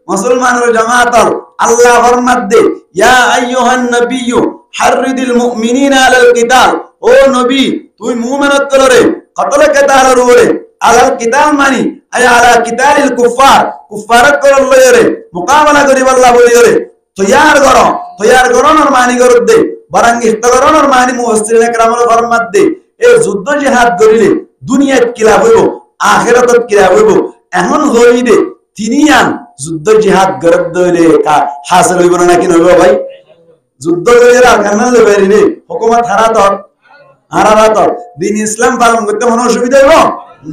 মুসলমানের জামাতল আল্লাহ ফরমাদে ইয়া আইয়ুহান নাবিয়্যু হাররিদিল মুমিনিনা আলাল কিতাল। ও নবী তুই মুমিনত করে কতল কিতালের উপরে আলাল কিতাল মানি আলা কিতালিল কুফার কুফারত করল লয়রে মুকাবালা করি আল্লাহ বলি করে তৈয়ার করনের মানি করত দে বারাঙ্গি ইস্তাগরনের মানি মুফাসসিরিন একরামুল ফরমাত দে এই যুদ্ধ জিহাদ করিলে দুনিয়াত কি লাভ হইব আখিরাতত কি লাভ হইব এখন হই দে তিনিয়ান যুদ্ধ জিহাদ করত দইলে হাসিল হইব না কি নইব ভাই যুদ্ধ করিলে আর কেন লইবে রে হুকুমত হারাত দিন ইসলাম পালন করতে কোনো অসুবিধা হইব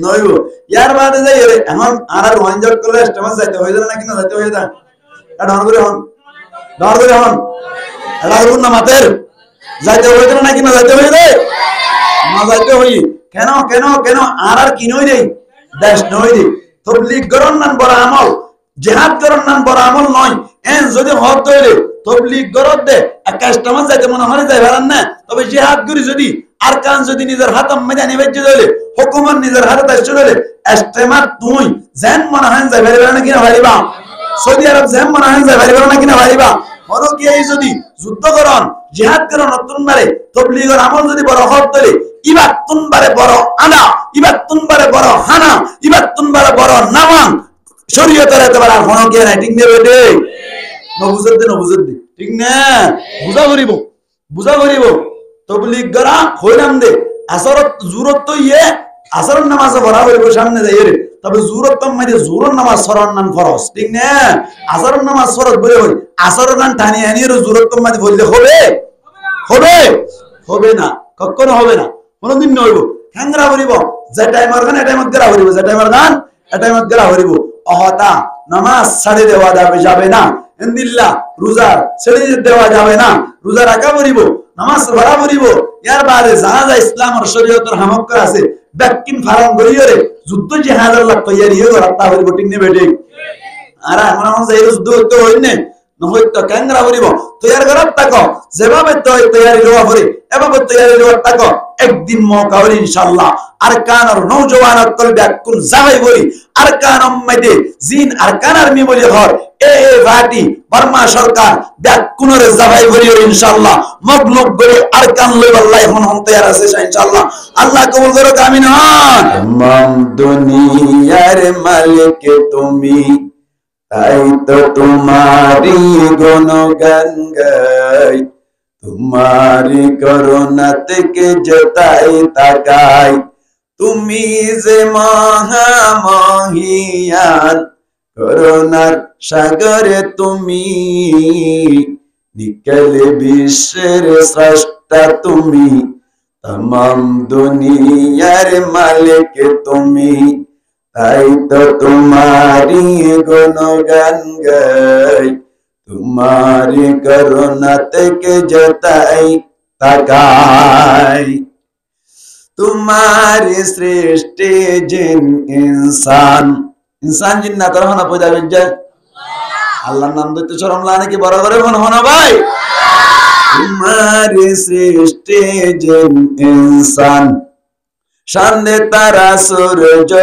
নইব ইয়ার বাদে যাই রে এখন আর ওয়ানজট করলে স্টেমাস যাইতে হই না কি না যাইতে হই না ডর করে হন রাগুন না মাতের যাইতে হই না কি না যাইতে হই রে না যাইতে হই কেন আর কি নই রে দেশ নই রে তবলিগ করন নান বড় আমল জিহাদ করন নান বড় আমল নয় এন যদি হত হইলে তবলিগ করত দে কাস্টমার যাইতে মনে হয় যাই পারেন না তবে জিহাদ করি যদি আরকান যদি নিজের হাতম মেজানি বেজে দিলে হুকুমান নিজের হাতে দায়িত্ব দিলে ইস্তেমা তুই জান মনে হয় যাই পারিবা না কিনা পারিবা সৌদি আরব জান মনে হয় যাই পারিবা না কিনা পারিবা হলো কি এই যদি যুদ্ধ করন জিহাদ করন নতুন বারে তবলিগের আমল যদি বড় হত দিলে ইবাত তুনবারে বড় আনা ইবাত তুনবারে বড় হানা ইবাত তুনবারে বড় নামান শরীয়তের এতবার আর হনো কি নাই ঠিক নেবে দে নবুজত দে ঠিক না বুঝা করিব তবলিগ করা হইলাম দে আসরত জুরত তো আসর নামাজ পড়া হইব সামনে যাই রে তবে জুরত তো মানে জুরর নামাজ সরন নাম ফরজ ঠিক না আসর নামাজ ফরজ বলে হই আসর নাম টানি আনি রে জুরত তো মানে বললে হবে না কখনো হবে না কোনদিন নইব খাংরা হইব যে টাইমার গান এই টাইমত গরা হইব যে টাইমার গান এই টাইমত গরা হইব অহতা নামাজ ছাড়ে দেওয়া যাবে না ইনদিল্লাহ রোজা ছেড়ে দেওয়া যাবে না রোজা রাখা পড়িব নামাজ পড়া পড়িব ইয়ার বাদে জানা ইসলাম আর শরীয়তের হামক্কা আছে ব্যাকিন ফারাম করিয়রে যুদ্ধ জিহাদের লাগ তৈয়ারি হয়ে রাখতা পড়িব ঠিক নে বেটি আর আমরা যাই যুদ্ধ তো হইনে নহইতো কেংরা পড়িব তৈয়ার করার তাকো যেভাবে তৈয়ারি লওয়া পড়ি এভাবে তৈয়ারি লওয়ার তাকো একদিন মৌকা হইল ইনশাআল্লাহ আরকান আর নওজওয়ান কল ব্যাকুন যাই বলি আরকান উম্মতে জিন আরকান আর্মি বলি ঘর এ ভাটি বর্মা সরকার ব্যাকুনরে যাই বলি ইনশাআল্লাহ মগলুক করে আরকান লইব আল্লাহ এখন তৈয়ার আছে ইনশাআল্লাহ আল্লাহ কবুল করো আমিন তমাম দুনিয়ার মালিক তুমি তাই তো তোমারি গুণগান গাই तुम्हारी करुणा থেকে জতাই তাকাই তুমি যে মহামহিয়ান করুণার সাগরে তুমি নিকল বিশ্বের স্রষ্টা তুমি तमाम দুনিয়ার মালিক তুমি তাই তো তোমারি গুণগান গাই तुम्हारी करुणा থেকে জতাই তাকাই तुम्हारी सृष्टि जिन इंसान जिन्नात রহনা পয়দা হইছে আল্লাহর নাম দিতে শরম লাগে নাকি বড় করে মন হনা ভাই तुम्हारी सृष्टि जिन इंसान শানে তারা সূরজ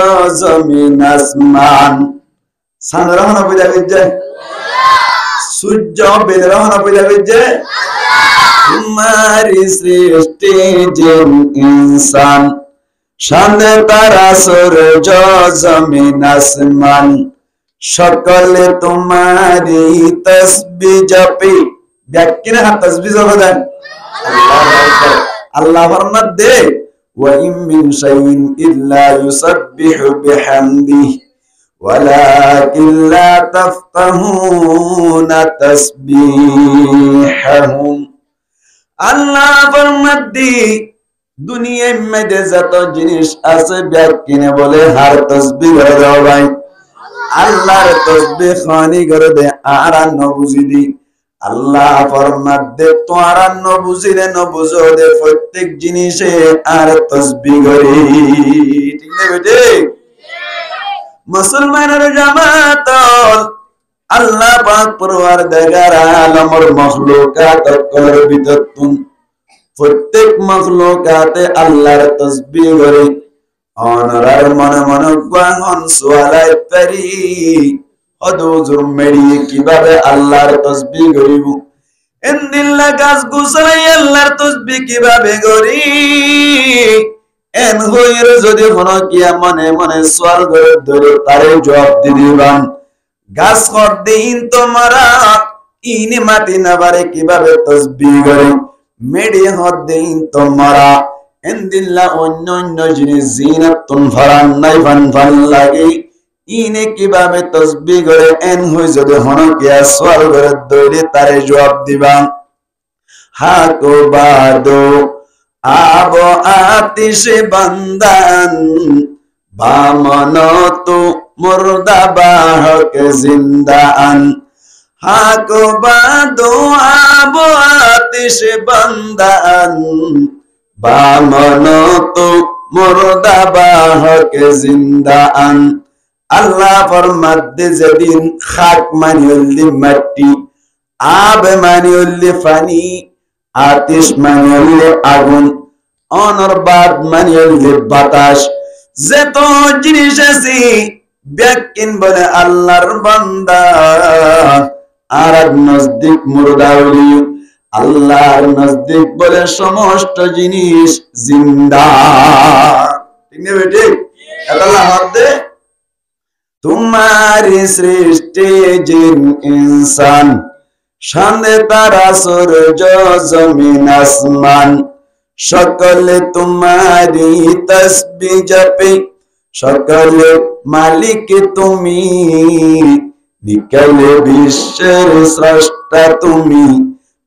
জমিন আসমান শান রহনা পয়দা হইছে সূর্য বেরহনা পয়দা হইছে तुम्हारी सृष्टि जिन इंसान শানে তারা সূরজ জমিন আসমান সকলে তোমারি তাসবিহ জপে ব্যাকিনে হাত তাসবিহ জপে আল্লাহ ফরমাত দে ওয়া ইম মিন শাইইন ইল্লা ইউসাব্বিহু বিহামদিহি ولكن لا تفقهون تسبيحهم আল্লাহ ফরমাদ্দি দুনিয়ার মধ্যে যত জিনিস আছে ব্যাকিনে বলে হার তাসবিহ দাও ভাই আল্লাহর তাসবিহ খানি করে দে আর ন বুঝি দি আল্লাহ ফরমাদ্দে তো আর ন বুঝি রে ন বুঝো দে প্রত্যেক জিনিসে আর তাসবিহ করে ঠিক না বেটে মুসলমানের জামাত আল্লাহ পাক পরওয়ারদিগার আলমের মাখলুকাত কর বিদতুন প্রত্যেক মাখলুকাতে আল্লাহর তাসবিহ করে অনরার মনে মনে গান সুয়ালাই পারি অদুজুর মেরিয়ে কিভাবে আল্লাহর তাসবিহ করিব এন্দিল্লা গাছ গুছাই আল্লাহর তাসবিহ কিভাবে করি এন হইর যদি হনো কিয়া মনে মনে সওয়াল করে ধরে তারে জবাব দিদিবান গাছ কর দিন তোমারা ইনি মাটি না বারে কিভাবে তাসবিহ করে মেডি হদ দিন তোমারা এন্দিল্লা অন্য অন্য জিনিস জিনাতুন ফারান নাই ফান লাগে ইনে কিভাবে তাসবিহ করে এন হই যদি হনো কিয়া সওয়াল করে ধরে তারে জবাব দিবা হাকো বাদো আব আতিশ বান্দান বামন তো মুর্দা বাহক জিন্দান হাকো বাদো আব আতিশ বান্দান বামন তো মুর্দা বাহক জিন্দান আল্লাহ ফরমাতে যেদিন খাক মানে হলি মাটি আব মানে হলি পানি আতিশ মানে হলি আগুন অনরবাদ মানে হলি বাতাস যত জিনিস আছে ব্যাকিন বলে আল্লাহর বান্দা আর নজদিক মুর্দা হলি আল্লাহর নজদিক বলে সমস্ত জিনিস জিন্দা ঠিক না বেটি আল্লাহ হাতে तुम्हारी सृष्टि जिन इंसान शान तारा सूरज जमीन आसमान शकल तुम्हारी तस्बीह जपे शकल मालिक तुम्ही निकले विश्वर स्रष्टा तुम्ही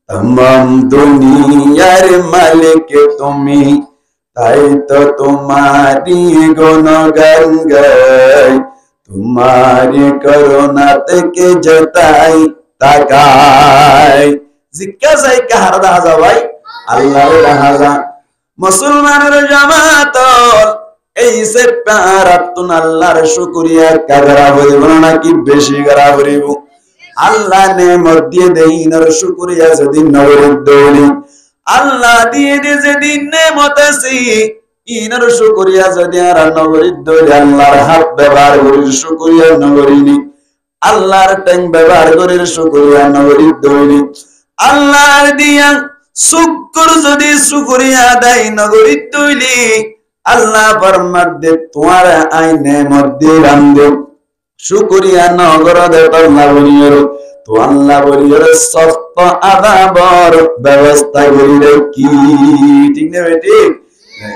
तमाम दुनियार मालिक तुम्ही ताई तो तुम्हारी गुणगान गाय तुम्हारी करुणा থেকে জতাই তাকাই জিজ্ঞাসা কার দাজা ভাই আল্লাহর দাজা মুসলমানের জামাত এই সে পারাতুন আল্লাহর শুকরিয়া কারা হইব নাকি বেশি করা হইব আল্লাহ নেমত দিয়ে দেইনার শুকরিয়া যদি নগরীর দৌলি আল্লাহ দিয়ে যেদিন নেমত আছে ইনার শুকরিয়া যদি আর নগরীর দৌলি আল্লাহর হাত ব্যবহার করির শুকরিয়া নগরীনি আল্লাহর ট্যাং ব্যবহার করির শুকরিয়া নগরীর দৌলি আল্লাহর দিয়া শুকর যদি শুকরিয়া দেয় নগরীর দৌলি আল্লাহ ফরমাত দে তোমার আইনে মধ্যে রামদে শুকরিয়া নগর দে আল্লাহ বলিয়র তো আল্লাহ বলিয়র সফট আযাবর ব্যবস্থা করিলে কি ঠিক না বেটি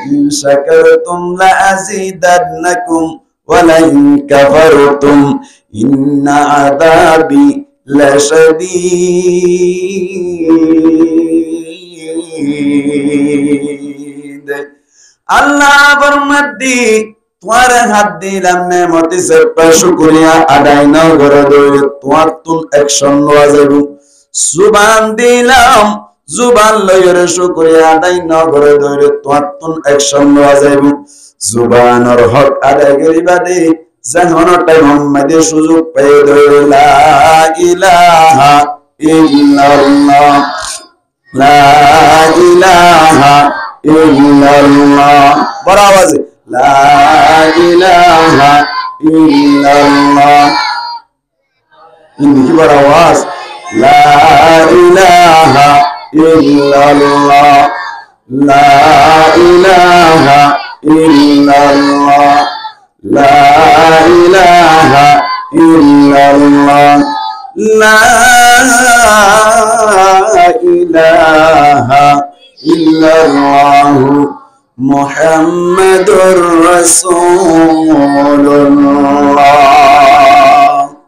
إن شكرتم لأزيدنكم ولئن كفرتم إن عذابي لشديد الله ফরমাতি তোমার হাত দিলাম নেমতি সে শুকরিয়া আদায় না করে দই তোমার তুন অ্যাকশন লওয়া যাবে সুবহান দিলাম जुबान लयर शुक्रिया আদায় না করে ধরে তোয়াতুন অ্যাকশন লওয়া যাইব जुबानर হক আদায় করিবা দে জাহানটাই মুহাম্মদে সুযোগ পেয়ে ধরে লা ইলাহা ইল্লাল্লাহ লা ইলাহা ইল্লাল্লাহ বড় আওয়াজে লা ইলাহা ইল্লাল্লাহ ইন্দি বড় আওয়াজ লা ইলাহা illallah la ilaha illallah la ilaha illallah la ilaha illallah muhammadur rasulullah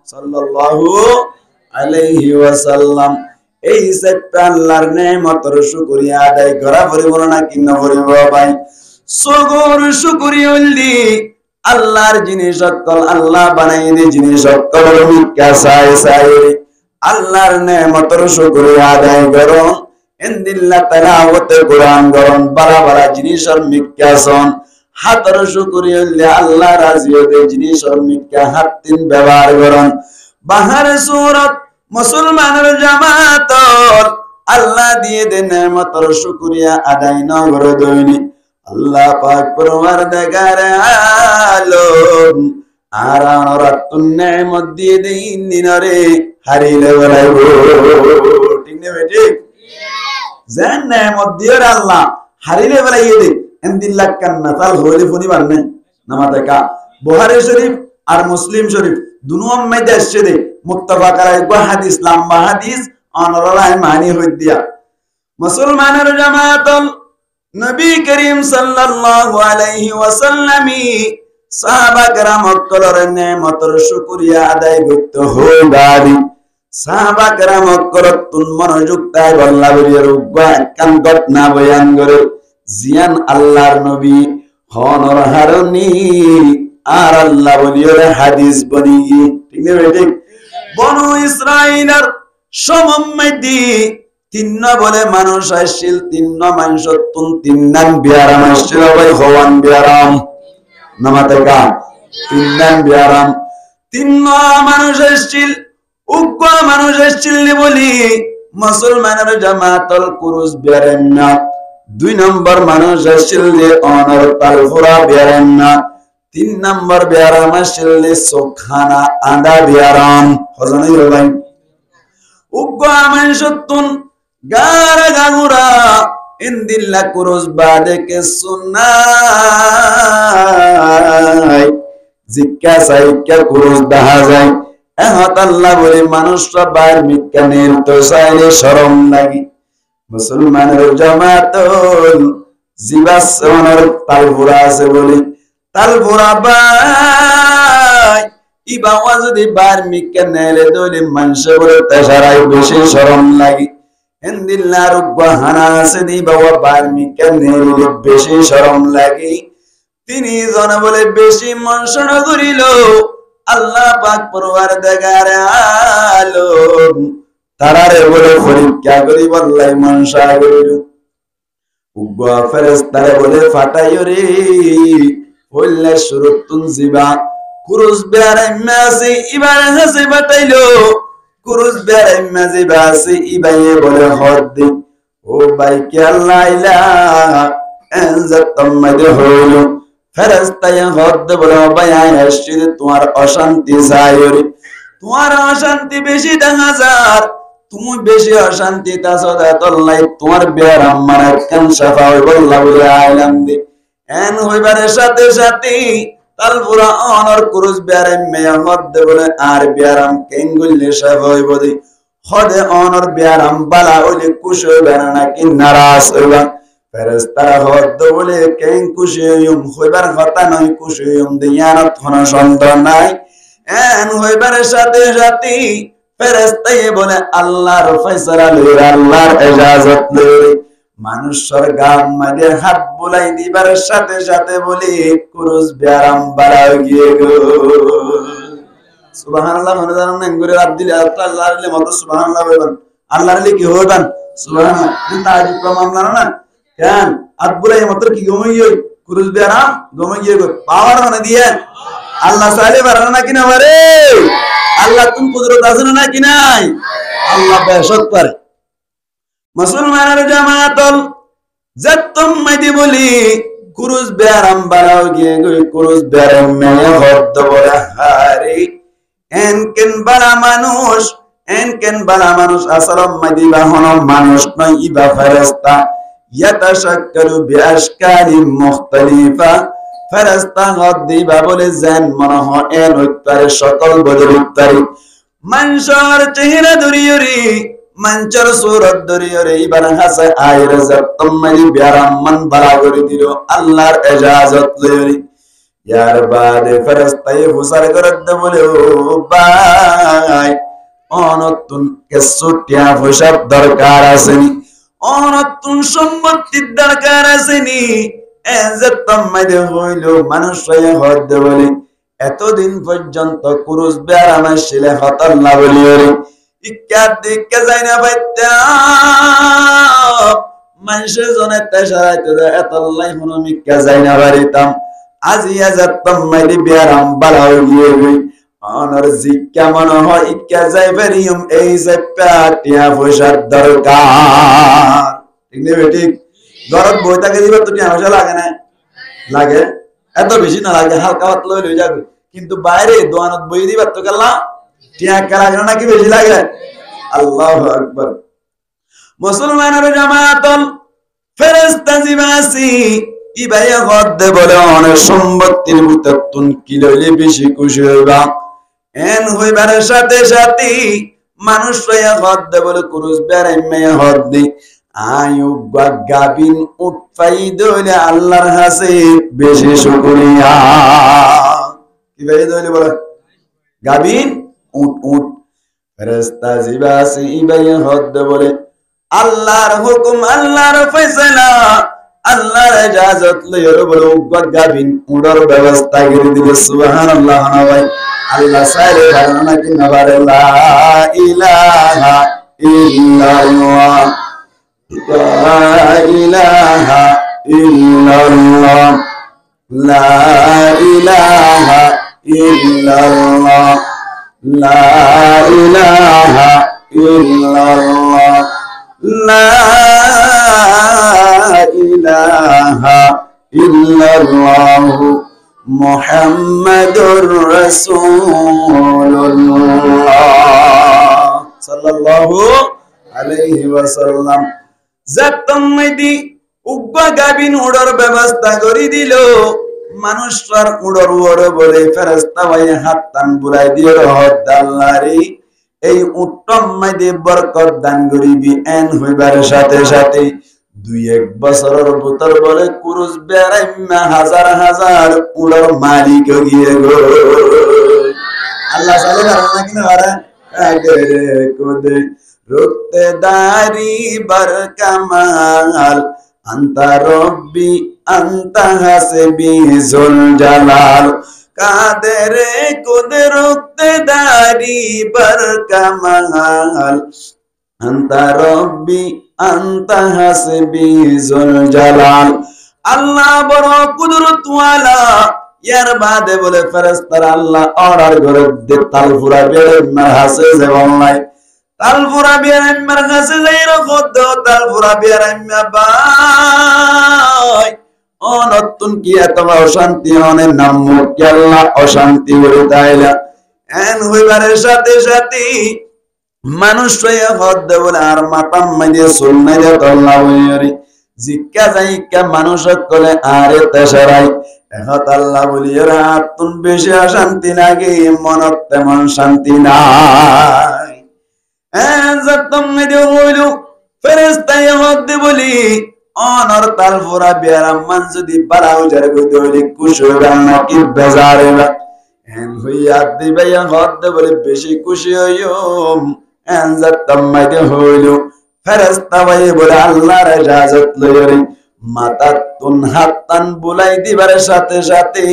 sallallahu alaihi wasallam এই সেটা আল্লাহর নেমতের শুকরিয়া আদায় করা পরিব না কি না পরিব ভাই সগর শুকরিয়া হলি আল্লাহর জিনিস সকল আল্লাহ বানাইনি জিনিস সকল মিকা সাই সাই আল্লাহর নেমতের শুকরিয়া আদায় করো ইনদিল্লাহ তেলাওয়াতে কোরআন করুন বড় বড় জিনিসের মিকা সন হাতের শুকরিয়া হলি আল্লাহ রাজি হতে জিনিসের মিকা হাত তিন ব্যবহার করুন বাহার সূরত মুসলমানের জামাত আল্লাহ দিয়ে দে নেমতের শুকরিয়া আদায় না করে দইনি আল্লাহ পাক পরওয়ারদিগার আলম আর অনরাতুন নেমত দিয়ে দিন দিনরে হারিলে বলাইব ঠিক না বেটি জান নেমত দিয়ে আল্লাহ হারিলে বলাইয়ে দে এন্দিল্লাহ কান্নাতাল হলি ফুনি বান্নে নামাতে কা বুখারী শরীফ আর মুসলিম শরীফ দুনো মধ্যে আসছে দে মুত্তাফাক আলাইহি হাদিস লম্বা হাদিস অনরালাই মানি হই দিয়া মুসলমানের জামাতুল নবী করিম সাল্লাল্লাহু আলাইহি ওয়াসাল্লামি সাহাবা کرام অকলর নেমতর শুকরিয়া আদায় করতে হইবারি সাহাবা کرام অকরতুন মনোযোগ তাই বল্লা বলিয়ার উগ্বা কান ঘটনা বয়ান করে জিয়ান আল্লাহর নবী হনর হারনি আর আল্লাহ বলিয়ার হাদিস বনি ঠিক না বেটি বনু ইসরাইলের সমম্মতি তিন্ন বলে মানুষ আসছিল তিন্ন মানুষ তিন্নান বিয়ারাম আসছিল ভাই হওয়ান বিয়ারাম নামাতে কা তিন্নান বিয়ারাম তিন্ন মানুষ আসছিল উগ্র মানুষ আসছিল বলি মুসলমানের জামাতুল কুরুস বিয়ারাম না দুই নম্বর মানুষ আসছিল যে অনর তালফুরা বিয়ারাম না তিন নম্বর বিয়ারাম আসছিল সোখানা আদা বিয়ারাম হজনই ভাই উগ্র মানুষ গারা গাগুরা ইন্দিল্লা কুরুস বাদে কে সুনাই জিক্কা সাইক্কা কুরুস দেখা যায় এহত আল্লাহ বলে মানুষরা বাইর মিকানের তো চাইলে শরম লাগি মুসলমানের জামাতুল জিবাসনের তালপুরা আছে বলে তালপুরা বাই ইবাওয়া যদি বাইর মিকানেলে দলে মানুষ বলে তেসারাই বেশি শরম লাগি এন্দিল্লা রুব্বা হানা আছে দি বাবা বার্মিকা নেলে বেশি শরম লাগে তিনি জন বলে বেশি মনসন করিল আল্লাহ পাক পরওয়ারদিগার আলম তারারে বলে পরীক্ষা করি বললাই মনসা করিল উগ্র ফেরেশতারে বলে ফাটাইও রে হইলে শুরুতুন জিবা কুরুস বেয়ারে মাসি ইবার হাসে বাটাইলো কুরুস বেয়ারে মাঝে বাসি ইবাইয়ে বলে হদ ও ভাই কে আল্লাহ ইলা এনজাত তম্মাদে হইল ফেরেশতায়ে হদ বলে ভাই আসছে তোমার অশান্তি যায়রে তোমার অশান্তি বেশি দেখা যার তুমি বেশি অশান্তি তাসদা তল্লাই তোমার বেয়ারাম মানে কেন সাফা হইব আল্লাহ বলে আইলাম দে এন হইবারে সাথে সাথে তালপুরা অনর কুরুস বেয়ারে মেয়া হদ বলে আর বেয়ারাম কেঙ্গুলে সাফা হইব দে হদে অনর বেয়ারাম বালা হইলে খুশ হইবে না কি নারাজ হইবা ফেরেশতারা হদ বলে কেন খুশ হইম হইবার কথা নয় খুশ হইম দিয়ানত কোন সন্দেহ নাই এন হইবারে সাথে সাথে ফেরেশতায়ে বলে আল্লাহর ফয়সালা লইর আল্লাহর ইজাজত লইর মানুষের গাম মাঝে হাত বুলাই দিবার সাথে সাথে বলি কুরুস বেয়ারাম বাড়া গিয়ে গো সুবহানাল্লাহ মনে জানেন না করে রাত দিলে আল্লাহর লে মত সুবহানাল্লাহ বলবেন আল্লাহর লে কি হইবান সুবহানাল্লাহ কিন্তু আজ প্রমাণ না কেন হাত বুলাই মত কি গমই কুরুস বেয়ারাম গমই গো পাওয়ার মানে দিয়ে আল্লাহ সালে বাড়া না কিনা বারে আল্লাহ তুমি কুদরত আছে না কি নাই আল্লাহ বেশক পারে মুসলমানের জামাতুল যতম মাইদি বলি কুরুস বেয়ারাম বাড়াও গিয়ে গই কুরুস বেয়ারাম মেনে হদ বলে হারি এনকেন বালা মানুষ আসলম মাইদি বাহন মানুষ নয় ইবা ফেরেশতা ইয়াতাশাক্কালু বিআশকালি মুখতালিফা ফেরেশতা হদ দিবা বলে জান মনে হয় এন উত্তরে সকল বলে উত্তরে মানুষের চেহারা দরিয়রি मंचर सूरत दरियरे इबार हासे आयरे जत्तमली बियारामन बला करि दिलो আল্লাহর ইজাজত লইরি यार बादे फरिश्ताए हुसार करत বলে ও ভাই অনতুন কেসুটিয়া হিসাব দরকার আছেনি অনতুন সম্পত্তির দরকার আছেনি এজত্তমলি হইল মানুষে হদ বলে এতদিন পর্যন্ত কুরুস বিয়ারাম ছিলে হতাল্লাহ বলিরে ইকাদি কাজাইনা বাইতা মানুষে জনে তেশারাইতে এতলাই হনমি কাজাইনা বাড়িতাম আজি আজাতম মাইদি বিয়ারাম বালা হইয়ে গই অনর জিক্কা মনে হয় কাজাই ফেরিয়ম এই যে পাটিয়া পয়সার দরকার ঠিক নেই বেটি গরত বইতাকে দিবা তো টিয়া পয়সা লাগে না লাগে এত বেশি না লাগে হালকা পাতলা লই যাবে কিন্তু বাইরে দোয়ানত বই দিবার তো গেলা টিয়া লাগে নাকি বেশি লাগে? আল্লাহু আকবার। মুসলমানের জামাতন ফেরেশতা জিবাসি ইবাইয়া হদ্দে বলে অনেক সম্পত্তির মুতাত্তুন কি লইলে বেশি খুশি হইবা। এন হইবার সাথে সাথে মানুষ হইয়া হদ্দে বলে কুরুস বেড়াই মেয়ে হদ্দি আয়ু গাবিন উট পাই দইলে আল্লাহর কাছে বেশি শুকরিয়া। কি ভাই দইলে বলে গাবিন উট উট। ফেরেশতা জিবাসি ইবাইয়া হদ্দে বলে আল্লাহর হুকুম, আল্লাহর ফয়সালা, আল্লাহর ইজাজত লইয়া বলে গাবিন উড়ার ব্যবস্থা করে দিবে। সুবহানাল্লাহ। ভাই আল্লাহ সাইরে ধারণা কি না বারে লা ইলাহা ইল্লাল্লাহ, লা ইলাহা ইল্লাল্লাহ, লা ইলাহা ইল্লাল্লাহ, লা ইলাহা ইল্লাল্লাহ, লা ইলাহা ইল্লাল্লাহ মুহাম্মাদুর রাসূলুল্লাহ সাল্লাল্লাহু আলাইহি ওয়াসাল্লাম। জাতম্মদি উগ্গা গাবিন উড়ার ব্যবস্থা করে দিল। মানুষটার উড়র উড়ে বলে ফেরেশতা ভাই হাত টান বুলাই দিয়ে রহত আল্লাহরে এই উত্তম মাইদে বরকত দান করিবি। এন হইবার সাথে সাথে 2-1 বছরের ভিতর বলে কুরুস বেড়াইমা হাজার হাজার উড়র মালিক গিয়ে গো। আল্লাহ সালে ধারণা কিনা বারে আগরে কোদে রুকতে দারি বার কামাল আন্তা রব্বি আন্তা হাসবি জুল জালাল কাদেরে কোদে রুকতে দারি বার কামাল আন্তা রব্বি আন্তা হাসবি জুল জালাল। আল্লাহ বড় কুদরত ওয়ালা। ইয়ার বাদে বলে ফেরেশতারা আল্লাহ অর্ডার করে দে তালফুরা বেড়ে হাসে যেমন নাই তালফুরা বেড়ে হাসে যাই রকদ তালফুরা বেড়ে বাই অনতুন কি এত অশান্তি অনেক নাম কি আল্লাহ অশান্তি করে তাইলা। এন হইবারের সাথে সাথে মানুষ হইয়া হদ বলে আর মাতাম মাইয়ে চুল নাই দে তল্লা হইয়ারি জিজ্ঞা যাইকা মানুষ কলে আরে তেসারাই এখন আল্লাহ বলি তুন বেশি অশান্তি লাগে মনত তেমন শান্তি নাই। ফেরেশতায় হদ্দে বলি অনর তালফুরা বিয়ারাম মান যদি বাড়াও যারে কইতে হইলে খুশি হইবা নাকি বেজারে না। এন হইয়া দিবাইয়া হদ্দে বলে বেশি খুশি হইও। এন যাত্তাম মাইতে হইল ফেরেশতা ভাই বলে আল্লাহর ইজাজত লইরি মাতা তুন হাত টান বুলাই দিবার সাথে সাথে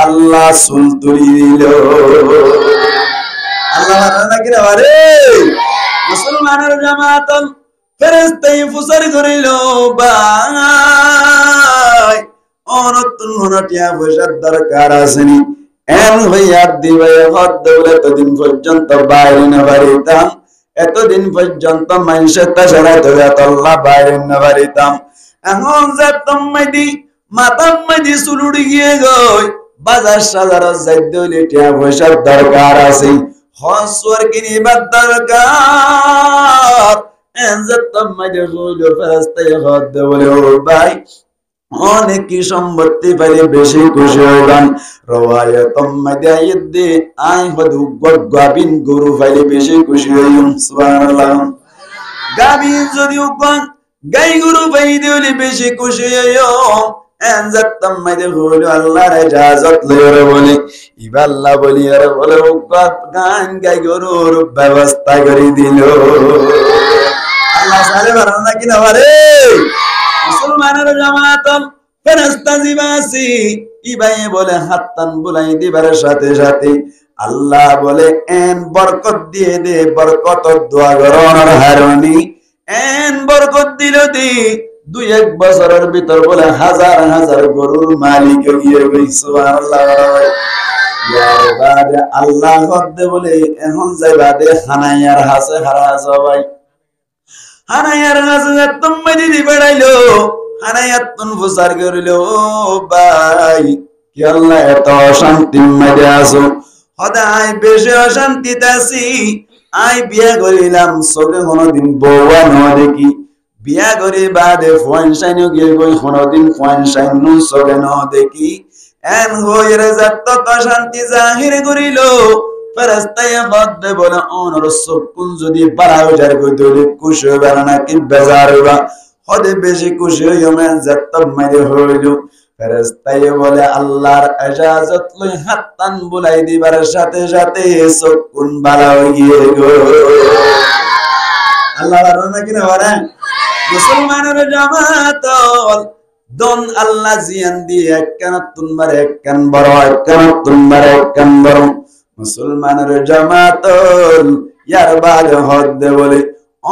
আল্লাহ চুল তুলি দিল। আল্লাহ নাকি রে বারে মুসলমানের জামাতন ফেরেশতাই ফুসার করিল ভাই অনতুন হনটিয়া পয়সার দরকার আসেনি। এন হইয়া দিবে হদ বলে এতদিন পর্যন্ত বাইরে না বাড়িতাম, এতদিন পর্যন্ত মানুষের তাছাড়া ধরে আল্লাহ বাইরে না বাড়িতাম। এখন যাতাম মাইদি মাতাম মাইদি চুলুড়ি গিয়ে গই বাজার সাজার যাইতে হইলে টিয়া পয়সার দরকার আছে, হসর কিনিবার দরকার। যাতাম মাইদি হইল ফেরেশতায় হদ বলে ও ভাই অনেক কি সম্পত্তি পাইলে বেশি খুশি হইবান। রওয়ায়াতম মাইদি আই হদু গাবিন গরু পাইলে বেশি খুশি হইম। সুবহানাল্লাহ। গাবিন যদি গাই গরু পাই দিলে বেশি খুশি হইম। যাতাম মাইদি হইল আল্লাহর ইজাজত লইরে বলে ইবাল্লাহ বলি আর বলে গান গাই গরুর ব্যবস্থা করে দিল। আল্লাহ সালে বারানা কিনা বারে মুসলমানের জামাতন ফেরেশতা জিবাসি ইবাই বলে হাত টান বুলাই দিবার সাথে সাথে আল্লাহ বলে এন বরকত দিয়ে দে বরকত দোয়া গরনের হারনি এন বরকত দিল দি 2-1 বছরের ভিতর বলে হাজার হাজার গরুর মালিক গিয়ে সুবহানাল্লাহ। ইয়ার বাদে আল্লাহ হদ্দে বলে এখন যাইবা দে হানায়ার হাসে হারা সবাই হানায়ার হাসে তুমি দিদি বেড়াইলো হানায়াতুন ফুসার করিল ভাই আল্লাহ এত অশান্তি মেরে আসো সদায় বেশি অশান্তিতে আছি আই বিয়া করিলাম চোখে কোনোদিন বউয়া ন দেখি বিয়া করে বাদে ফয়েন সাইন গিয়ে গই কোনোদিন ফয়েন সাইন নু চোখে ন দেখি এন হইরে যাত শান্তি জাহির করিল ফেরেশতায় বদে বলে অনর চকুন যদি বাড়াও যার কই দলি খুশি হবে না কি বেজার হইবা হদে বেশি খুশি হইও না যাত মাইরে হইল ফেরেশতায় বলে আল্লাহর ইজাজত লই হাত টান বুলাই দিবার সাথে সাথে চকুন বাড়া হই গিয়ে গো আল্লাহ রানা কি না বলে মুসলমানের জামাত দন আল্লাহ জিয়ান দিয়ে একখান তুনবার একখান বড় একখান তুনবার একখান বড় মুসলমানের জামাত ইয়ার বাদ হদ বলে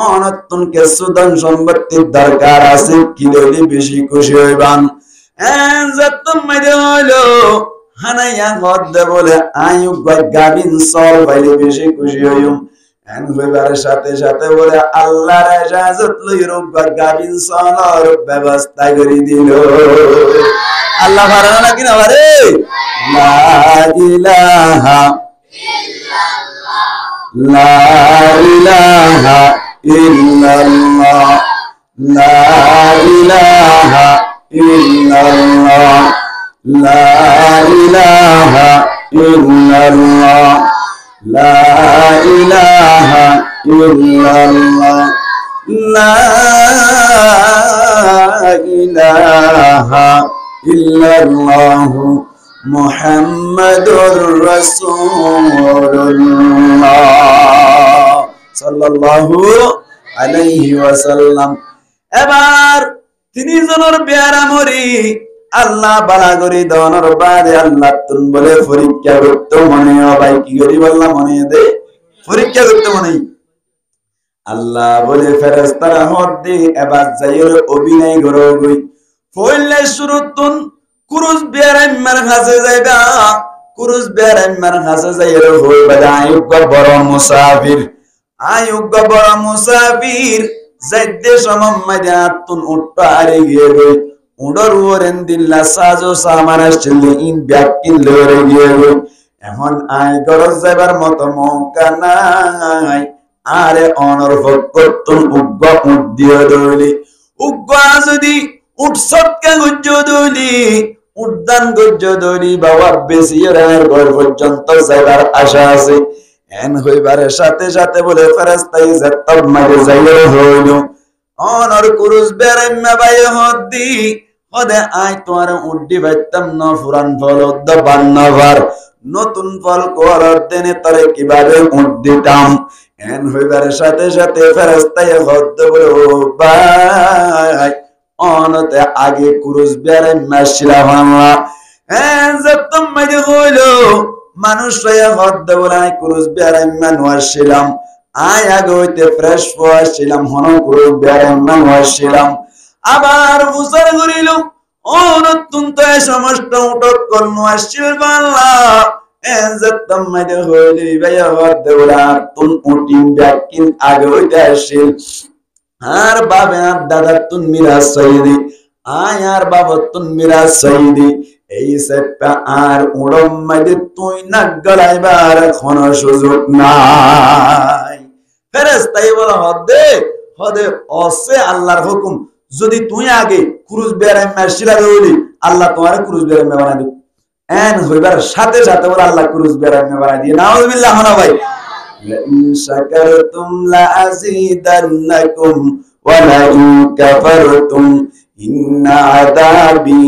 অনতুনকে সুদন সম্পত্তির দরকার আছে কি লইলে বেশি খুশি হইবান যত মাইরে হইলো হানাইয়া হদ বলে আয়ু গাবিন সল বাইলে বেশি খুশি হইম এন হইবার সাথে সাথে বলে আল্লাহর ইজাজত লই রব গাবিন সলর ব্যবস্থা করে দিল আল্লাহ পারে না কি না পারে লা ইলাহা লা ইলাহা ইল্লাল্লাহ লা ইলাহা ইল্লাল্লাহ লা ইলাহা ইল্লাল্লাহ লা ইলাহা ইল্লাল্লাহ লা ইলাহা ইল্লাল্লাহ মুহাম্মাদুর রাসূলুল্লাহ সাল্লাল্লাহু আলাইহি ওয়াসাল্লাম এবার তিনি জনের পেয়ারা মরি আল্লাহ বালা করি দনের বাদে আল্লাহ তুন বলে পরীক্ষা করতে মনে ভাই কি করি বললাম মনে দে পরীক্ষা করতে মনে আল্লাহ বলে ফেরেশতারা হদ দে এবার যাইর অভিনয় করো গই ফইলে শুরুতুন কুরুস বেরাইমার কাছে যাইবা কুরুস বেরাইমার কাছে যাইর হইবা আয়ুব বড় মুসাফির আয়ুব বড় মুসাফির যাইতে সমম্মাদা তুন উঠটা আরে গিয়ে গই উডর ওরেন দিল্লা সাজো সামানাস চলে ইন ব্যাকিন লরে গিয়ে গই এখন আই গরজ যাইবার মত মৌকা নাই আরে অনর ভক্তন উগ্গ উদ্দিয় দলি উগ্গ যদি উৎসবকে গুজ্জ দলি উদ্যান গুজ্জ দলি বাবা বেশি রায়ের ঘর পর্যন্ত যাইবার আশা আছে এন হইবার সাথে সাথে বলে ফেরেশতাই যাতব মাঝে যাইর হইল অনর কুরুস বেরাইমা বাই হদ্দি হদে আই তোমার উড্ডি বাইতাম ন পুরান ফল উদ্দ বান্নবার নতুন ফল কোয়ার দেনে তরে কিভাবে উড্ডিতাম এন হইবার সাথে সাথে ফেরেশতাই হদ্দ বলে ও ভাই অনতে আগে কুরুস বেরাইমা শিলাভামা এন যাতব মাঝে হইল মানুষ হদ্দ বলে আই কুরুস বেরাইমা নোয়াছিলাম আই আগে হইতে ফ্রেশ হওয়াছিলাম হন কুরুস বেরাইমা নোয়াছিলাম আবার বুঝার করিল ও নতুন তো সমস্ত উঠক কর্ম আসছিল বাংলা এনজাতম মাইদে হইলি ভাইয়া হদ দেওলা তুন উটিম ব্যাকিন আগে হইতে আসছিল আর বাবে আর দাদা তুন মিরাজ সঈদি আয় আর বাবা তুন মিরাজ সঈদি এই সেপটা আর উড়ম মাইদে তুই না গলাইবার কোনো সুযোগ নাই ফেরেশতাই বলা হদে অসে আল্লাহর হুকুম যদি তুই আগে কুরুস বেরাইমা শিলা দৌলি আল্লাহ তোমার কুরুস বেরাইমা বানাই দিবে এন হইবার সাথে সাথে বলে আল্লাহ কুরুস বেরাইমা বানাই দিয়ে নাউযুবিল্লাহ না ভাই লা ইন শাকারতুম লা আযীদান্নাকুম ওয়া লা ইন কাফারতুম ইন্না আযাবি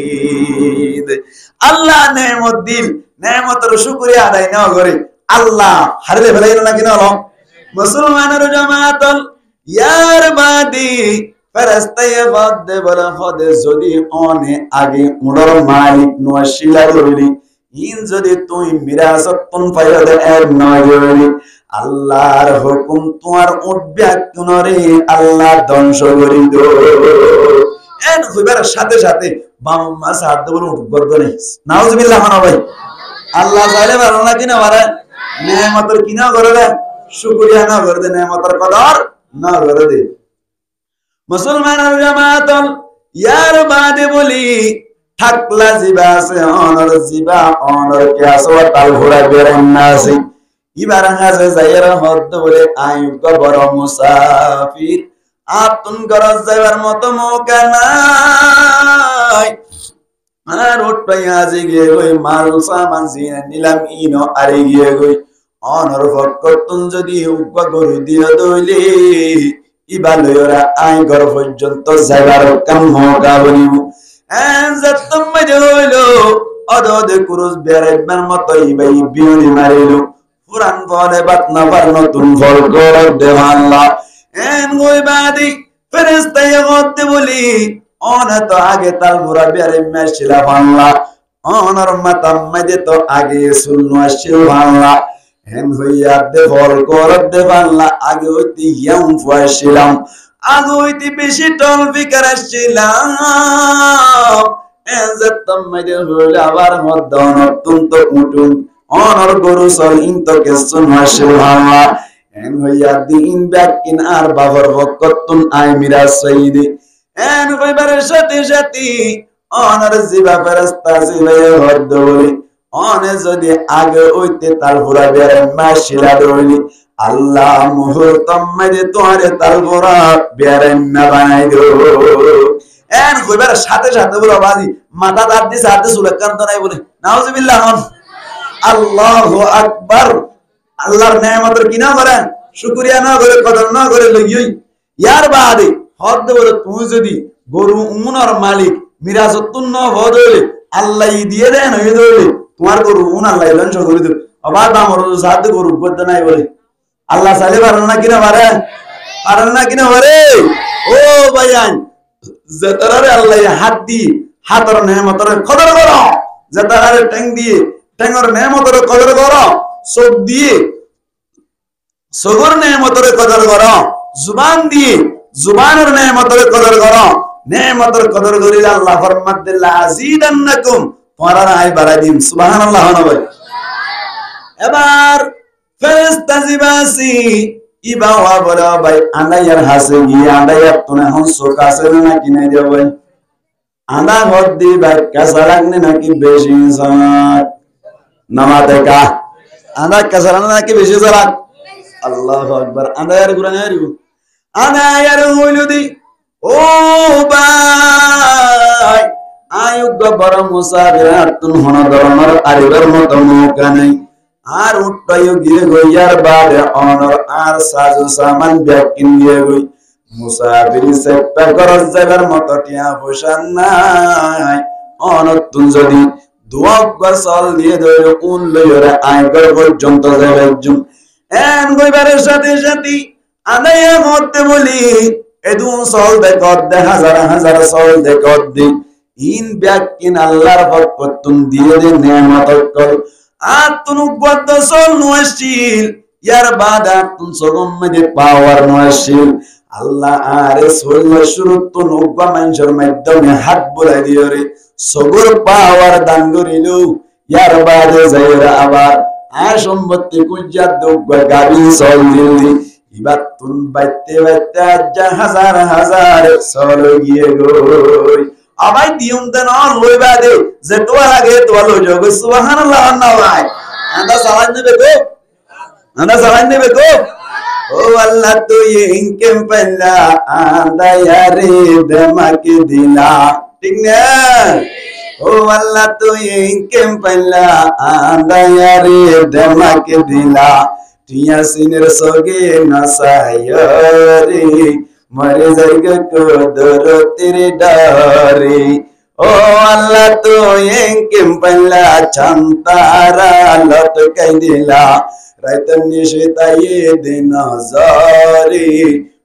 লাশাদীদ আল্লাহ নেমত দিল নেমতের শুকরিয়া আদায় না করে আল্লাহ হারিয়ে ফেলাইল না কিনা হলো মুসলমানের জামাতল ইয়ার বাদি ফেরেশতায় বদে বলে হদে যদি অনে আগে উড়র মালিক নশিলা রইলি ইন যদি তুই মিরাসতন ফায়দা এর নয় রইলি আল্লাহর হুকুম তোমার উঠবে কোনরে আল্লাহ ধ্বংস করি দো এন হইবার সাথে সাথে বাম্মা সাদ বলে উঠবর করে নাউজুবিল্লাহ না ভাই আল্লাহ চাইলে ভালো না কিনা মারে নেমতের কিনা করে দে শুকরিয়া না করে দে নেমতের কদর না করে দে মুসলমানের জামাতল ইয়ার বাদে বলি থাকলা জিবা আছে অনর জিবা অনর কে আছে তাল ঘোড়া বেরেন না আছে ইবার হাজে যাইরা হদ বলে আইব বড় মুসাফির আতুন গরজ যাইবার মতো মৌকা নাই আর ওটাই আজি গিয়ে গই মাল সামান জিনে নিলাম ইনো আরে গিয়ে গই অনর ভক্তন যদি উগ্র গরু দিয়ে দইলে ইবালয়রা আই ঘর পর্যন্ত যাইবার কাম মৌকা বলিব এনজাতম মজে হইলো অদদে কুরুস বেরাইবার মতো ইবাই বিউনি মারিলো পুরান ফলে বাত না পার নতুন ফল করে দেওয়াল্লাহ এন গই বাদি ফেরেশতায় গতে বলি অনে তো আগে তাল মুরা বেরে মেশিলা বাংলা অনর মাতাম মজে তো আগে সুলনো আসিল বাংলা হেন হইয়া দে ফল করে দেওয়াল্লাহ আগে হইতে ইয়াম ফুয়াছিলাম আগে হইতে বেশি টল ফিকার আসছিলাম এনজাতম মজে হইলো আবার মধ্যে নতুন তো মুটুন অনর গরু সল ইনতো কেসুন মাসিল বাংলা এন হইয়া দিন ব্যাকিন আর বাবার বকতুন আই মিরা সঈদ এন কইবারের সাথে সাথে অনর জিবা ফেরেশতা জিবাই হদ বলি অনে যদি আগে হইতে তালপুরা বেরে মাসিলা দইলি আল্লাহ মুহূর্তম মধ্যে তোরে তালপুরা বেরে না বানাই দো এন কইবারের সাথে সাথে বলো বাজি মাথা দাঁত দিয়ে সাথে সুলকান তো নাই বলে নাউজুবিল্লাহ আল্লাহু আকবার আল্লাহর নেয়ামতের কি না করেন শুকরিয়া না করে কদর না করে লইই ইয়ার বাদে হদ বলে তুই যদি গরু উমনার মালিক মিরাজতুন ন হদলে আল্লাহ দিয়ে দেন হই দলে তোমার গরু উন আল্লাহ লঞ্চ করে দিবে আবার দামর সাথে গরু বদ নাই বলে আল্লাহ চাইলে পারেন না কিনা পারেন না কিনা পারে ও ভাইয়ান যেতারে আল্লাহ হাত দি হাতর নেয়ামতের কদর করো যেতারে ট্যাং দিয়ে ট্যাঙ্গর নেয়ামতের কদর করো চোখ দিয়ে চোখের নেয়ামতের কদর করো জুবান দিয়ে জুবানের নেয়ামতের কদর করো নেয়ামতের কদর করিলে আল্লাহ ফরমাত দিল্লা আজিদান্নাকুম তোমার আয় বাড়াই দিন সুবহানাল্লাহ নবী এবার ফেরেশতা জিবাসি ইবাওয়া বলা ভাই আন্দায়ার হাসে গিয়ে আন্দায়ার তোনে হন চোখ আছে না কিনে দেব আন্দা ঘর দি ভাই কাঁচা লাগনে নাকি বেশি সাত নামাতে কা আন্দা কাঁচা লাগনে নাকি বেশি সালাত আল্লাহু আকবার আন্দায়ার গুরান আরিবু আন্দায়ার হইল দি ও ভাই আয়ুগ বড় মুসাফির তুন হন ধরনের আরিবার মতো মৌকা নাই আর উঠটাইও গিয়ে গইয়ার বাদে অনর আর সাজু সামান ব্যাকিন গিয়ে গই মুসাফির সেপ্পা গরজ যাবার মতো টিয়া পয়সা নাই অনর তুন যদি দুয়াক গসল দিয়ে ধরে উন লইরে আয়গর পর্যন্ত যাবে জুম এন গইবারের সাথে সাথে আদায়া করতে বলি এদু সল দেখত দে হাজার হাজার সল দেখত দি ইন ব্যাকিন আল্লাহর পক্ষ তুন দিয়ে দে নেয়ামত কর আতুন গদ সল নশিল ইয়ার বাদা তুন সগম মে পাওয়ার নশিল আল্লাহ আরে সল শুরু তো নব্বা মানুষের মাধ্যমে হাত বুলাই দিও রে সগর পাওয়ার দান করিলো ইয়ার বাদে যাইরা আবার আর সম্পত্তি কুজাত দুগা গাবি সল দিলি ইবাত তুন বাইতে বাইতে যা হাজার হাজার সল গিয়ে গই আবাই দিউম দেন আর লইবা দে যে তো আগে তো লই যাও সুবহানাল্লাহ না ভাই আন্দা সালাত নেবে তো ও আল্লাহ তুই ইনকে পেলা আন্দা ইয়ারে দমাকে দিলা ঠিক না ও আল্লাহ তুই ইনকে পেলা আন্দা ইয়ারে দমাকে দিলা টিয়া সিনের সগে নাসায়রে মরে জায়গা কো দর তেরে ডারে ও আল্লাহ তো এঙ্কেম পাল্লা চান্তারা লটকাই দিলা রাইতন নিশে তাইয়ে দিন জারি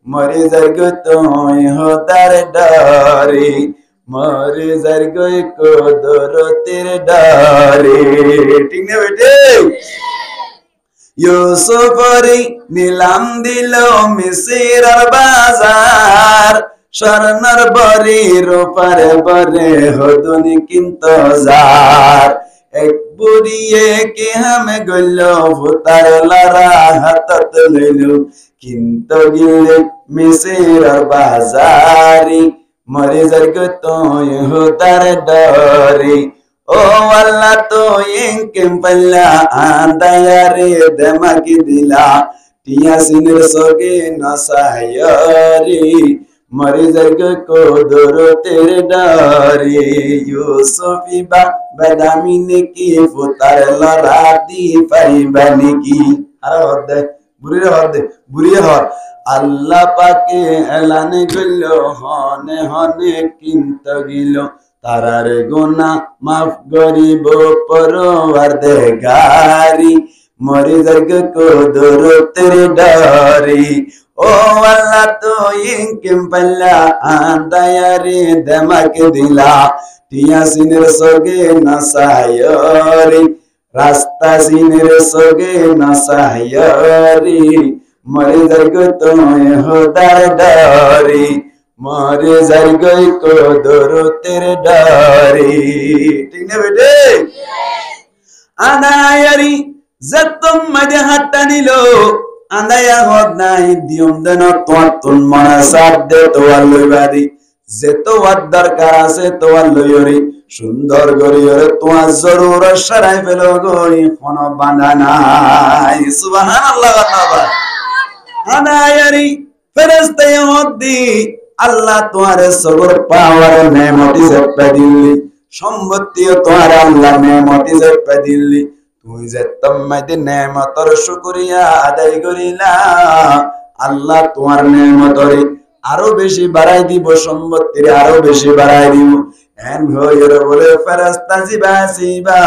মরে জায়গা তো হতার ডারে মরে জায়গা কো দর তেরে ডারে ঠিক না বেটে ইউসুফরি নিলাম দিল মিসিরের বাজার স্বর্ণের বরি রূপার বরে হদুনি কিন্তু যার এক বুড়িয়ে কি হামে গল ফুতার লারা হাতত লইল কিন্তু গিলে মিসির বাজারি মরে জর্গ তো হুতার ডরি ও আল্লাহ তো ইনকে পাল্লা আন্দায়ারে দেমাকি দিলা টিয়া সিনের সগে নসায়রি মরে জর্গ কো দরো তেরে ডরি ইউসুফি বা বেদামিনে কি ফুতার লরাতি পাইবানি কি আর হদে বুড়িরে হর আল্লাহ পাকে এলানে গইল হনে হনে কিন্ত গিল তারার গুনাহ মাফ করিব পরওয়ারদিগারি মরে জর্গ কো দরো তেরে ডরি ও আল্লাহ তো ইনকে পাল্লা আন্দায়ারে দেমাকে দিলা টিয়া সিনের সগে নসায়রি রাস্তা সিনের সগে নসায়রি মরে জর্গ তুমি হুদার ডরি মরে জর্গ কো দরো তেরে ডরি ঠিক না বেটে আনায়ারি যতম মদে হাতটা নিল আন্দায়া হদ নাই দিয়ম দেন তোয়াতুন মনা সাথ দে তোয়ার লইবাদি যে তোয়ার দরকার আছে তোয়ার লইয়রি সুন্দর গরিয়রে তোয়া জরুর সরাই ফেল গই কোন বাঁধা নাই সুবহানাল্লাহ আল্লাহ আনায়ারি ফেরেশতা হদ্দি আল্লাহ তোয়ারে সবর পাওয়ার নেমতি জেপে দিল্লি সম্পত্তি তোয়ার আল্লাহ নেমতি জেপে দিল্লি তুই যে তোমাদের নেমতর শুকরিয়া আদায় করিলা আল্লাহ তোমার নেমতরে আরো বেশি বাড়াই দিব সম্পত্তির আরো বেশি বাড়াই দিব এন হইর বলে ফেরেশতা জিবা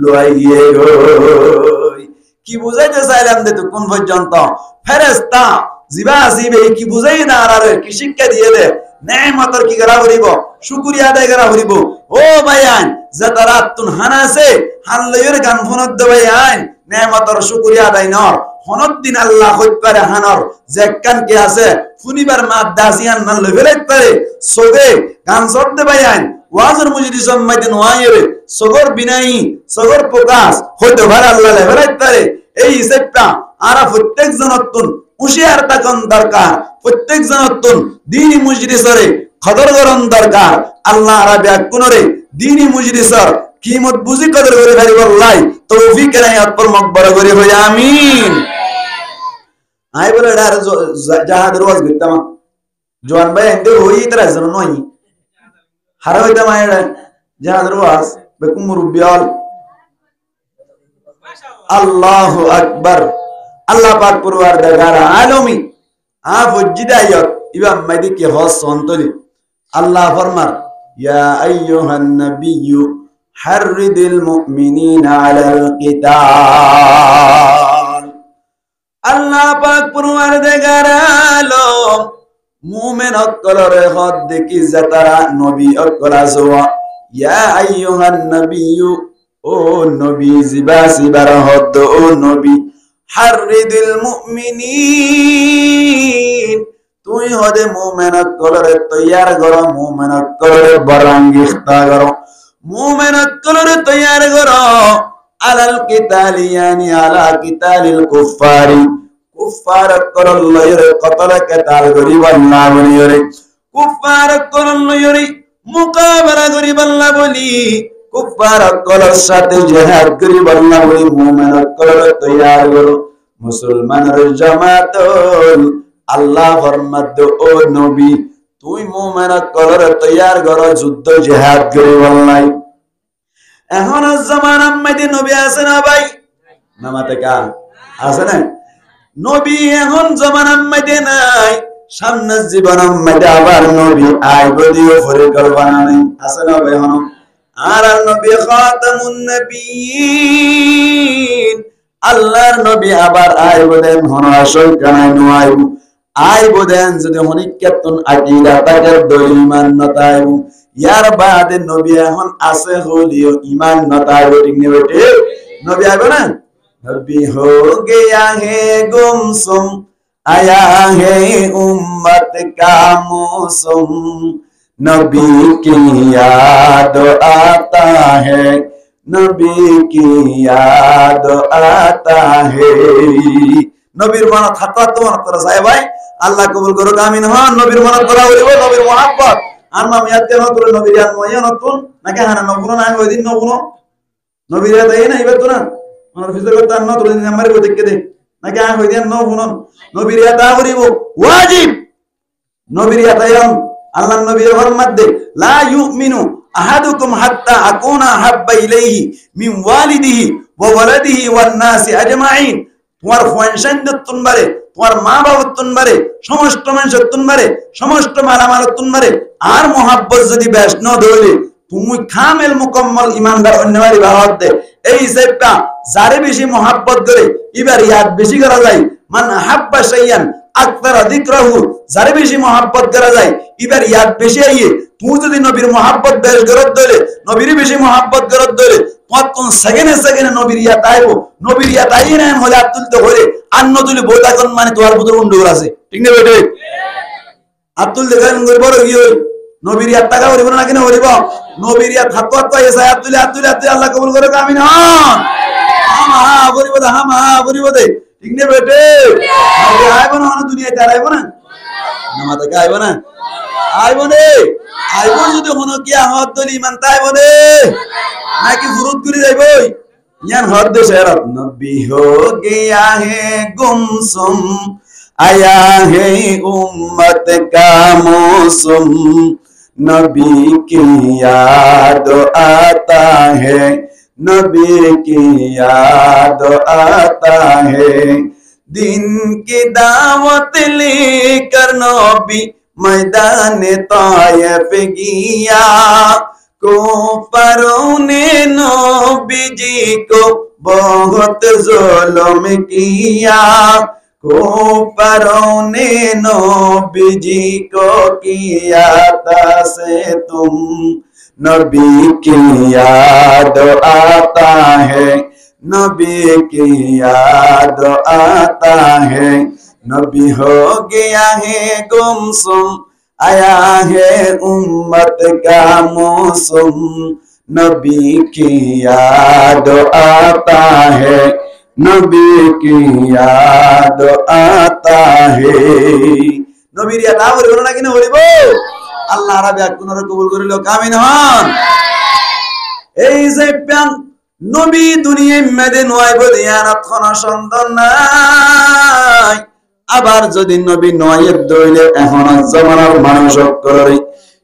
লইয়ে গই কি বুঝাইতে চাইলাম দে তো কোন পর্যন্ত ফেরেশতা জিবা কি বুঝাই না আর কি শিক্ষা দিয়ে দে নেমতর কি করা করিব শুকরিয়া আদায় করা করিব ও ভাইয়ান জাতারাতুন হানাসে হাল্লয়ের গান ফনত দবাই আইন নেমতর শুকরিয়া আদায় নর হনত দিন আল্লাহ হইত পারে হানর যে কান কি আছে ফুনিবার মা দাসিয়ান না লেভেলাইত পারে সবে গান সব দবাই আইন ওয়াজর মুজরি সম্মাদিন ওয়াইরে সগর বিনাই সগর প্রকাশ হইতে পারে আল্লাহ লেভেলাইত পারে এই হিসাবটা আরা প্রত্যেক জনতুন হুশিয়ার থাকুন দরকার প্রত্যেক জনতুন দ্বীনি মুজরিসরে খদর করন দরকার আল্লাহ আরাবিয়া কোনরে দ্বীনি মুজরিসর কিমত বুঝি কদর করে ভারি বললাই তৌফিক নাই আত্মর মকবর করে হই আমিন আই বলে ডার জাহাদ রোজ গিতাম জওয়ান ভাই এন্ড হই ইতরা জন নই হারা হইতাম আই জাহাদ রোজ বেকুম রুবিয়াল আল্লাহু আকবার আল্লাহ পাক পরওয়ারদিগার আলামিন আ ফজিদায়ত ইবা মাইদি কি হস সন্তলি আল্লাহ ফরমার ইয়া আইয়ুহান নাবিয়্যু হাররিদিল মুমিনিনা আলাল কিতাল আল্লাহ পাক পরওয়ারদিগার আলম মুমিন অকলরে হদ দেখি জাতারা নবী অকল আজওয়া ইয়া আইয়ুহান নাবিয়্যু ও নবী জিবার হদ ও নবী হাররিদিল মুমিনিন তুই হদে মুমিনাত কলরে তৈয়ার করো মুমিনাত কলরে বরাঙ্গিস্তা করো মুমিনাত কলরে তৈয়ার করো আলাল কিতালি ইয়ানি আলা কিতালিল কুফারি কুফার করল্লয়রে কতল কিতাল গরিবাল্লাহ বলিয়রে কুফার করল্লয়রে মুকাবালা গরিবাল্লাহ বলি কুফার কলর সাথে জিহাদ গরিবাল্লাহ বলি মুমিনাত কলরে তৈয়ার করো মুসলমানের জামাত আল্লাহ ফরমাদ ও নবী তুই মুমিনাত কলরে তৈয়ার করো যুদ্ধ জিহাদ গরিবাল্লাহ এখন জামানার মধ্যে নবী আছে না ভাই নামাতে কা আছে না নবী এখন জামানার মধ্যে নাই সামনের জীবনের মধ্যে আবার নবী আইব দিও পরিকল্পনা নেই আছে না ভাই এখন আর নবী খাতামুন নবিয়্যিন আল্লাহর নবী আবার আইব দেন হন আসল কানাই নো আইব দেন যদি হনিকাতুন আকীদা তাকে দলিল ঈমান নতাইব ইয়ার বাদে নবী এখন আছে হলিও ঈমান নতাইব ঠিক নে বেটে নবী আইব না নবী হো গয়া হে গুমসুম আয়া হে উম্মত কা মৌসুম नबी की याद आता है নবী কি याद आता है। নবীর মনত থাকা তো মনত করা যায় ভাই, আল্লাহ কবুল করুক আমিন। হন নবীর মনত করা হইব, নবীর মহব্বত আর নাম ইয়াদ কেন তোর নবীর ইয়াদ মইয়া নতুন নাকি হানা নবুনো না ওই দিন নবুনো নবীর ইয়াদ আই না ইবে তো না আমার ফিজর করতে আর নতুন দিন আমারে দেখকে দে নাকি আ হই দিন নবুনো নবীর ইয়াদ করিব ওয়াজিব। নবীর ইয়াদ আইম আল্লাহর নবীর ফরমাত দে লা ইউমিনু আহাদুকুম হাত্তা আকুনা হাব্বা ইলাইহি মিন ওয়ালিদিহি ওয়া ওয়ালাদিহি ওয়ান নাসি আজমাইন। তোমার ফাংশন দত্তন বারে, তোমার মা বাবা তুন বারে, সমস্ত মানুষ তুন বারে, সমস্ত মালামাল তুন বারে আর মোহাব্বত যদি বেশ ন ধরলে তুমি কামেল মুকম্মল ইমানদার অন্যবারি ভারত দে। এই হিসাবটা যারে বেশি মোহাব্বত করে এবার ইয়াদ বেশি করা যায়। মান হাব্বা শাইয়ান আকতার যিকরাহু, যারে বেশি মোহাব্বত করা যায় এবার ইয়াদ বেশি আইয়ে। তুই যদি নবীর মোহাব্বত বেশ গরত ধরে, নবীর বেশি মোহাব্বত গরত ধরে, তোমার কোন সেকেন্ডে সেকেন্ডে নবীর ইয়াদ আইব। নবীর ইয়াদ আইয়ে না হলে আর তুলতে হলে আর নতুলি বইটা কোন মানে তোমার ভিতরে গন্ডগোল আছে, ঠিক না বেটে? আর তুলতে গেলে বড় কি হই নবীর ইয়াদ টাকা হরিব না কিনা হরিব। নবীর ইয়াদ হাত হাত এসে হাত তুলে আল্লাহ কবুল করে আমিন। হন হামা বলিব দে, হামা বলিব দে, ঠিক না বেটে? আইব না দুনিয়াতে আর আইব না, নামাতে আইব না, আইব নে আইব যদি হনো কি আহত দলি ইমান তাইব নে নাকি ফুরুত করে যাইব ইয়ান হদ দে শেরাত। নবী হো গয়া হে গুমসুম আয়া হে উম্মত কা মৌসুম নবী কি याद आता है नबी की याद आता है दिन की दावत लेकर नबी मैदान तायफ गया को परों ने नबी जी को बहुत जुल्म किया को परों ने नबी जी को किया से तुम नबी की याद आता है नबी की याद आता है नबी हो गया है गुमसुम आया है उम्मत का मौसम नबी की याद आता है नबी की याद आता है। নবীর ইয়াদ আবার হলো না কিনা বলিব আল্লাহ রাব্বি আপনারা কবুল করিল আমিন। হন এই যে প্যান নবী দুনিয়ায় মেদে নয় বদিয়ানাত কোন সন্তান নাই। আবার যদি নবী নয়ের দইলে এখন জমানার মানুষ করে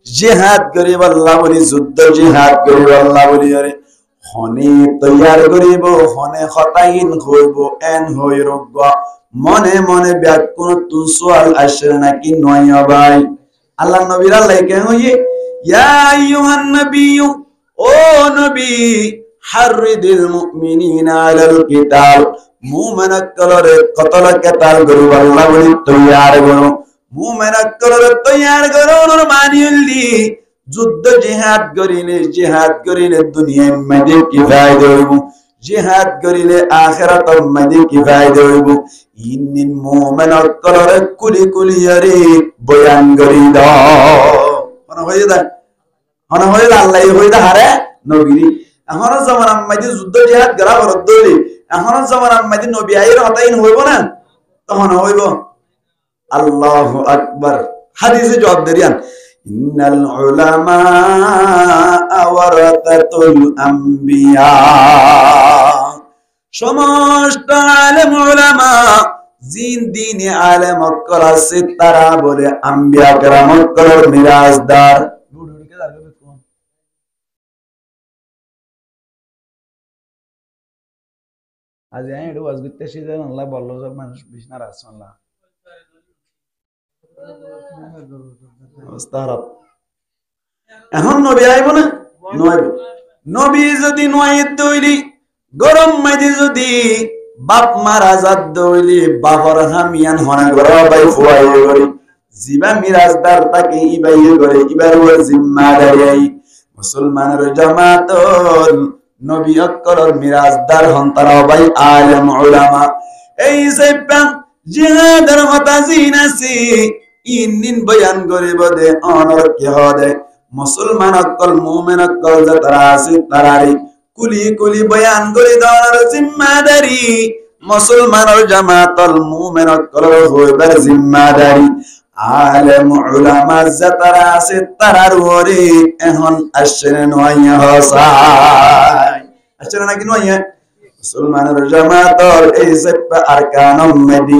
জিহাদ করিব আল্লাহ বলি, যুদ্ধ জিহাদ করিব আল্লাহ বলি, আরে হনে তৈয়ার করিব হনে হতাইন হইব এন হই রোগ মনে মনে ব্যাকুল তুন সোয়াল আসে নাকি নয় ভাই। আল্লাহ নবীর আল্লাহ কে হইয়ে ইয়া আইয়ুহান নবিয়্যু ও নবী হাররিদিল মুমিনিনা আলাল কিতাল মুমিনাত কলরে কতল কেতাল গরু আল্লাহ বলি তৈয়ার করো মুমিনাত কলরে তৈয়ার করো নর মানিউল্লি যুদ্ধ জিহাদ করিলে দুনিয়ায় মধ্যে কি ফায়দা হইব, জিহাদ করিলে আখিরাতের মধ্যে কি ফায়দা হইব। ইন্নিন মুমিনাত কলরে কুলি কুলিয়ারে বয়ান করি দাও মনে হই দা মনে হই আল্লাহ হই দা হারে নবী এখন জামানার মধ্যে যুদ্ধ জিহাদ করা বরদ দলি এখন জামানার মধ্যে নবী আইর হতাইন হইব না তখন হইব। আল্লাহু আকবার হাদিসে জবাব দেরিয়ান ইন্নাল উলামা ওয়ারাতাতুল আম্বিয়া সমস্ত আলেম উলামা জিন দিনে আলেম অক্কল আছে তারা বলে আম্বিয়া کرام অক্কলের মিরাজদার। আজ আমি একটু ওয়াজ করতেছি যে আল্লাহ বলল সব মানুষ বিছনার আছে আল্লাহ এখন নবী আইব না নয় নবী যদি নয় তৈরি গরম মাঝে যদি বাপ মারা জাত দইলি বাপর হামিয়ান হনা গর বাই ফুয়াই গরি জিবা মিরাজদার তাকে ইবাই গরে ইবার ওর জিম্মাদারি মুসলমানের জামাত নবী অক্কলর মিরাজদার হন তারা ভাই আলেম উলামা। এই যে জিহাদের কথা জিনাসি ইন্দিন বয়ান করিব দে অনর কি হদে মুসলমান অক্কল মুমিন অক্কল যারা আছে তারারি কুলি কুলি বয়ান করে দেওয়ার জিম্মাদারি মুসলমানের জামাতল মুমিনত করার হইবার জিম্মাদারি আলেম উলামা যারা আছে তারার ওরে এখন আসছেন নয়া হসাই আসছেন নাকি নয়া মুসলমানের জামাতর এই সব আরকানুম মেদি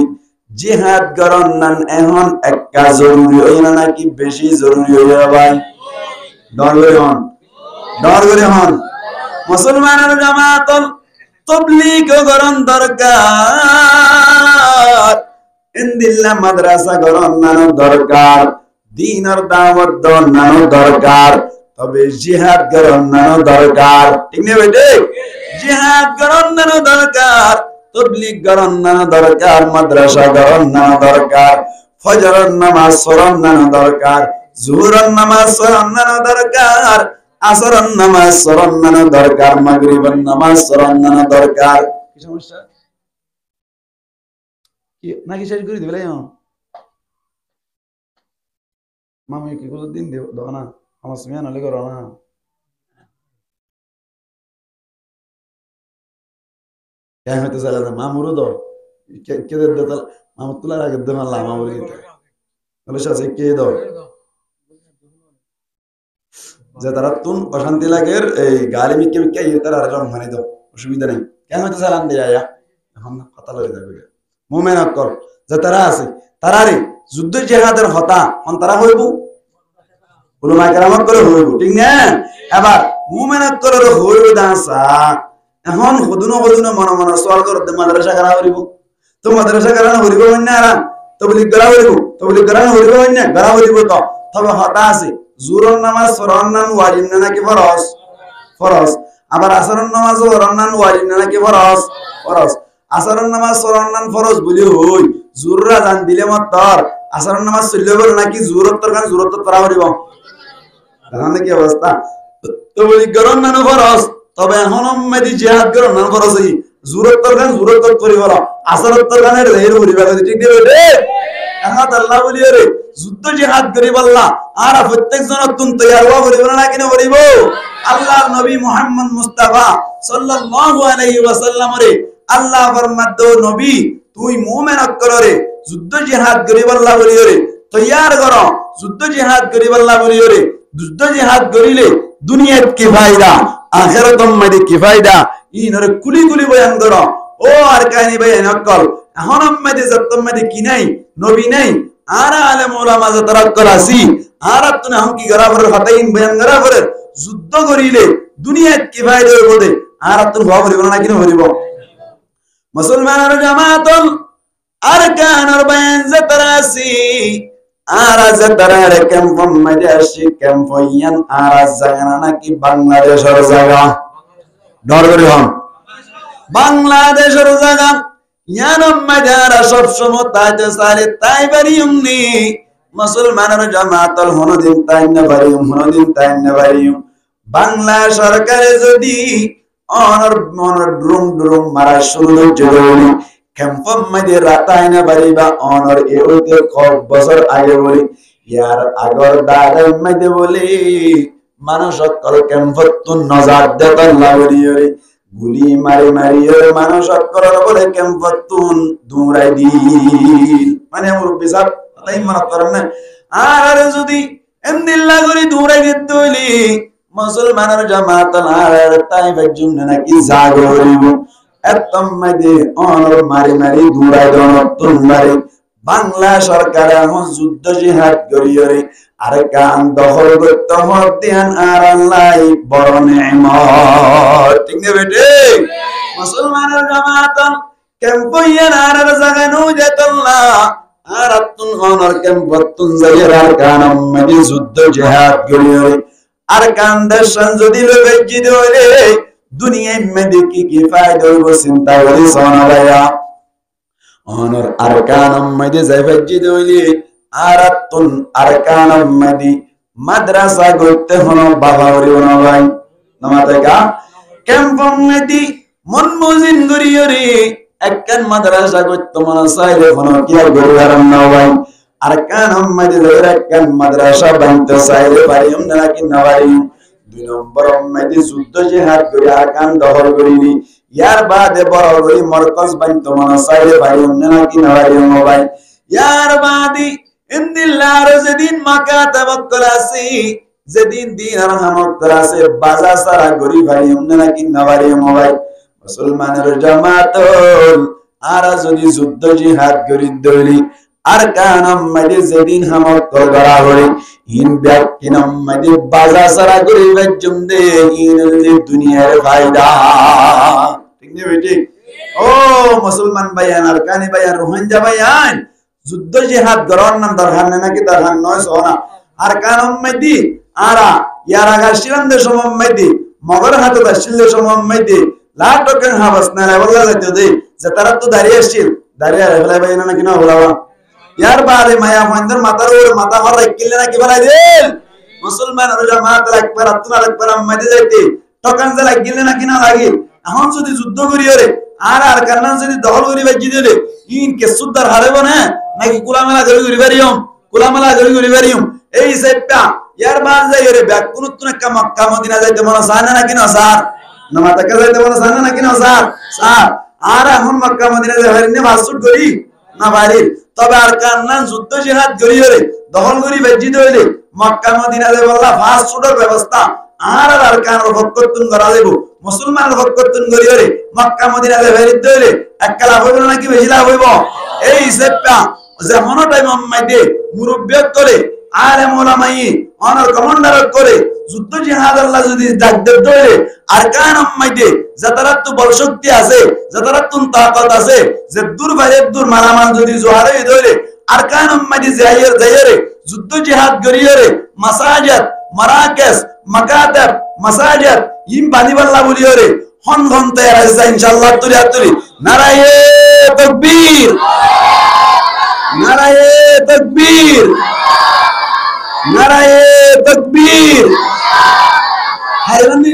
জিহাদ করন নান এখন একটা জরুরি হই না নাকি বেশি জরুরি হই ভাই ডর করে হন মুসলমানের জামাতল তাবলীগ করন দরকার ইনদিল্লাহ মাদ্রাসা করন নান দরকার দ্বীনের দাওয়াত দেন নান দরকার তবে জিহাদ করন নান দরকার ঠিক নেই বেটে জিহাদ করন নান দরকার তাবলীগ করন নান দরকার মাদ্রাসা করন নান দরকার ফজরের নামাজ পড়ন নান দরকার জোহরের নামাজ পড়ন নান দরকার আসরের নামাজ পড়ন নান দরকার মাগরিবের নামাজ পড়ন নান দরকার কি সমস্যা কি নাকি শেষ করে দিবে মামি কি করে দিন দেব দাও না আমার সুমিয়া নালে করো না কেন হতে চাইলে না মামুরও দাও কে দে দাও মামুর তোলার আগে দে মারলাম মামুর দিতে বলে সাথে কে দাও যে তারা তুন অশান্তি লাগের এই গালি মিকে মিকে এই তারা আর মানে দাও অসুবিধা নেই কেন হতে চাইলাম দিয়ে আয়া এখন কথা লয়ে যাবে মুমিন কর যে তারা আছে তারারে যুদ্ধ জিহাদের হতা হন তারা হইব উলামা কেরামত করে হইব ঠিক না এবার মুমিন করের হইব দাসা এখন হদুনো মন মন সওয়াল করতে মাদ্রাসা করা হইব তো মাদ্রাসা করা হইব না আর তাবলীগ করা হইব তাবলীগ করা হইব না করা হইব তো তবে হতা আছে জোহর নামাজ ফরনান ওয়াজিব না নাকি ফরজ ফরজ আবার আসরের নামাজ ফরনান ওয়াজিব না নাকি ফরজ ফরজ আসরের নামাজ ফরনান ফরজ বলি হই জোহর আযান দিলে মাত্র আসরের নামাজ চললে বল নাকি জোহর তরকান জোহর তো পড়া হইব জানেন কি অবস্থা তাবলীগ করন না ফরজ তবে এখন মেদি জিহাদ করন না ফরজ এই জোহর তরকান জোহর তো করিব আসরের তরকানের রের হইবা ঠিক দিবে রে এখন আল্লাহ বলি রে যুদ্ধ জিহাদ করিব আল্লাহ আর প্রত্যেক জন তুন তৈয়ার হওয়া করিব না কিনা করিব আল্লাহর নবী মুহাম্মদ মুস্তাফা সাল্লাল্লাহু আলাইহি ওয়াসাল্লাম রে আল্লাহ ফরমাদ নবী তুই মুমিন করে যুদ্ধ জিহাদ করিব আল্লাহ বলি রে তৈয়ার কর যুদ্ধ জিহাদ করিব আল্লাহ বলি রে যুদ্ধ জিহাদ করিলে দুনিয়াত কি ফায়দা আখিরাতম মধ্যে কি ফায়দা ইনরে কুলি কুলি বয়ান কর ও আর কাহিনী বয়ান কর এখন মধ্যে যতম মধ্যে কি নাই নবী নাই আর আলেম উলামা যারা করাসি আর আপনি हम কি করা পরে হতাইন বয়ান করা পরে যুদ্ধ করিলে দুনিয়াত কি ফায়দা হইব দে আর আপনি ভাব করিব না কিনা হইব মুসলমানের জামাতল আরকানের বয়ান যারাসি আর যারার ক্যাম্প মধ্যে আসি ক্যাম্প ইয়ান আর জায়গা নাকি বাংলাদেশের জায়গা ডর করে হন বাংলাদেশের জায়গা ইয়ানম মাজারা সব সময় তাজে সারে তাই বারিউমনি মুসলমানের জামাতল হনদিন তাই না বারিউম হনদিন তাই না বারিউম বাংলা সরকারে যদি অনর মনর ড্রুম মারা শুরু জরুরি ক্যাম্পম মধ্যে রাতাই না বারিবা অনর এওতে খুব বছর আগে বলি ইয়ার আগর দাদাই মধ্যে বলি মানুষ সকল ক্যাম্পত তুন নজর দেত লাউরিয়রে গুলি মারি মারি মানুষ সকল বলে ক্যাম্পত তুন দৌড়াই দি মানে মুরব্বি সাহেব তাই মনে করেন না আর যদি এমদিল্লা করি দৌড়াই দিতে হইলি মুসলমানের জামাত আর তাই বাজুম নাকি জাগরিব এতম মধ্যে অনর মারি মারি দৌড়াই দন তুন মারি বাংলা সরকার এখন যুদ্ধ জিহাদ করিয়রে আর কান দখল করতে হতেন আর আল্লাহ বড় নেয়ামত ঠিক না বেটে মুসলমানের জামাত ক্যাম্পইয়ান আর জাগানো যেতল্লা আর তুন অনর ক্যাম্পতুন জায়গার কান মধ্যে যুদ্ধ জিহাদ করিয়রে আর কান দর্শন যদি লবেজি দইলে দুনিয়ায় মধ্যে কি ফায়দা হইব চিন্তা করি সোনালায়া অনর আরকানম মধ্যে যাইবাজি দইলে আরাতুন আরকানম মধ্যে মাদ্রাসা করতে হলো বাবা হরিব না ভাই নামাতেকা ক্যাম্পম মধ্যে মন মুজিন করিয়রে একখান মাদ্রাসা করতে মন চাইলে হলো কি আর গরিবার না ভাই আরকানম মধ্যে একখান মাদ্রাসা বানতে চাইলে পারিম না কি না পারিম দুই নম্বর মেদি যুদ্ধ জিহাদ করে আরকান দখল করিনি ইয়ার বাদে বড় করে মরকজ বান্ত মন সাইলে ভাই অন্য নাকি নবারি মোবাইল ইয়ার বাদি ইন্দিল্লাহ যেদিন মাকা তাওয়াক্কুল আছে যেদিন দিন আর হামক্কর আছে বাজা সারা গরি ভাই অন্য নাকি নবারি মোবাইল মুসলমানের জামাতল আর যদি যুদ্ধ জিহাদ করি দলি আরকান মেদি যেদিন হামক্কর করা হই ইন ব্যক্তিনম মেদি বাজা সারা গরি বেজম দে ইন দুনিয়ার ফায়দা ঠিক নেই ঠিক ও মুসলমান ভাইয়ান আরকানি ভাইয়ান রোহিঙ্গা ভাইয়ান যুদ্ধ জিহাদ করার নাম দরকার নাকি দরকার নয় সোনা আরকান মেদি আরা ইয়ার আগা শিরন্দ সমম মেদি মগর হাতে দশিল সমম মেদি লাটকেন হাবাস না বলা যাইতে দে যে তারা তো দাঁড়িয়ে আসছিল দাঁড়িয়ে ফেলাই ভাইয়ান নাকি না বলাবা यार बारे माया मंदिर माता रोड माता हर किल्ले ना की बना देल मुसलमान रोजा माता अकबर अब्दुल्लाह अकबर मदे जाते टोकन जला किल्ले ना की ना लागी এখন যদি যুদ্ধ করি ওরে আর কান্না যদি দখল করি বাজি দিলে ইন কে সুদ্দার হারে বনে নাকি কুলামেলা করি বারিয়ম কুলামেলা করি বারিয়ম এই সেটটা ইয়ার মান যাই ওরে ব্যাক কুনুতুন কা মক্কা মদিনা যাইতে মনে সানা নাকি না স্যার না মাতা কা যাইতে মনে সানা নাকি না স্যার স্যার আর এখন মক্কা মদিনা যাই হরিনে মাসুদ করি না বাড়ির তবে আর কান্নান যুদ্ধ জিহাদ করিরে দখল করি বেজিত হইলে মক্কা মদিনাতে বললা ফাস্ট ফুডের ব্যবস্থা আর কানের ভক্ততুন করা দেব মুসলমানের ভক্ততুন করিরে মক্কা মদিনাতে বেরিত হইলে একলা হইব নাকি বেশি লাভ হইব এই হিসাবটা যেমন টাইম মাইতে মুরব্বিয়ত করে আলেম ওলামাই অনার কমান্ডার করে যুদ্ধ জিহাদ আল্লাহ যদি ডাক দেব হইলে আর কান মাইতে যাতারাত বল শক্তি আছে যাতারাত তাকত আছে যে দূর বাইরে দূর মারামান যদি জোহারে হইলে আর কান মাইতে যাইরে যুদ্ধ জিহাদ করিরে মাসাজিদ মারাকাস মাকাতাব মাসাজিদ ইম বানিবাল্লাহ বলিরে হন হন তৈরি আছে ইনশাআল্লাহ তুরি নারায়ে তাকবীর নারায়ে তাকবীর নারায়ে তাকবীর হাইরান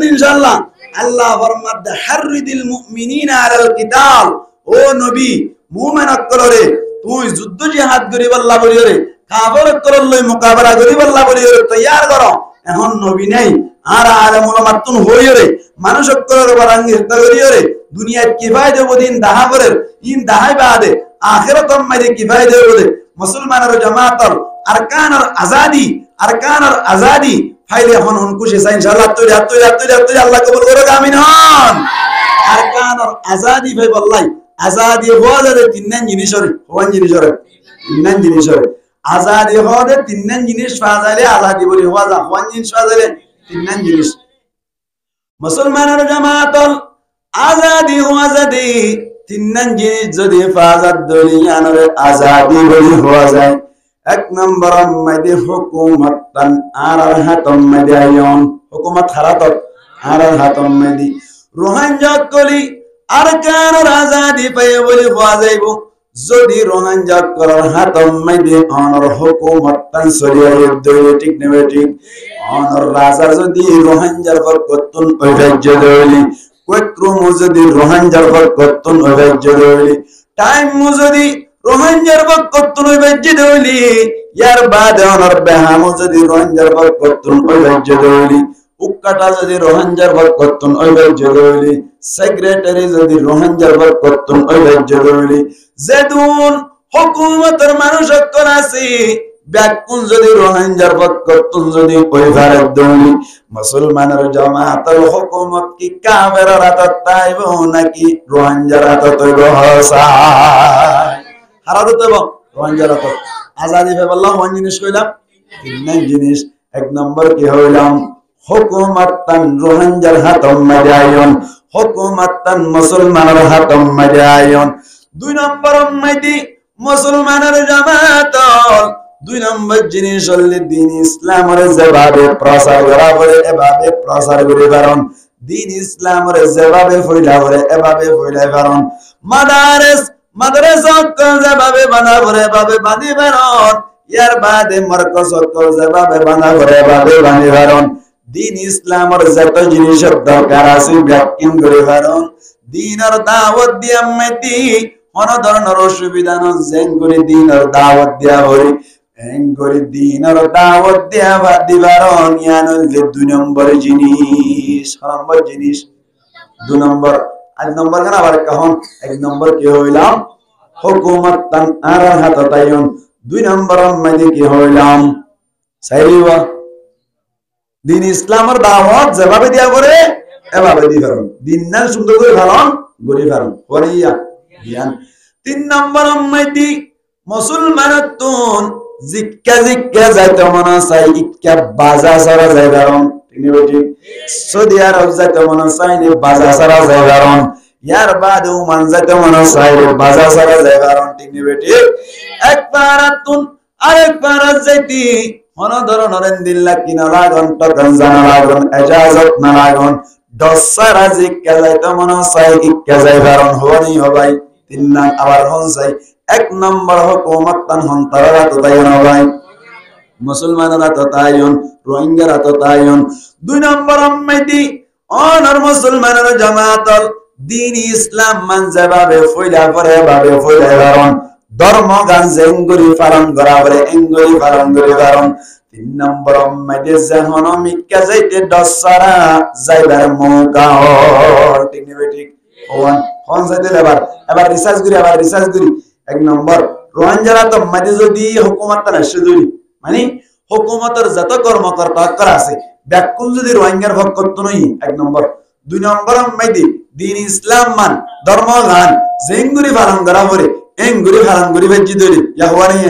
ইনশাআল্লাহ আল্লাহ ফরমাতে হাররিদিল মুমিনিনা আলাল কিতাল ও নবী মুমিন আকলরে তুই যুদ্ধ জিহাদ করিব আল্লাহ বলিরে কাফের আকলর লই মোকাবেলা করিব আল্লাহ বলিরে তৈয়ার করো এখন নবী নাই আর আলেম ওলামা তুন হইরে মানুষ আকলর বারাঙ্গি হত্যা করিরে দুনিয়ার কিফায় দেব দিন দাহা করে ইন দাহাই বাদে আখিরাত মাইরে কিফায় দেব বলে মুসলমানের জামাতর আরকানের আজাদি ফাইলে এখন খুশি চাই ইনশাআল্লাহ তুই আল্লাহ কবুল করুক আমিন হন আরকানের আজাদি ভাই বললাই আজাদি হওয়া যাবে তিনজন জিনিসরে আজাদি হওয়া দে তিনজন জিনিস পাওয়া যাবে আজাদি বলি হওয়া যা কোন জিনিস পাওয়া যাবে তিনজন জিনিস মুসলমানের জামাতল আজাদি হওয়া যাবে তিনজন জিনিস যদি ফাজাত দুনিয়ার আজাদি বলি হওয়া যায় এক নম্বর মাইদে হুকুমতান আর হাতম মাইদে আয়ন হুকুমত হারাতত আর হাতম মাইদি রোহানজা কলি আর কার আজাদি পায় বলি হওয়া যাইব যদি রোহানজা করার হাতম মাইদে অনর হুকুমতান সরিয়া দইলে ঠিক নেবে ঠিক অনর রাজা যদি রোহানজার বরকতুন ওই রাজ্য দইলি কত্রম যদি রোহানজার বরকতুন ওই রাজ্য দইলি টাইম যদি রোহানজার বরকতুন ওই রাজ্য দইলি ইয়ার বাদে অনর বেহাম যদি রোহানজার বরকতুন ওই রাজ্য দইলি উক্কাটা যদি রোহানজার বরকতুন ওই রাজ্য দইলি সেক্রেটারি যদি রোহানজার বরকতুন ওই রাজ্য দইলি যেদুন হুকুমতের মানুষ অক্ষর আছে ব্যাকুন যদি রোহানজার বরকতুন যদি ওই ভারত দইলি মুসলমানের জামাতের হুকুমত কি কাফের হাতত তাইব নাকি রোহানজার হাতত হইব হাসায় হারাতে দেব রোহানজার হাতত আজাদি ভাই বললাম কোন জিনিস কইলাম তিন জিনিস এক নম্বর কি হইলাম হুকুমাতান রোহানজার হাতম মাদায়ন হুকুমাতান মুসলমানের হাতম মাদায়ন দুই নম্বর মাইদি মুসলমানের জামাত দুই নম্বর জিনিস হল দিন ইসলামের যেভাবে প্রচার করা করে এভাবে প্রচার করে কারণ দিন ইসলামের যেভাবে ফইলা করে এভাবে ফইলা কারণ মাদ্রাসা যেভাবে বানা করে এভাবে বাঁধি কারণ ইয়ার বাদে মার্কাজ যেভাবে বানা করে এভাবে বাঁধি কারণ দিন ইসলামের যত জিনিসের দরকার আছে ব্যাখ্যান করে কারণ দিনের দাওয়াত দিয়া মেতি কোন ধরনের অসুবিধা না জেন করে দিনের দাওয়াত দিয়া হরি এঙ্গরি দিনের দাওয়াত দেওয়া দিবারন ইয়ানলে 2 নম্বর জিনিস 2 নম্বর আর নম্বর কেন আবার কখন 1 নম্বর কি হইলাম হুকুমত তান আর হাতাতায়ন 2 নম্বর মানে কি হইলাম সাইরিবা দিন ইসলামের দাওয়াত যেভাবে দিয়া করে এভাবে দি ফেরন দিন না সুন্দর করে ফেরন গরি ফেরন হরিয়া জ্ঞান 3 নম্বর উম্মতি মুসলমানতুন জিক্কা যাইতে মনে চাই ইক্কা বাজা সারা যায় কারণ ঠিক সৌদি আরব যাইতে মনে চাই নি বাজা সারা যায় কারণ ইয়ার বাদ ওমান যাইতে মনে চাই বাজা সারা যায় কারণ ঠিক নি বেটি একবারাতুন আরেকবার যাইতি মন ধরনের দিল্লা কিনা লাগন তখন জানা লাগন ইজাজত না লাগন দসারা জিক্কা যাইতে মনে চাই ইক্কা যায় কারণ হনি হবাই 3 নাম আবার হন চাই 1 নম্বর হুকুমত তান হন্তারা তো তাই না ভাই মুসলমানরা তো তাইন রোহিঙ্গারা তো তাইন 2 নম্বর উম্মতি অনর মুসলমানরা জামাতল দিন ইসলাম মান যেভাবে ফয়লা করে ভাবে ফয়লা কারণ ধর্ম গান জেঙ্গুরি পালন করা বলে এঙ্গুরি পালন করে কারণ 3 নম্বর উম্মতি যখন মিক্কা যাইতে দসারা যাইবার মৌকা হয় ঠিক নেবে ঠিক হন যাইতে এবার রিসার্চ করি 1 নম্বর রোহিঙ্গারা তো মাঝে যদি হুকুমত না শুধুই মানে হুকুমতের যত কর্মকর্তা করা আছে ব্যাকুল যদি রোহিঙ্গার হক করত নই 1 নম্বর 2 নম্বর মাইদি দিন ইসলাম মান ধর্ম গান জেঙ্গুরি পালন করা পরে এঙ্গুরি পালন করি ভেজি ধরি ইয়া হওয়া নেই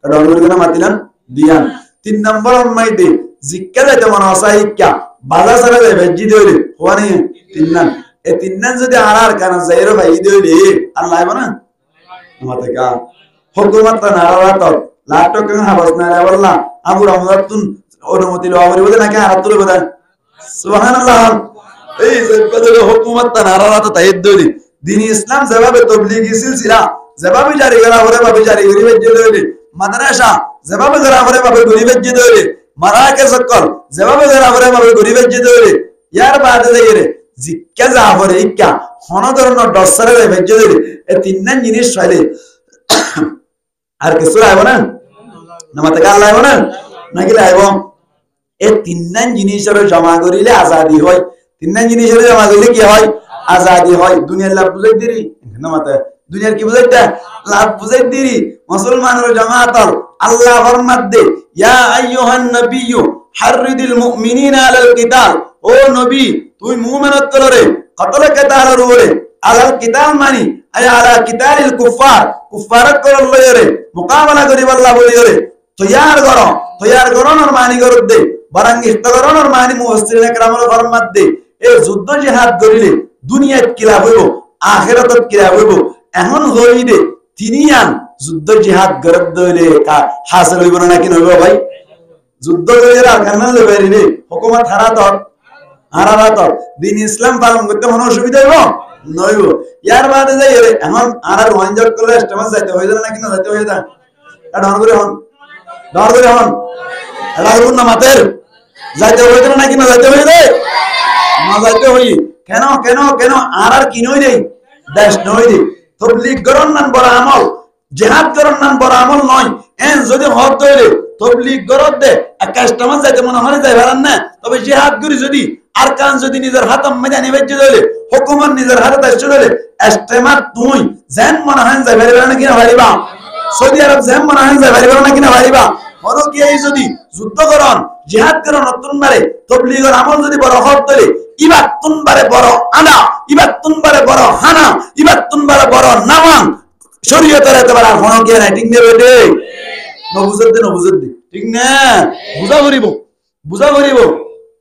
এটা অনুরোধ না মাতিলাম দিয়ান 3 নম্বর মাইদি জিক্কা যাইতে মনে অসাহিক্কা বাজা সারা যায় ভেজি ধরি হওয়া নেই 3 নাম এই 3 নাম যদি আর কারণ যাইরো ভাই ধরি আল্লাহ না মাতেকা হুকুমত নারাত লাটক হাবাস না বললা আবু রহমাতুন অনুমতি লওয়া বলে নাকি হাত তুলে বলেন সুবহানাল্লাহ এই যে বদলে হুকুমত নারাত তাইদ্দুরি দিন ইসলাম যেভাবে তাবলীগী সিলসিলা যেভাবে জারি করা হরে ভাবে জারি করি বেজে দইলে মাদ্রাসা যেভাবে করা হরে ভাবে গরি বেজে দইলে মারাকে সকল যেভাবে করা হরে ভাবে গরি বেজে দইলে ইয়ার বাদে যাইরে জিক্কা যা হরে ইক্কা কোন ধরনের দসরে বেজে দইলে এই 3 নাম জিনিস হইলে আর কিছু আইব না নামাতে আল্লাহ আইব না নাকি আইব এই 3 নাম জিনিসের জমা করিলে আজাদি হয় 3 নাম জিনিসের জমা করিলে কি হয় আজাদি হয় দুনিয়ার লাভ বুঝাই দিরি নামাতে দুনিয়ার কি বুঝাইতা লাভ বুঝাই দিরি মুসলমানের জামাতল আল্লাহ ফরমাত দে ইয়া আইয়ুহান নাবিয়্যু হাররিদিল মুমিনিনা আলাল কিতাল ও নবী তুই মুমিনত করে কতল কিতালের উপরে আলাল কিতাল মানি আলা কিতালিল কুফারত করল লয়রে মোকাবেলা করি আল্লাহ বলি করে তৈয়ার করোনার মানি করত দে বরং ইস্তাগরণের মানি মুফাসসিরিন کرامর ফরমাত দে এই যুদ্ধ জিহাদ করিলে দুনিয়াত কি লাভ হইব আখিরাতত কি লাভ হইব এখন হই দে তিনিয়ান যুদ্ধ জিহাদ করত দইলে হাসিল হইব না কি হইব ভাই যুদ্ধ করিলে আর কেন লইবে হুকুমত হারাত দিন ইসলাম পালন করতে কোনো অসুবিধা হইব নইব ইয়ার বাদে যাই রে এখন আর ওয়ানজট করলে স্টেমাস যাইতে হই না কি না যাইতে হই না এটা ডর করে হন এটা করুন না মাতের যাইতে হই না কি না যাইতে হই রে না যাইতে হই কেন আর কি নই রে দেশ নই রে তাবলীগ করন নান বড় আমল জিহাদ করন নান বড় আমল নয় এন যদি হদ দইলে তাবলীগ করত দে একটা স্টেমাস যাইতে মনে হয় যাই পারেন না তবে জিহাদ করি যদি আরকান যদি নিজের হাতম মেজানি বেজে দইলে হুকুমত নিজের হাতে দায়িত্ব দইলে ইস্তেমার তুই জান মনে হয় যাই পারিবা না কিনা পারিবা সৌদি আরব জান মনে হয় যাই পারিবা না কিনা পারিবা হলো কি এই যদি যুদ্ধ করন জিহাদ করন নতুন বারে তাবলীগের আমল যদি বড় হদ দইলে ইবাত তুনবারে বড় আনা ইবাত তুনবারে বড় হানা ইবাত তুনবারে বড় নামাং শরীয়তের এতবার আর হনো কি নাই ঠিক নেবে দে নবুজত দে ঠিক না বুঝা করিব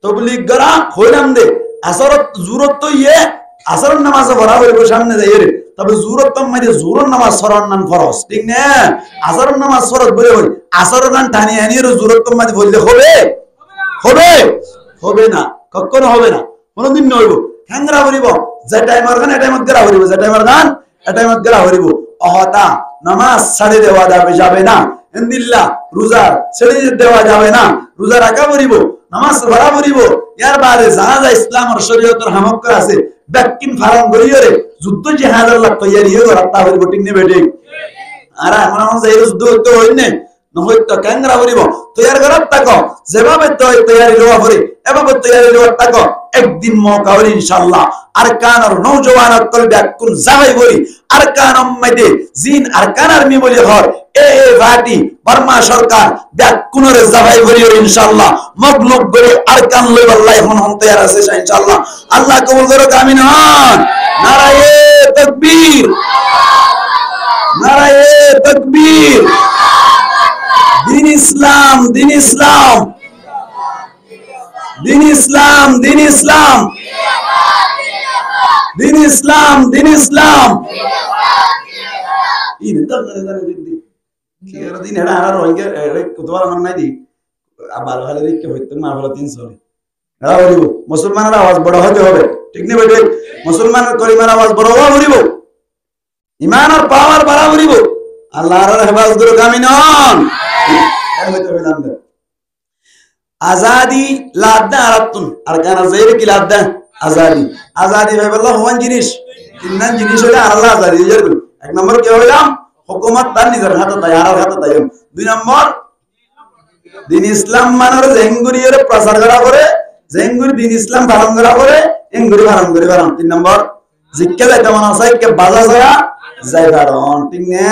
তাবলীগ করা হইলাম দে আসরত জুরত তো আসর নামাজ পড়া হইব সামনে যাই রে তবে জুরত তো মানে জুরর নামাজ সরার নাম ফরজ ঠিক না আসর নামাজ ফরজ বলে হই আসর নাম টানি আনি রে জুরত তো মানে বললে হবে না কখনো হবে না কোনদিন নইব খাংরা হইব যে টাইমার গান টাইমত গরা হইব যে টাইমার গান টাইমত গরা হইব অহতা নামাজ ছাড়ে দেওয়া যাবে না ইনদিল্লাহ রোজা ছেড়ে দেওয়া যাবে না রোজা রাখা পড়িব নামাজ পড়া পড়িব ইয়ার বাদে জানা ইসলামের শরীয়তের হামক আছে ব্যাকিন ফারাম করিয়রে যুদ্ধ জিহাদের লাগ তৈয়ারি হয়ে রাস্তা পড়িব ঠিক নেবে ঠিক আর আমরা যাই যুদ্ধ করতে হই না নহয়তো ক্যাংরা করিব তৈয়ার করার থাকো যেভাবে তৈয়ারি লোয়া করি এভাবে তৈয়ারি লোয়ার থাকো একদিন মৌকা হল ইনশাআল্লাহ আরকানের নওজওয়ান অকল ব্যাকুন জাগাই বলি আরকান মধ্যে জিন আরকানার মি বলি ঘর এ ভাটি বর্মা সরকার ব্যাকুনের জাগাই বলি ইনশাআল্লাহ মগলুব করে আরকান লই আল্লাহ এখন তৈয়ার আছে ইনশাআল্লাহ আল্লাহ কবুল করো আমিন হন নারায়ে তাকবীর নারায়ে তাকবীর দিন ইসলাম দিন ইসলাম দিন ইসলাম দিন ইসলাম দিন ইসলাম দিন ইসলাম ইনতা করে জানে দিদি কি এর দিন এরা আর রইগে এরে কুতবার মান নাই দি আবার খালি রিকে হইতে না হলো 300 এরা বলিব মুসলমানের আওয়াজ বড় হতে হবে ঠিক নেই বেটে মুসলমানের কলিমার আওয়াজ বড় হওয়া বলিব ঈমান আর পাওয়ার বাড়া বলিব আল্লাহর হেফাজত করো আমিন হন এর হইতে হবে নাম আজাদি লাদা আরাতুন আর কানা যাইরে কি লাদা আজাদি আজাদি ভাই বললো হওয়ান জিনিস তিনজন জিনিস হলো আল্লাহ আজাদি এর এক নম্বর কি হইলাম হুকুমত তার নিজের হাতে তাই আর হাতে তাই দুই নম্বর দিন ইসলাম মানের জেঙ্গুরিয়ের প্রচার করা করে জেঙ্গুরি দিন ইসলাম পালন করা করে এঙ্গুরি পালন করে পালন তিন নম্বর জিক্কা যাইতে মন আছে কে বাজা যায় যাই পারন ঠিক না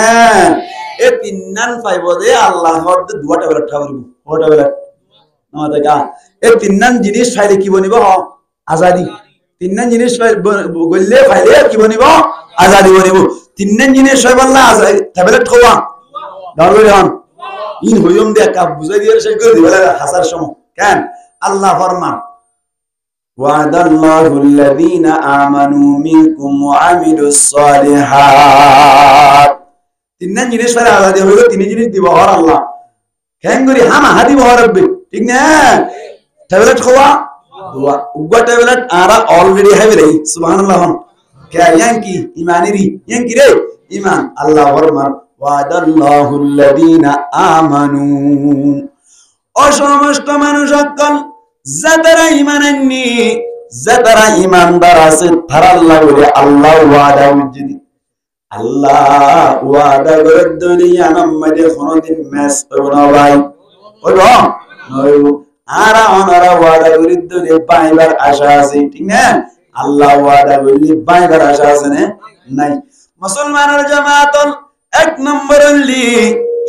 এ তিননান পাইবো দে আল্লাহর দুয়াটা বেলা ঠাবরিব ওটা বেলা আমাদের কা এ তিননান জিনিস ফাইলে কি বনিব আজাদি তিননান জিনিস গল্লে ফাইলে কি বনিব আজাদি বনিব তিননান জিনিস হয় বললা আজাদি ট্যাবলেট খাওয়া দাঁড়িয়ে হন ইন হইম দে কা বুঝাই দিয়ে শেষ করে দিবেলা হাসার সময় কেন আল্লাহ ফরমান ওয়াদাল্লাহু আল্লাযীনা আমানু মিনকুম ওয়া আমিলুস সালিহাত তিননান জিনিস ফাইলে আজাদি হইলো তিন জিনিস দিব হর আল্লাহ কেন করি হামা হাদি বহরবে ঠিক না ট্যাবলেট খাওয়া দোয়া উগা ট্যাবলেট আরা অলরেডি হ্যাভ রে সুবহানাল্লাহ কে ইয়াঙ্কি ইমানেরি ইয়াঙ্কি রে ইমান আল্লাহ ফরমান ওয়াদাল্লাহু আল্লাযীনা আমানু ও সমস্ত মানুষ সকল যারা ঈমান আননি যারা ঈমানদার আছে তারা আল্লাহ বলে আল্লাহ ওয়াদা উজ্জিদি আল্লাহ ওয়াদা করে দুনিয়া নামে কোনদিন ম্যাচ করব না ভাই ওইব নইব আরা ওনারা ওয়াদা করে দুনিয়া পাইবার আশা আছে ঠিক না আল্লাহ ওয়াদা করলি পাইবার আশা আছে না নাই মুসলমানের জামাতল এক নম্বর লি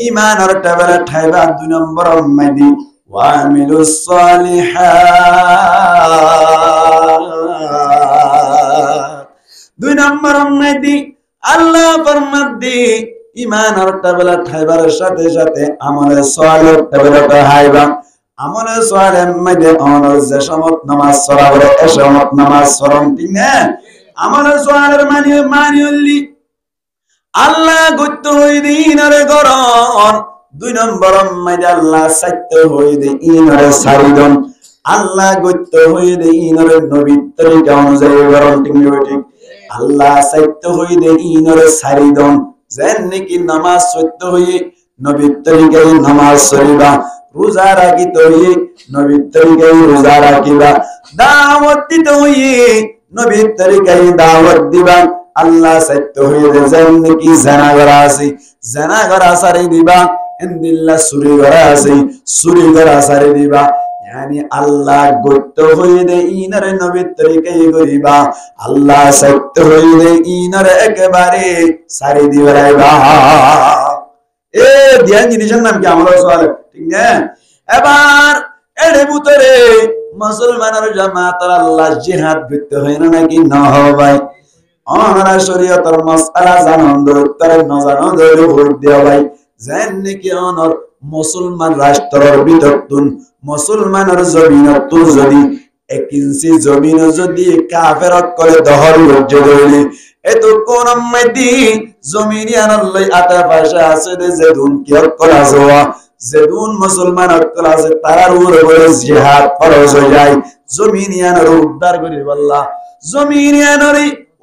ঈমানের টেবলে ঠাইবা দুই নম্বর মাইদি ওয়া আমিলুস সালিহাত দুই নম্বর মাইদি আল্লাহ ফরমান দি ঈমানের টেবলে ঠাইবার সাথে সাথে আমলে সালেহ টেবলে ঠাইবা আমলে সালেহ মাইদি অনর যে সমত নামাজ পড়াবে এ সমত নামাজ পড়ন ঠিক না আমলে সালের মানিউল্লি আল্লাহ গত্য হই দিনারে গরন দুই নম্বর মাইদে আল্লাহ সাইত্য হই দে ইনরে সারিদন আল্লাহ গত্য হই দে ইনরে নবীর তরিকা অনুযায়ী গরন ঠিক আল্লাহ সাইত্য হই দে ইনরে সারিদন যেন নাকি নামাজ সত্য হই নবীর তরিকায় নামাজ পড়িবা রোজা রাখিত হই নবীর তরিকায় রোজা রাখিবা দাওয়াত দিতে হই নবীর তরিকায় দাওয়াত দিবা আল্লাহ সত্য হয়ে যেন কি জানা করা আছে জানা করা সারি দিবা ইনদিল্লাহ সুরি করা আছে সুরি করা সারি দিবা yani আল্লাহ গত্য হয়ে দে ইনারে নবীর তরিকায় করিবা আল্লাহ সত্য হয়ে দে ইনারে একেবারে সারি দিবাইবা এ ধ্যান জিনিসের নাম কি আমরা সওয়াল ঠিক না এবার এর ভিতরে মুসলমানের জামাত আল্লাহ জিহাদ করতে হয় না নাকি না হবে ভাই আমরা শরীয়তের মাসআলা জানান দরকার না জানান দরকার দেয়া ভাই যেন নাকি অনর মুসলমান রাষ্ট্রের ভিতরতুন মুসলমানের জমিনতুন যদি 1 ইঞ্চি জমিন যদি কাফের করে দহর লজ্জ ধরলি এত কোন মধ্যে জমিনিয়ান আল্লাহ আতা ভাষা আছে যে দুন কি করা যাওয়া যেদুন মুসলমান অকল আছে তার উপরে জিহাদ ফরজ হয়ে যায় জমিনিয়ানের উদ্ধার করি আল্লাহ জমিনিয়ানের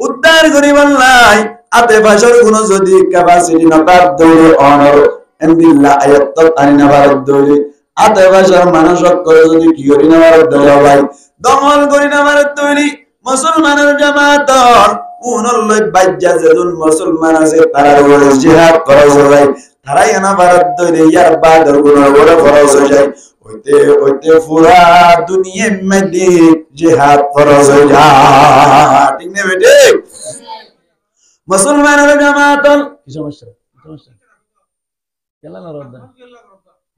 উদ্ধার করি আল্লাহ আতে ভাষার কোন যদি ক্যাপাসিটি না তার দৌড়ে অনর ইনদিল্লাহ আয়াত আনিনা ভারত দৌড়ে আতে ভাষার মানুষ করে যদি কি করি না ভারত দৌড়া ভাই দমন করি না ভারত তৈরি মুসলমানের জামাতর উনল্লয় বাজ্জা যেদুন মুসলমান আছে তার উপরে জিহাদ ফরজ হয়ে যায় হারাই না ভারত দইলে ইয়ার বাদর গুনার বড় ফরজ হয়ে যায় হইতে হইতে পুরা দুনিয়ার মধ্যে জিহাদ ফরজ হয়ে যায় ঠিক না বেটে মুসলমানের জামাতল কি সমস্যা কেলা না রদ্দা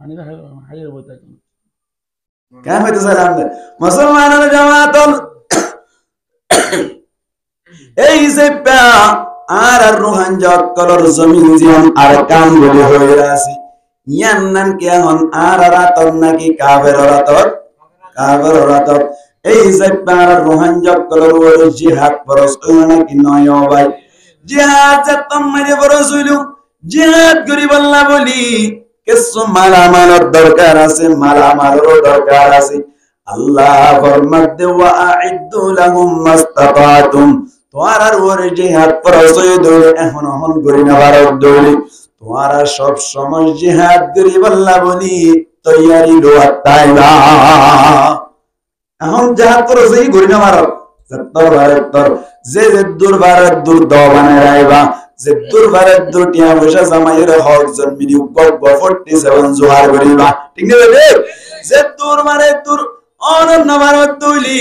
আমি না হাইরে বইতা কেন হইতে সালাম মুসলমানের জামাতল এই যে আর রোহান জকলর জমিন জীবন আর কাম বলে হয়ে আছে ইয়ান নাম কি এখন আর রাতর নাকি কাফের রাতর এই যে আর রোহান জকলর ওই জিহাদ ফরজ নাকি নয় ভাই জিহাদ যতম মানে ফরজ হইল জিহাদ করিব আল্লাহ বলি কিছু মালামালের দরকার আছে মালামালের দরকার আছে আল্লাহ ফরমাতে ওয়া আইদ্দু লাহুম মাস্তাতাতুম তোয়ার ওরে জিহাদ ফরজ হইল এখন হন করি না ভারত দৌলি তোয়ারা সব সময় জিহাদ করিব আল্লাহ বলি তৈয়ারি লোয়াত তাইবা এখন জিহাদ ফরজ হই করি না ভারত তোর যে দূর ভারত দূর দ বানায় রাইবা যে দূর ভারত দূর টিয়া পয়সা জামাইয়ের হক জন্মিনি গব্ব 47 জোহার করিবা ঠিক না রে যে দূর ভারত দূর অনন্য ভারত দৌলি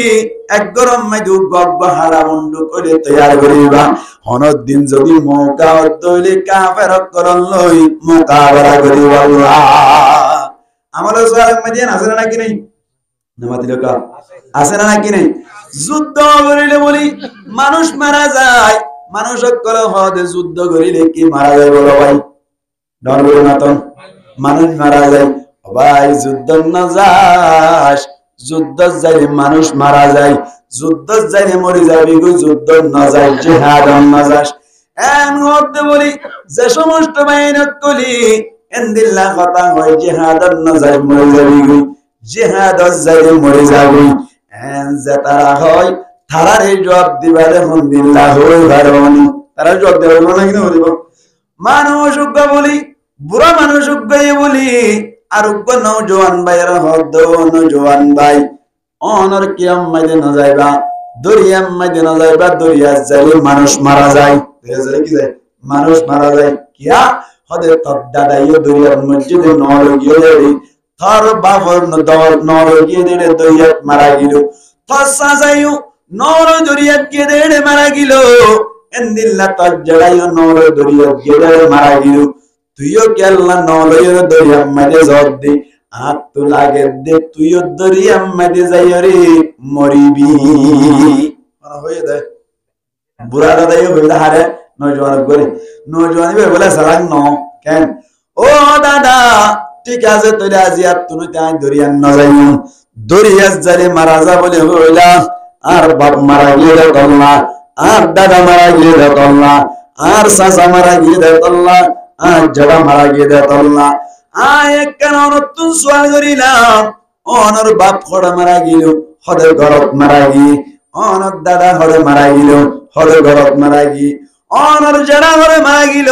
এক গরম মাইদু গব্ব হারা মুন্ডু করে তৈয়ার করিবা হনদ দিন যদি মৌকা দৌলি কাফের করন লই মোকাবেলা করিবা আল্লাহ আমাদের সোয়াল মদিনা আছে নাকি নাই নামাতি লোক আছে নাকি নাই যুদ্ধ করিলে বলি মানুষ মারা যায় মানুষ কলে হদে যুদ্ধ করিলে কি মারা যায় বলো ভাই ডর বলে না তো মানুষ মারা যায় ভাই যুদ্ধ না যাস যুদ্ধ যাইলে মানুষ মারা যায় যুদ্ধ যাইলে মরে যাবি গো যুদ্ধ না যায় জিহাদ না যাস এন হতে বলি যে সমস্ত বাইনত কলি এন্দিল্লা কথা হয় জিহাদ না যায় মরে যাবি গো জিহাদ যাইলে মরে যাবি এন যে তারা হয় তারারে জবাব দিবারে মন্দিল্লা হই ভারনি তারা জবাব দেবে না কি বলিব মানুষ উগ্র বলি বুড়া মানুষ উগ্র বলি আর উগ্র নওজোয়ান ভাইয়ের হদ নওজোয়ান ভাই অনর কিয়াম মাইদে না যাইবা দরিয়াম মাইদে না যাইবা দরিয়া যাইলে মানুষ মারা যায় দরিয়া কি যায় মানুষ মারা যায় কিয়া হদে তব দাদাইও দরিয়ার মসজিদে নর গিয়ে দেই থর বাফর নর গিয়ে দেড়ে দরিয়া মারা গিল ফসা যাইও নর দরিয়া গিয়ে দেড়ে মারা গিল এন্দিল্লা তজ জড়াইও নর দরিয়া গিয়ে দেড়ে মারা গিল তুইও কি আল্লাহ নলয়ের দরিয়া মাঝে জব দে আর তো লাগে দে তুইও দরিয়া মাঝে যাই রে মরিবি হয়ে দেয় বুড়া দাদাই হইলে হারে নজওয়ান করে নজওয়ানি বলে সালাং ন কেন ও দাদা ঠিক আছে তুই আজি আর তুই তাই দরিয়া ন যাই দরিয়া যারে মারা যা বলে হইলা আর বাপ মারা গিয়ে তল্লা আর দাদা মারা গিয়ে তল্লা আর চাচা মারা গিয়ে তল্লা আর জড়া মারা গিয়ে তল্লা এক কেন নতুন সোয়াল করিলাম অনর বাপ খড়া মারা গিল হদের ঘরত মারা গি অনর দাদা হরে মারা গিল হদের ঘরত মারা গি অনর জড়া হরে মারা গিল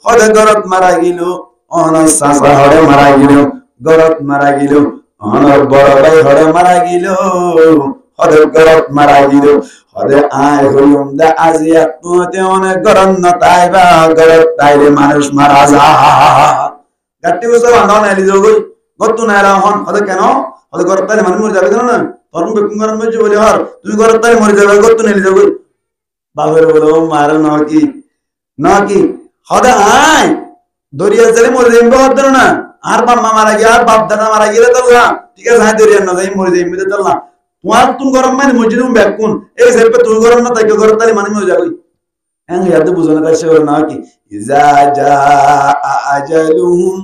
হদের ঘরত মারা গিল অনর চাচা হরে মারা গিল ঘরত মারা গিল অনর বড় ভাই হরে মারা গিল হদের ঘরত মারা গিল হদে আয় হইম দা আজি আত্মতে অনেক গরম না তাইবা গরত তাইলে মানুষ মারা যা গাটি বসে বান্ধা নাইলি যোগই গত নাইলা হন হদে কেন হদে গরত তাইলে মানুষ মরে যাবে কেন না ধর্ম বেকুম গরম মধ্যে বলে হর তুমি গরত তাইলে মরে যাবে গত নাইলি যোগই বাবের বলো মার না কি হদে আয় দরিয়া জলে মরে যাইবে হদ না আর বাপ মা মারা গিয়া আর বাপ দাদা মারা গিয়ে তল্লা ঠিক আছে হাই দরিয়া না যাই মরে যাইবে তল্লা তোমার তুমি গরম মানে মসজিদে বেকুন এই সেপে তুমি গরম না তাই গরম তাইলে মানুষ মরে যাবে হ্যাঁ ইয়াতে বুঝানো কাছে না কি ইজা জা আজালুহুম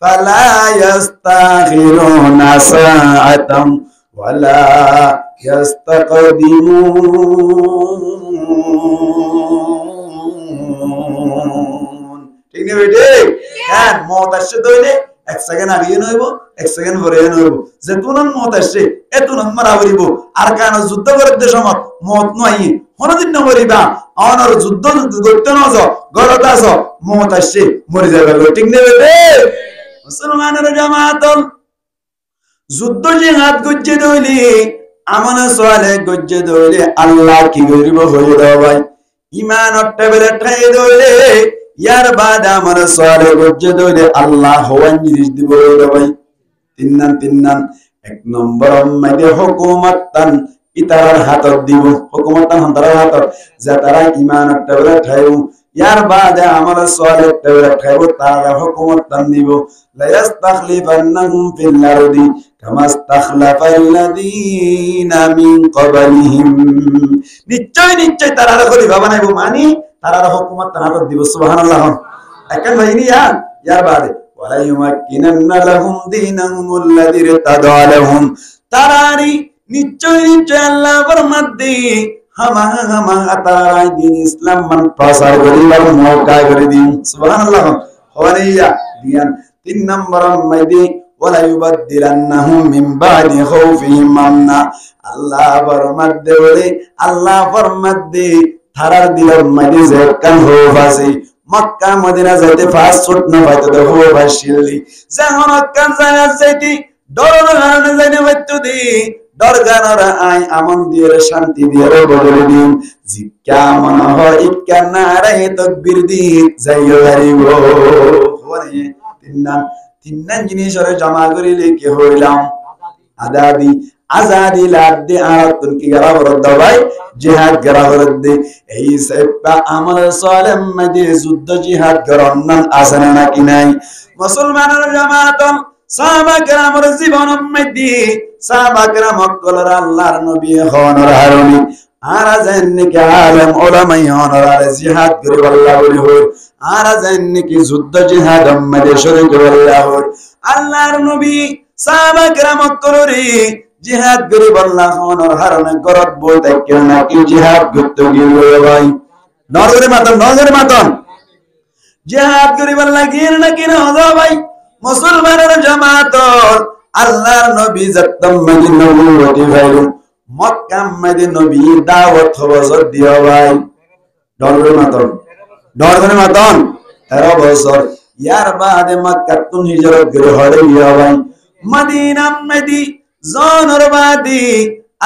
ফালা ইস্তাখিরুনা সাআতাম ওয়ালা ইস্তাকদিমুন ঠিক না বেটে হ্যাঁ মত আসছে দইলে এক সেকেন্ড আগে নইব এক সেকেন্ড পরে নইব যে তুনন মত আসছে এ তুনন মারা হইব আর কারণ যুদ্ধ করতে সমত মত নই কোনদিন না মরিবা অনর যুদ্ধ করতে না যাও গরত আসো মত আসছে মরে যাবে ঠিক না বেটে মুসলমানের জামাতল যুদ্ধ জিহাদ গজ্জে দইলি আমনা সোয়ালে গজ্জে দইলে আল্লাহ কি করিব হই দাও ভাই ঈমান টেবিলে ঠাই দইলে ইয়ার বাদ আমার সালে গজ্জে দইলে আল্লাহ হওয়ান জিনিস দিব ভাই তিন্নান এক নম্বর মাইদে হুকুমাতান ইতারার হাতত দিব হুকুমাতান হন্তারার হাতত যে তারা ইমান একটা ঠাইও ইয়ার বাদে আমার সালে একটা ঠাইও তারা হুকুমাতান দিব লা ইস্তাখলিফান্নাহুম ফিল আরদি কামা ইস্তাখলাফাল্লাযীনা মিন ক্বাবলিহিম নিশ্চয় তারা খলিফা বানাইবো মানে তারা হুকুমাতান হাতত দিব সুবহানাল্লাহ এখন ভাইনি ইয়ার বাদে ওয়ালা ইউমাক্কিনান্না লাহুম দীনাহুমুল লাযী ইরতাদা লাহুম তারারি নিশ্চয় আল্লাহ ফরমাতে হামা তারাই দিন ইসলাম মান প্রচার করিবার মওকা করে দিন সুবহানাল্লাহ হওয়ানিয়া দিয়ান তিন নম্বর মাইদি ওয়ালা ইউবাদদিলান্নাহুম মিন বাদি খাউফিহিম আমনা আল্লাহ ফরমাতে বলে আল্লাহ ফরমাতে তারার দিলের মাইদি যে কান হোফাসি মক্কা মদিনা যাইতে ফাস্ট ফুড না পাইতো তো হোফাসিলি যখন কান যাইতে ডরর কারণে যাইতে পাইতো দি দরগানরা আই আমন দিয়ে শান্তি দিয়ে বদলে দিন জিক্কা মন হয় ইক্কা নারে তাকবীর দি যাইও হারিব ওরে তিন্নান জিনিসরে জমা করিলে কি হইলাম আজাদি লাদে আরাতুন কি গরা বরদ ভাই জিহাদ গরা বরদ এই সেবা আমল সালেম মদে যুদ্ধ জিহাদ গরন্নান আসনা নাকি নাই মুসলমানের জামাত সাহাবা کرامর জীবন মধ্যে সাহাবা کرام কলর আল্লাহর নবী হনর হারুনি আর জান্নিকে আলেম উলামাই হনর আর জিহাদ করে আল্লাহ বলি হই আর জান্নিকে যুদ্ধ জিহাদ মধ্যে শরীক আল্লাহ আল্লাহর নবী সাহাবা کرام কলরি জিহাদ করে আল্লাহ হনর হারুনি গরত বলতে কেন নাকি জিহাদ করতে গিয়ে ভাই নজরে মাতন জিহাদ করে আল্লাহ গিয়ে নাকি না হলো ভাই মুসলমানের জামাত আল্লাহর নবী যতম মদিনা নবুয়তি ভাইরু মক্কা মদিনা নবী দাওয়াত বছর দিও ভাই ডরবে মাতন 13 বছর ইয়ার বাদে মক্কা তুন হিজরত করে হলে গিয়া ভাই মদিনা মদি জনর বাদি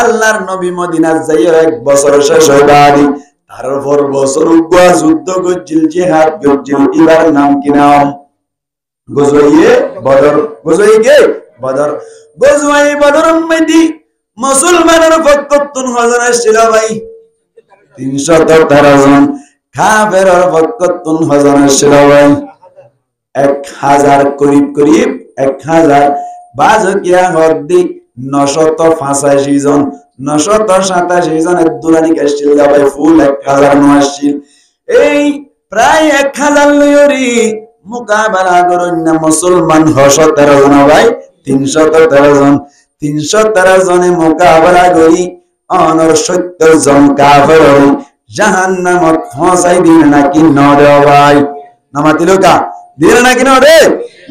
আল্লাহর নবী মদিনা যাইয়া 1 বছর শেষ হয় বাদি তারপর বছর উগা যুদ্ধ গজিল জিহাদ গজিল ইবার নাম কি নাম গজওয়ে বদর মধ্যে মুসলমানের পক্ষতুন হাজার ছিল ভাই 313 জন কাফেরের পক্ষতুন হাজার ছিল ভাই 1000 করিব 1000 বাজকিয়া হদ্দি 985 জন 987 জনের দুরানি কাছিল ভাই ফুল 1000 নয়াশিল এই প্রায় 1000 লয়রি মুকাবালা করেন না মুসলমান 113 জন ভাই 313 জনে মুকাবালা করি অনর 70 জন কাফের হই জাহান্নামত ফসাই দিন নাকি নরে ভাই নামাতিলকা দিন নাকি নরে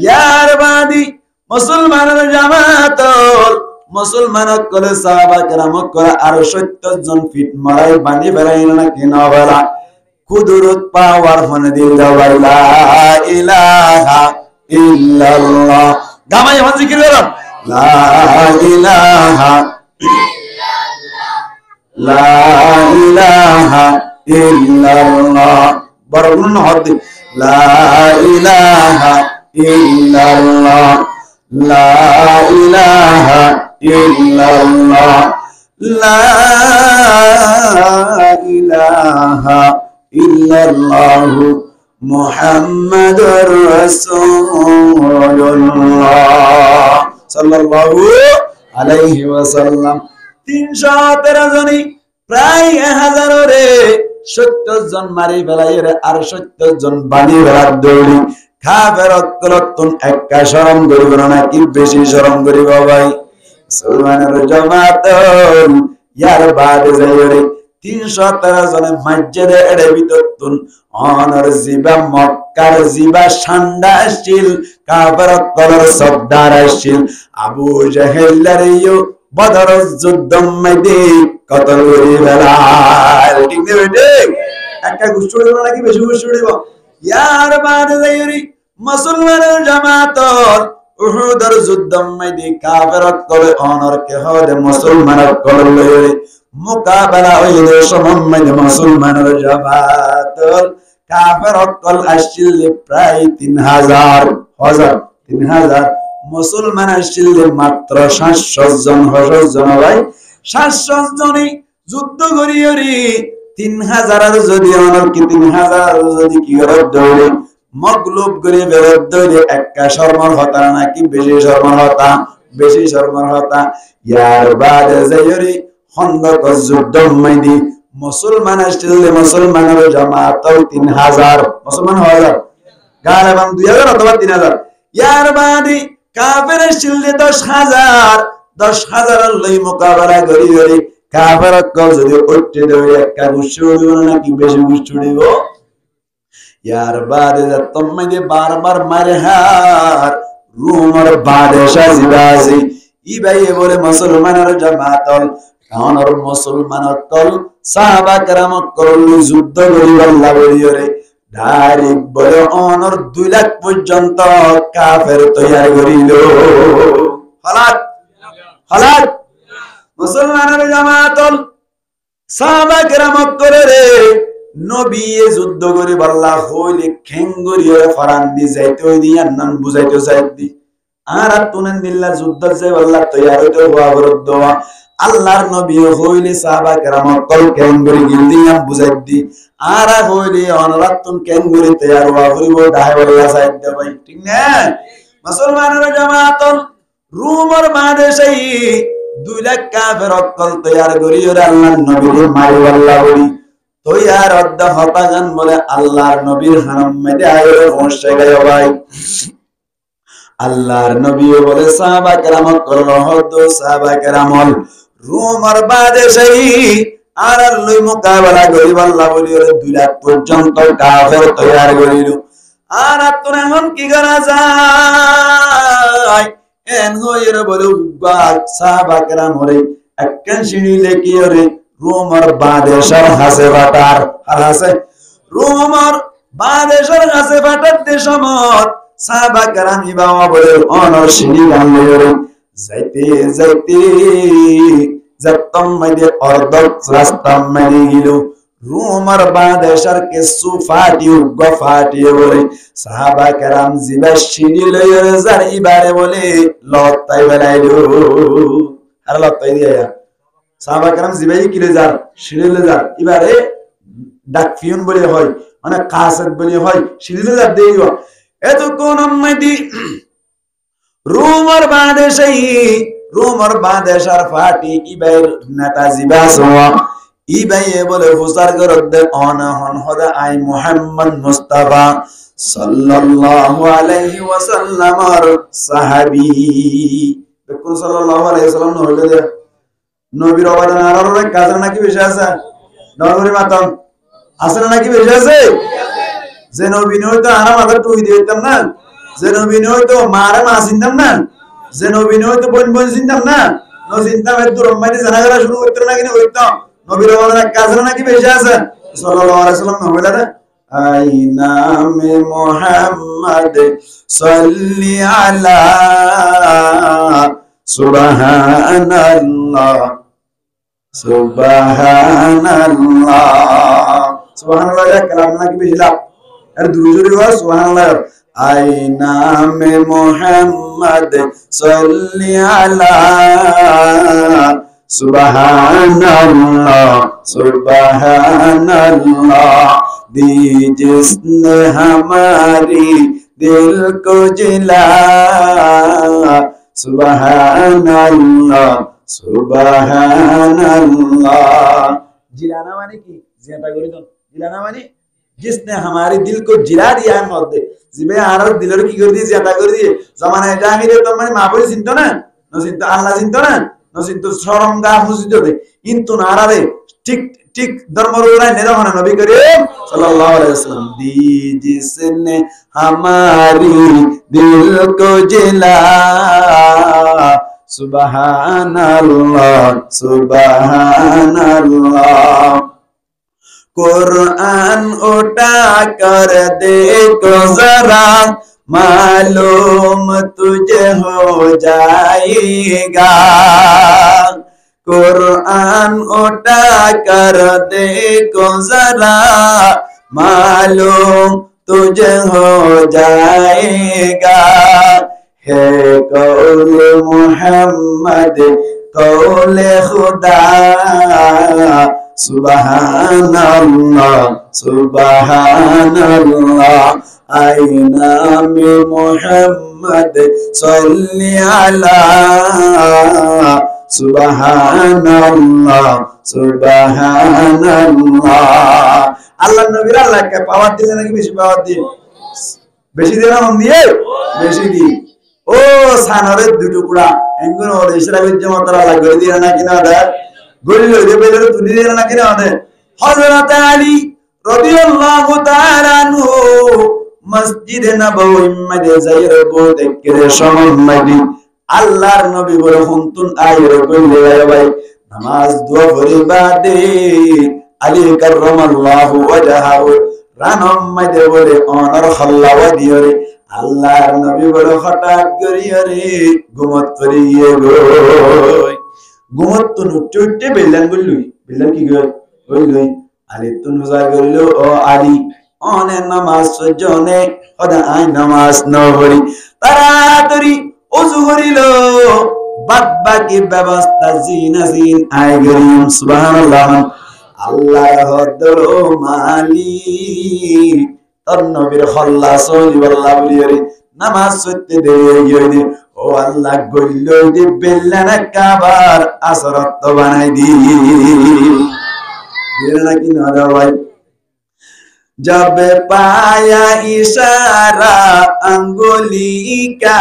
ইয়ার বাদি মুসলমানের জামাত মুসলমান কলে সাহাবা کرام করা আর 70 জন ফিট মারাই বানি বেরাই নাকি নবেলা কুদরত পাওয়ার মনে দিল দাওয়াই লা ইলাহা ইল্লাল্লাহ গামাই হন জিকির করুন লা ইলাহা ইল্লাল্লাহ লা ইলাহা ইল্লাল্লাহ বরগুন হদ লা ইলাহা ইল্লাল্লাহ লা ইলাহা ইল্লাল্লাহ লা ইলাহা ইল্লাল্লাহু মুহাম্মাদুর রাসূলুল্লাহ সাল্লাল্লাহু আলাইহি ওয়াসাল্লাম 313 জনই প্রায় 1000 রে 70 জন মারি ফেলাইরে আর 70 জন বানি ফেলার দৌড়ি কাফেরত কলতুন একা শরম করিব না কি বেশি শরম করিব ভাই মুসলমানের জামাত ইয়ার বাদে যাইরে 313 জনে মসজিদে এড়ে বিততুন অনর জিবা মক্কার জিবা ঠান্ডা আসছিল কাফেরত কলর সর্দার আসছিল আবু জাহেলারিও বদর যুদ্ধম মধ্যে কতল করি বেলাল ঠিক নেই বেটে একটা গুষ্টি দিব নাকি বেশি গুষ্টি দিব ইয়ার বাদে যাইরি মুসলমানের জামাত উহুদের যুদ্ধম মধ্যে কাফেরত কলে অনর কে হদে মুসলমানের কলর লইরে মুকাবালা হইলে সমন্বয় মুসলমানের জামাত কাফের অকল আসছিল প্রায় 3000 মুসলমান আসছিল মাত্র 700 জন। 700 জনই যুদ্ধ করিয়রি 3000 যদি অনর কি 3000 যদি কি করে দৌড়ে মগলুব করে বেরোত দৌড়ে একটা শর্মর হতা নাকি বেশি শর্মর হতা ইয়ার বাদে যাইরি খন্দক যুদ্ধ মাইদি মুসলমান আসছিল মুসলমানের জামাত 3000 মুসলমান হয় গালেবান 2000 অথবা 3000 ইয়ার বাদে কাফের আসছিল 10,000 লই মোকাবেলা করি কাফের কল যদি উঠতে দেয় একটা গুছুড়িব নাকি বেশি গুছুড়িব ইয়ার বাদে তোমাকে বারবার মারে হার রুমর বাদেশা জিবাজি ই ভাই বলে মুসলমানের জামাতল কারণ মুসলমানের তল সাহাবা কেরাম করলি যুদ্ধ করি আল্লাহ বলিরে ডাইরেক্ট বলে অনর 2 লাখ পর্যন্ত কাফের তৈরি করিল হালাত মুসলমানের জামাতল সাহাবা কেরাম করে রে নবী যুদ্ধ করে আল্লাহ হইলে খেঙ্গরিয়ে ফরান দি যাইতে ওই দিয়া নাম বুঝাইতে চাইদি আর তুনেন দিল্লা যুদ্ধ যে আল্লাহ তৈরি হইতে হওয়া বরদ আল্লাহর নবী হইলে সাহাবা কেরাম কল খেঙ্গরি গিলদি নাম বুঝাইদি আর হইলে অনরাতুন খেঙ্গরি তৈরি হওয়া হইব দায় বলা চাইতে ভাই ঠিক না মুসলমানের জামাতল রুমর বাদেশাই 2 লাখ কাফের অকল তৈরি করিয়ে আল্লাহর নবীর মারি আল্লাহ বলি তৈয়ার অদ্দা হতাগান বলে আল্লাহর নবীর হারাম মেদে আয়ের পৌঁছে গেল ভাই আল্লাহর নবী বলে সাহাবা কেরাম রুমর বাদেশাই আর লই মোকাবেলা করিব আল্লাহ বলি 2 লাখ পর্যন্ত কাফের তৈরি করিল আর তোর এমন কি করা যায় এন হইর বলে উবাক সাহাবা কেরাম হরে একখান সিঁড়ি লেকিরে রোমর বাদেশর হাসে ফাটার আর হাসে রোমর বাদেশর হাসে ফাটার দেশমত সাহাবা কেরাম ইবাওয়া বলে অনর সিঁড়ি গামলে যাইতে যতম মধ্যে অর্ধক রাস্তা মেরে গেল রোমর বাদেশর কিছু ফাটি বলে সাহাবা কেরাম জিবা সিঁড়ি লইয়ে যার ইবারে বলে লতাই বেলাইলো আর লতাই দিয়া সাহাবা কেরাম জিবাই কিলে যার সিঁড়িলে যার এবারে ডাকফিউন বলে হয় মানে কাসেট বলে হয় সিঁড়িলে যার দেই এত কোন আম্মাদি রুমর বাদেশার ফাটি ইবাইর নেতা জিবা সোয়া ইবাই বলে ফুসার করতে অনহন হদা আই মুহাম্মদ মুস্তাফা সাল্লাল্লাহু আলাইহি ওয়াসাল্লামর সাহাবী বেকুল সাল্লাল্লাহু আলাইহি ওয়াসাল্লাম হইলে দে নবীর অবদান আর অনেক কাজের নাকি বেশি আছে নরমরি মাতম আছে নাকি বেশি আছে যে নবী নয়তো আর মাথা টুই দিতাম না যে নবী নয়তো মারে মা চিনতাম না যে নবী নয়তো বোন চিনতাম না নো চিন্তাম এত রম্মাইতে জানা করা শুরু করতে না কিনা হইতো নবীর অবদান কাজের নাকি বেশি আছে সাল্লাল্লাহু আলাইহি ওয়াসাল্লাম নবীলা আই নামে মুহাম্মদ সাল্লি আলা সুবহানাল্লাহ সুবহানাল্লাহ এক কালাম নাকি বেশিলাম আর দুরুদ হয় সুবহানাল্লাহ আই নামে মুহাম্মদ সাল্লি আলা সুবহানাল্লাহ दी जिसने हमारी दिल को जिला सुबहानल्लाह सुबहानल्लाह जिलाना माने की जियाता करी तो जिलाना माने जिसने हमारी दिल को जिला दिया है मौत जिबे आर दिलर की कर दी जियाता कर दिए जमाना जाहिरे तो माने माबुल चिंतो ना न चिंतो अल्लाह चिंतो ना न चिंतो शरम दा मुजिद दे किंतु नारारे ठीक धर्मरुरा ने रहना नबी करीम सल्लल्लाहु अलैहि वसल्लम दी जिसने हमारी दिल को जिला सुबहानल्लाह सुबहानल्लाह कुरान उठा कर देखो जरा मालूम तुझे हो जाएगा कुरान उठा कर देखो जरा मालूम तुझे हो जाएगा है कौल मोहम्मद कौल खुदा सुबहान अल्लाह सुबहान अल्लाह आईना में मोहम्मद सल्ली अला सुबहान अल्लाह सुबहान अल्लाह আল্লাহ নবীর আল্লাহকে পাওয়ার দিলে নাকি বেশি পাওয়ার দিন বেশি দিন মন দিয়ে বেশি দিন ও সানরে দুই টুকরা এঙ্গুন ওরে ইসরাইল জামাতার আল্লাহ করে দিলেন নাকি না দা গলি লইতে বেলে তুলি দিলেন নাকি না দে হযরত আলী রাদিয়াল্লাহু তাআলা আনহু মসজিদে নববী মধ্যে যাইরে বলতে করে সম্মাদি আল্লাহর নবী বলে হুনতুন আইরে কইলে ভাই নামাজ দোয়া করে বাদে আলী কাররামাল্লাহু ওয়াজহাহু রানম মধ্যে বলে অনর খাল্লাওয়া দিয়রে আল্লাহর নবী বলে হঠাৎ করিয়ে রে ঘুমত করিয়ে গো ঘুমত তো নুট্টে বেলন বললুই বেলন কি গো বললুই আলী তুন হুজাই বলল ও আলী অনে নামাজ সজনে খোদা আই নামাজ নবরি তাড়াতাড়ি ওযু করিল বাদ বাকি ব্যবস্থা জিন আই গরিম সুবহানাল্লাহ আল্লাহর হদর মালিক তোর নবীর খল্লা সলিল্লাহু আলাইহি নামাজ পড়তে দেরি ও আল্লাহ গইল দি বেলনা কাবার আসরত বানাই দি দিনা কি না ভাই जब पाया इशारा अंगुली का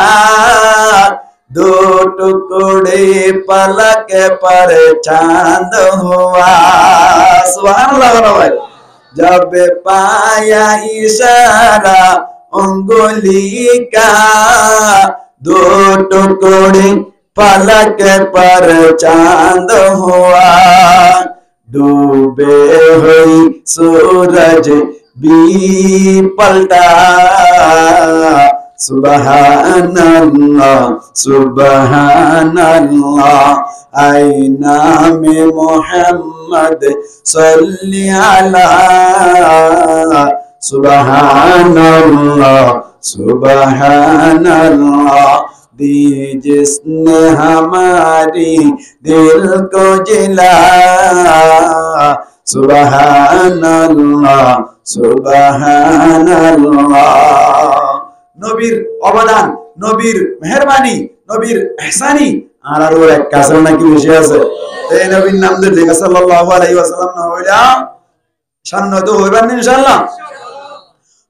दो टुकड़े पलक पर चांद हुआ सुभान अल्लाह भाई जब पाया इशारा अंगुली का दो टुकड़े पलक पर चांद हुआ डूबे हुई सूरज भी पलटा सुबहान अल्लाह सुबहान अल्लाह आईना में मोहम्मद सल्ली अला सुबहान अल्लाह सुबहान अल्लाह दी जिसने हमारी दिल को जिला सुबहान अल्लाह सुबहान अल्लाह নবীর অবদান নবীর মেহেরবানি নবীর ইহসানি আর ওর এক কাছে নাকি বেশি আছে এই নবীর নাম ধরে সাল্লাল্লাহু আলাইহি ওয়াসাল্লাম না হইলা সান্ন তো হইবেন ইনশাআল্লাহ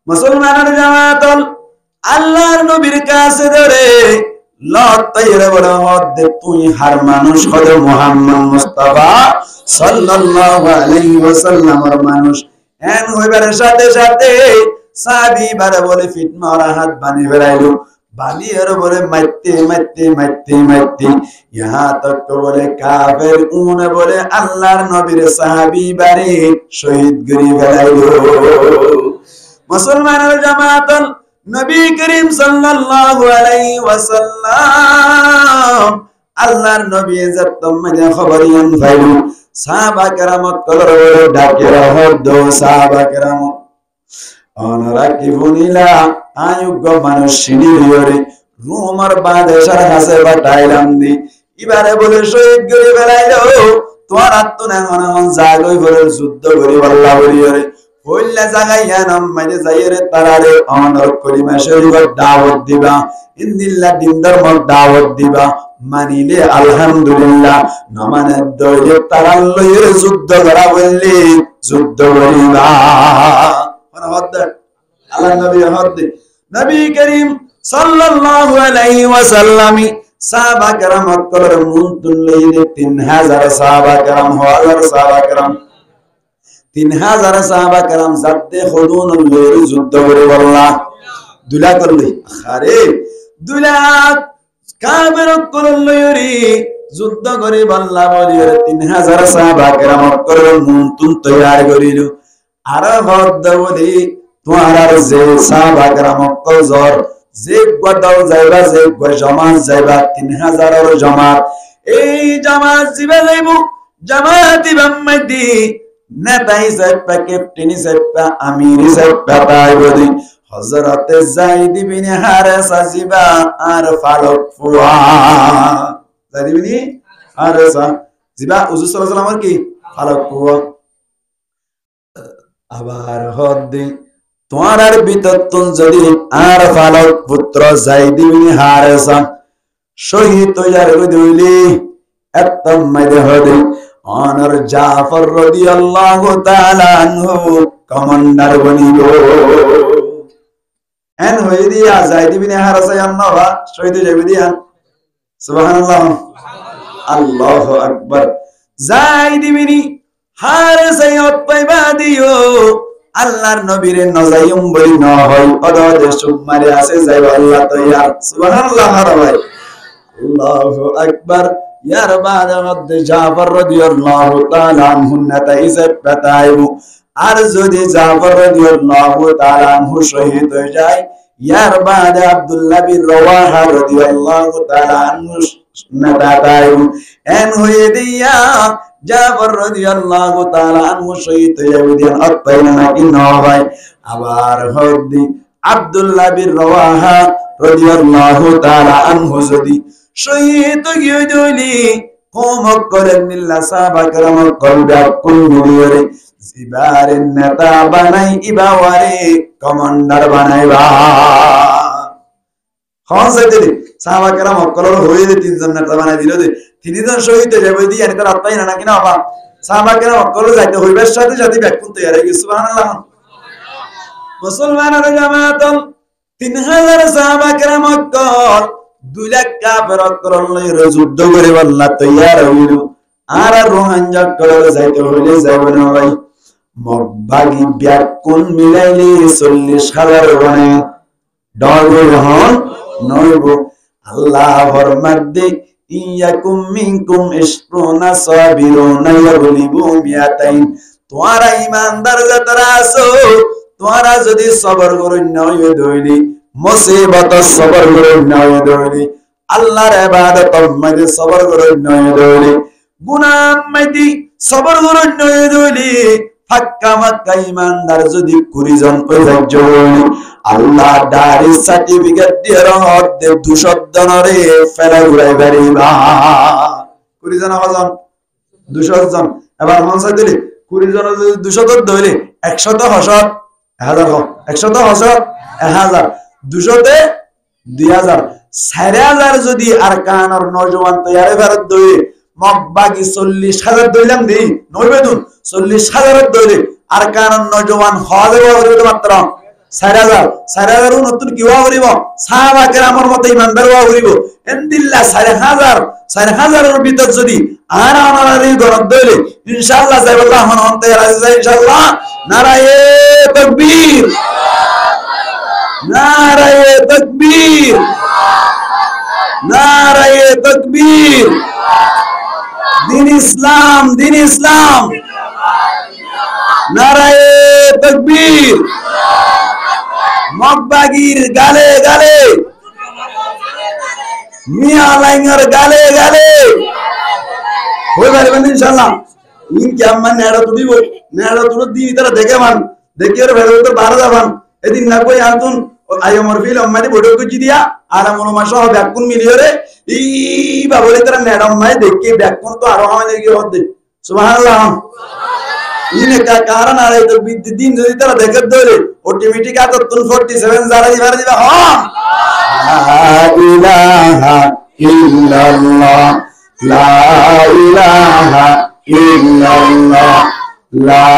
মুসলমানের জামাত আল্লাহর নবীর কাছে ধরে লতাইরে বড় হদ তুই হার মানুষ হদে মুহাম্মদ মুস্তাফা সাল্লাল্লাহু আলাইহি ওয়াসাল্লামের মানুষ এন হইবার সাথে সাথে সাহাবী বারে বলে ফিট মারা হাত বানি ফেলাইলো বালি আর বলে মারতে মারতে মারতে মারতে ইহা তক তো বলে কাফের উনে বলে আল্লাহর নবীর সাহাবী বারে শহীদ করে ফেলাইলো মুসলমানের জামাত নবী করিম সাল্লাল্লাহু আলাইহি ওয়াসাল্লাম আল্লাহর নবী যত মজা খবরিয়ান ফাইলু সাহাবা কেরামত কলরে ডাকে রহদ সাহাবা কেরামত অনরা কি বনিলা আয়ুগ মানুষ সিনিয়রে রোমার বাদেশার কাছে বাটাইলাম দি এবারে বলে শহীদ করে ফেলাইলো তোমার আত্মনা মন জাগই বলে যুদ্ধ করে আল্লাহ বলিরে হইলা জাগাইয়া নাম মাঝে যাইরে তারারে অনর কলিমা শরীফের দাওয়াত দিবা ইন্দিল্লাহ দিন ধর্ম দাওয়াত দিবা মানিলে আলহামদুলিল্লাহ না মানে দইলে তারার লইরে যুদ্ধ করা বললি যুদ্ধ করিবা আল্লাহ নবী হদ নবী করিম সাল্লাল্লাহু আলাইহি ওয়াসাল্লাম সাহাবা کرام কলর মুনতুল লইরে 3000 সাহাবা کرام হাজার সাহাবা کرام 3000 সাহাবা کرام জাতে খুদুন লইরে যুদ্ধ করে আল্লাহ দুলা করলি আরে দুলা কাবের কলর লইরে যুদ্ধ করে আল্লাহ বলিরে 3000 সাহাবা کرام কলর মুনতুল তৈয়ার করিল আর হদ বলি তোমার যে সাহাবা کرام কলজর যে গদল যাইবা যে জামাত যাইবা 3000 এর জামাত এই জামাত জিবে যাইব জামাত ইমামতি নেতা হিসেবে ক্যাপ্টেন হিসেবে আমির হিসেবে তাই বলি হযরতে যায়েদ ইবনে হারেসা জিবা আর ফারুক ফুয়া যায়েদ ইবনে হারেসা জিবা হুজুর সাল্লাল্লাহু আলাইহি ওয়াসাল্লামের কি ফারুক ফুয়া আবার হদ্দি তোমার ভিতর যদি আর ফারুক পুত্র যায়েদ ইবনে হারেসা শহীদ হইয়ার হইলি একদম মাইদে হদে অনর জাফর রাদিয়াল্লাহু তাআলা আনহু কমান্ডার বনিব এন হই দিয়া যায়েদ ইবনে হারেসা আন্নাবা শহীদ হইবে দিয়া সুবহানাল্লাহ আল্লাহু আকবার যায়েদ ইবনে হারেসা পাইবা দিও আল্লাহর নবীরে নজাইম বলি না হয় অদদে সুমারে আছে যাইব আল্লাহ তৈয়ার সুবহানাল্লাহ ভাই আল্লাহু আকবার ইয়ার বাদে জাফর রাদিয়াল্লাহু তাআলা আনহু নেতা হিসেবে তাইবু আর যদি জাফর রাদিয়াল্লাহু তাআলা আনহু শহীদ হয়ে যায় ইয়ার বাদে আব্দুল্লাহ বিন রাওয়াহা রাদিয়াল্লাহু তাআলা আনহু নেতা তাইবু এন হয়ে দিয়া জাফর রাদিয়াল্লাহু তাআলা আনহু শহীদ হয়ে যাবে দিন আত্মাইনা নাকি না হয় আবার হদি আব্দুল্লাহ বিন রাওয়াহা রাদিয়াল্লাহু তাআলা আনহু যদি শহীদ হয়ে গেলি কম করে মিল্লা সাহাবা کرام কলবা কোন মিলিয়ে জিবারের নেতা বানাই ইবাওয়ারে কমান্ডার বানাইবা হযরত দিলি সাহাবা کرام কলর হয়ে তিনজন নেতা বানাই দিল যে তিনজন শহীদ হয়ে যাবে দি আর তার আত্মাই না নাকি না বাবা সাহাবা کرام কলর যাইতে হইবার সাথে সাথে ব্যাকুল তৈরি হয়ে গেছে সুবহানাল্লাহ মুসলমানরা জামাত 3000 সাহাবা کرام কল 2 লাখ কাফের করলে যুদ্ধ করে আল্লাহ তৈয়ার হইল আর রোহানজা করে যাইতে হইলে যাবে না ভাই মগবাগি ব্যাকুল মিলাইলে 40000 বনে ডর হন নইব আল্লাহ ফরমাদে ইয়াকুম মিনকুম ইশরুনা সাবিরুনা ইয়াগলিবু মিয়াতাইন তোমরা ঈমানদার যারা আছো তোমরা যদি সবর করো নয় দইলি মুসিবত সবর করো নয় দইলি আল্লাহর ইবাদত মধ্যে সবর করো নয় দইলি গুনাহ মধ্যে সবর করো নয় দইলি ফাক্কা মাক্কা ঈমানদার যদি 20 জন ওই আল্লাহ দারি সার্টিফিকেট দিয়ে রহমত দে 200 জনরে ফেলা ঘুরাই বাড়িবা 20 জন হজন 200 জন এবার মনসা দিলি 20 জন যদি 200 জন ধইলে 100 হসত 1000 100 হসত 1000 200 তে 2000 4000 যদি আর কানর নওজওয়ান তৈয়ারে ফেরত দই মগবাগি 40000 দইলাম দি নইবেদুন 40000 দইলে আর কানর নওজওয়ান হজে হজে মাত্র 4000 নতুন কিওয়া করিব সাহাবা কেরামের মত ইমানদার ওয়া করিব ইনদিল্লাহ 4000 এর ভিতর যদি আর আমারে গরত দইলে ইনশাআল্লাহ যাইবাল্লাহ মন অন্তে রাজি ইনশাআল্লাহ নারায়ে তাকবীর নারায়ে তাকবীর নারায়ে তাকবীর দিন ইসলাম নারায়ে তাকবীর মগবাগির গালে গালে মিয়া লাইঙ্গার গালে গালে হয়ে পারবেন ইনশাআল্লাহ ইনকে আম্মা নেড়া তুই বই নেড়া তুই দিন তারা দেখে মান দেখি আর ভেড়ো তো বার যাবান এদিন না কই আনতুন আইয়মর ফিল আম্মাদি বড় কুচি দিয়া আর মন মাসা হবে কোন মিলিয়রে ই বাবলে তারা নেড়া আম্মাই দেখি ব্যাকুন তো আরো আমাদের কি হচ্ছে সুবহানাল্লাহ ইনে কা কারণ আর এই তো দিন যদি তারা দেখে ধরে অটোমেটিক আত 47 যারা দিবা হ্যাঁ লা ইলাহা ইল্লাল্লাহ লা ইলাহা ইল্লাল্লাহ লা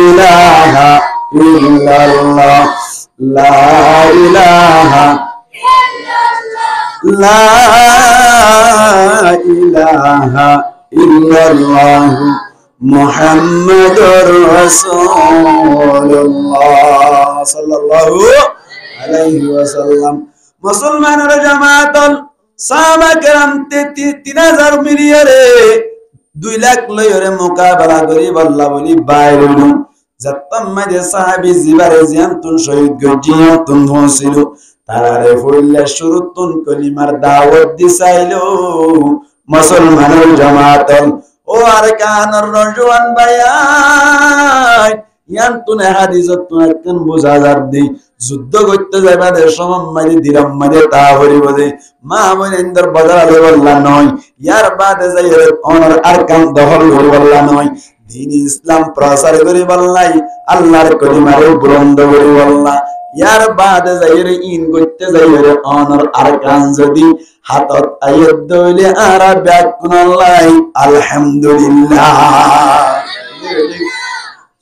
ইলাহা ইল্লাল্লাহ লা ইলাহা ইল্লাল্লাহ লা ইলাহা ইল্লাল্লাহ মুহাম্মাদুর রাসূলুল্লাহ সাল্লাল্লাহু আলাইহি ওয়াসাল্লাম মুসলমানরা জামাতল সাহাবা کرام 3000 মিলিয়রে 2 লাখ লয়রে মোকাবেলা করি আল্লাহ বলি বাইরুল জাত্তামাদে সাহাবী জিবারে জিয়াতুন শহীদ গজিয়াতুন হছিল তারারে ফুল্লা শুরুতুন কলিমার দাওয়াত দিছাইলো মুসলমানের জামাতল ও আরকানুর রজওয়ান বায়ান ইয়ান তুনে হাদিসত তুনে কেন বুঝা যাবদি যুদ্ধ করতে যাইবা দে সমম মারি দিরাম মারি তা হরি বলে মা বলেন্দর বদলালে বললা নয় ইয়ার বাদে যাইরে অনর আরকান দখল হরি বললা নয় দিন ইসলাম প্রচার করি বললাই আল্লাহর কলিমার বুলন্দ করি বললা ইয়ার বাদে যাইরে ইন করতে যাইরে অনর আরকান যদি হাতত আয়াত দইলে আরা ব্যাকুনাল্লাহ আলহামদুলিল্লাহ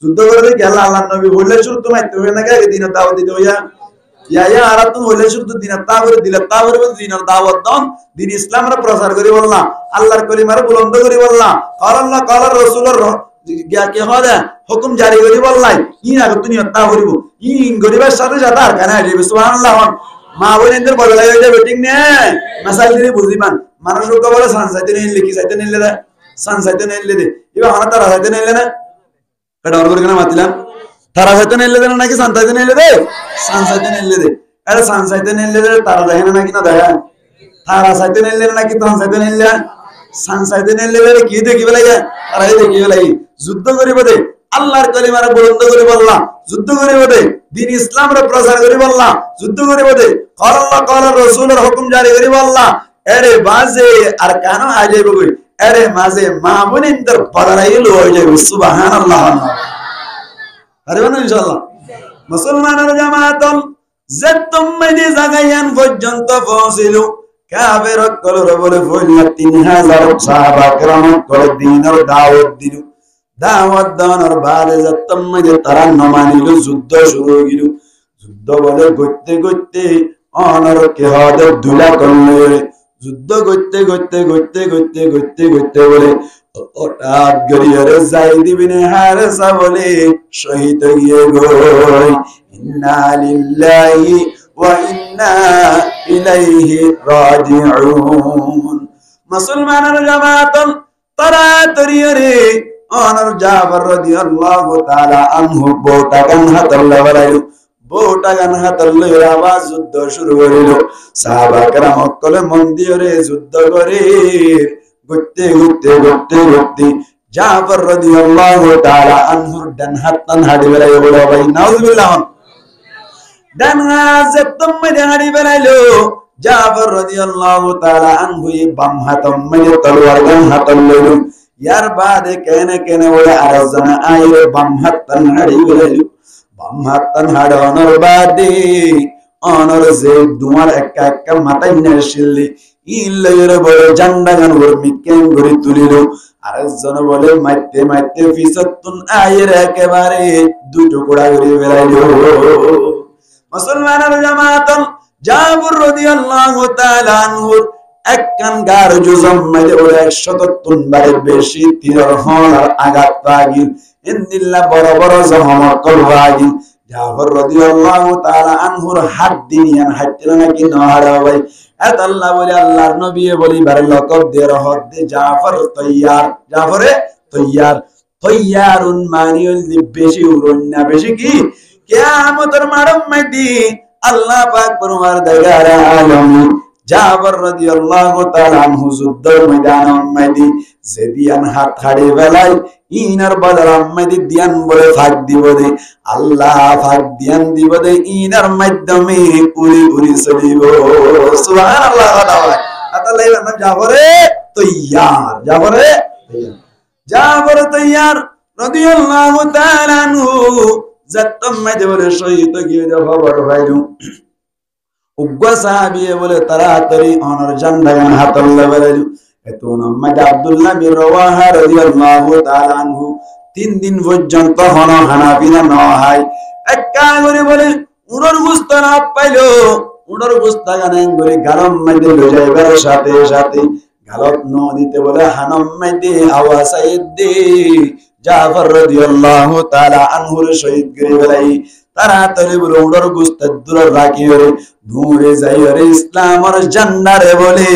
যুদ্ধ করে গেল আল্লাহর নবী বললে শুরু তো মাইতে হবে না কে দিনের দাওয়াত দিতে হইয়া ইয়া আর তুমি বললে শুরু তো দিনের দাওয়াত দিলে তারপরে দিনের দাওয়াত দাও দিন ইসলামের প্রচার করি বললা আল্লাহর কলিমার বুলন্দ করি বললা আল্লাহ কালার রাসূলের গিয়া কে হয় হুকুম জারি করি বললাই ইন আগে তুমি তা করিব ইন গরিবের সাথে সাথে আর কেন আইবে সুবহানাল্লাহ মা বলেনদের বদলাই হয়ে যাবে ঠিক না মাসাল দিলে বুঝিবান মানুষ লোক বলে সানসাইতে নেই লিখি সাইতে নিলে দে সানসাইতে নিলে দে এবার হানা তারা সাইতে নিলে না এটা অর্ডার করে মাতিলাম তারা সাইতে নিলে দে নাকি সানসাইতে নিলে দে সানসাইতে নিলে দে আরে সানসাইতে নিলে দে তারা দেখে না নাকি না দেখে তারা সাইতে নিলে নাকি সানসাইতে নিলে সানসাইতে নিলে দে কি দেখিবে লাগে তারাই দেখিবে লাগে যুদ্ধ করিব দে আল্লাহর কালিমার বুলন্দ করে বললা যুদ্ধ করিব দে দিন ইসলামের প্রচার করি বললা যুদ্ধ করিব দে আল্লাহ কালার রাসূলের হুকুম জারি করি বললা আরে বাজে আর কেন আইবে কই আরে মাঝে মা বোনেদের বদলাইল হয়ে যাবে সুবহানাল্লাহ আরে বানা ইনশাআল্লাহ মুসলমানের জামাতন যতম মেদি জাগায়ান পর্যন্ত পৌঁছিলো কাফের কলর বলে ফইলা 3000 সাহাবা کرام করে দিনের দাওয়াত দিল দাওয়াত দানোর বাদে যতম মেদি তারা নমানিল যুদ্ধ শুরু হইল যুদ্ধ বলে গইতে গইতে অনর কে হাতে দুলা করলে যুদ্ধ করতে করতে করতে করতে করতে করতে বলে হঠাৎ গরিয়ারে যাইদ ইবনে হারেসা বলে শহীদ হয়ে গই ইন্না লিল্লাহি ওয়া ইন্না ইলাইহি রাজিউন মুসলমানের জামাত তারা তরিয়ারে অনর জাফর রাদিয়াল্লাহু তাআলা আনহু বোটাগান হাতল্লা বলাইলো বোটাগান হাতল্লা আওয়াজ যুদ্ধ শুরু করিল সাহাবা کرام সকলে মন্দিরে যুদ্ধ করে গতে গতে গতে গতে জাফর রাদিয়াল্লাহু তাআলা আনহুর ডান হাত টান হাড়ি বেলাইলো বলে ভাই নাউজুবিল্লাহ ডান হাত যতম মেরে হাড়ি বেলাইলো জাফর রাদিয়াল্লাহু তাআলা আনহু বাম হাত মেরে তলোয়ার গান হাতল্লা ইয়ার বাদে কেনে কেনে বলে আরেকজন আইরে বাম হাত টান হাড়ি বেলাইলো বাম হাত টান হাড়ানোর বাদে অনর যে দুমার একা একা মাথায় নেশিলি ইল্লাইরে বলে জান্ডা গান গরমি কেন গরি তুলিল আরেকজন বলে মাইতে মাইতে ফিসতুন আইরে একেবারে দুটো কোড়া গরি বেলাইলো মুসলমানের জামাত জাফর রাদিয়াল্লাহু তাআলা আনহু একখান গার জুজম মাইতে বলে 173 বারের বেশি তীর হলার আঘাত লাগিল ইন্দিল্লাহ বড় বড় জহমত করবাগি জাফর রাদিয়াল্লাহু তাআলা আনহুর হাত দিনিয়ান হাতরা নাকি নহারা ভাই এত আল্লাহ বলে আল্লাহর নবী বলি বার লকব দে রহত দে জাফর তৈয়ার জাফরে তৈয়ার তৈয়ারুন মানিউল দি বেশি উরুন না বেশি কি কিয়ামতের মারম মাইদি আল্লাহ পাক পরওয়ারদিগার আলম জাফর রাদিয়াল্লাহু তাআলা আনহু যুদ্ধের ময়দানে মাইদি জেদিয়ান হাত হাড়ে বেলাই ইনার বদর আম্মাদি দিয়ান বলে ফাক দিব দে আল্লাহ ফাক দিয়ান দিব দে ইনার মাধ্যমে পুরি পুরি চলিব সুবহানাল্লাহ আতালাই নাম জাফরে তৈয়ার জাফরে জাফর তৈয়ার রাদিয়াল্লাহু তাআলা আনহু যতম মাইদে বলে শহীদ গিয়ে খবর পাইলু উগ্র সাহাবী বলে তাড়াতাড়ি অনর জান্ডাগান হাতল্লা বেলাইলু এতো নামাজ আব্দুল্লাহ বিন রাওয়াহা রাদিয়াল্লাহু তাআলা আনহু 3 দিন পর্যন্ত হনো হানাফিনা ন হয় একা করে বলে উড়র গুস্ত না পাইলো উড়র গুস্ত গানে করে গরম মধ্যে লয়ে যাইবার সাথে সাথে গালত ন দিতে বলে হানম মধ্যে আওয়াজ আইদে জাফর রাদিয়াল্লাহু তাআলা আনহুর শহীদ করে বেলাই তাড়াতাড়ি বলে উড়র গুস্ত দূর রাখিও রে দূরে যাইও রে ইসলামের জান্নারে বলে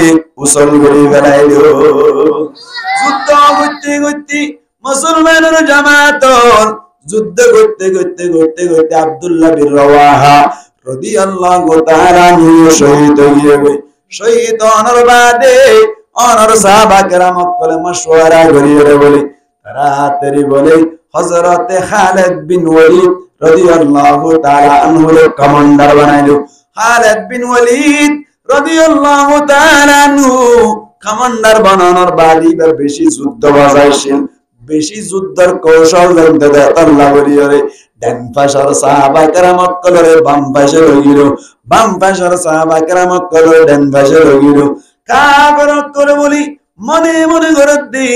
উসল করে বেলাইলো যুদ্ধ করতে করতে মুসলমানের জামাত যুদ্ধ করতে করতে করতে করতে আব্দুল্লাহ বিন রাওয়াহা রাদিয়াল্লাহু তাআলা আনহু শহীদ হয়ে গেল শহীদ হওয়ার বাদে অনর সাহাবা কেরাম কলে মশওয়ারা করিয়ে বলে তাড়াতাড়ি বলে হযরতে খালিদ বিন ওয়ালিদ রাদিয়াল্লাহু তাআলা আনহু কমান্ডার বানাইলো। খালিদ বিন ওয়ালিদ রাদিয়াল্লাহু তাআলা আনহু কমান্ডার বানানোর বাদী বেশি যুদ্ধ বাজাইছেন, বেশি যুদ্ধের কৌশল জানতে দেয় আল্লাহ বলিয়ে ডান পাশের সাহাবা কেরাম কলরে বাম পাশে রইল, বাম পাশের সাহাবা কেরাম কলরে ডান পাশে রইল। কাফের করে বলি মনে মনে করে দি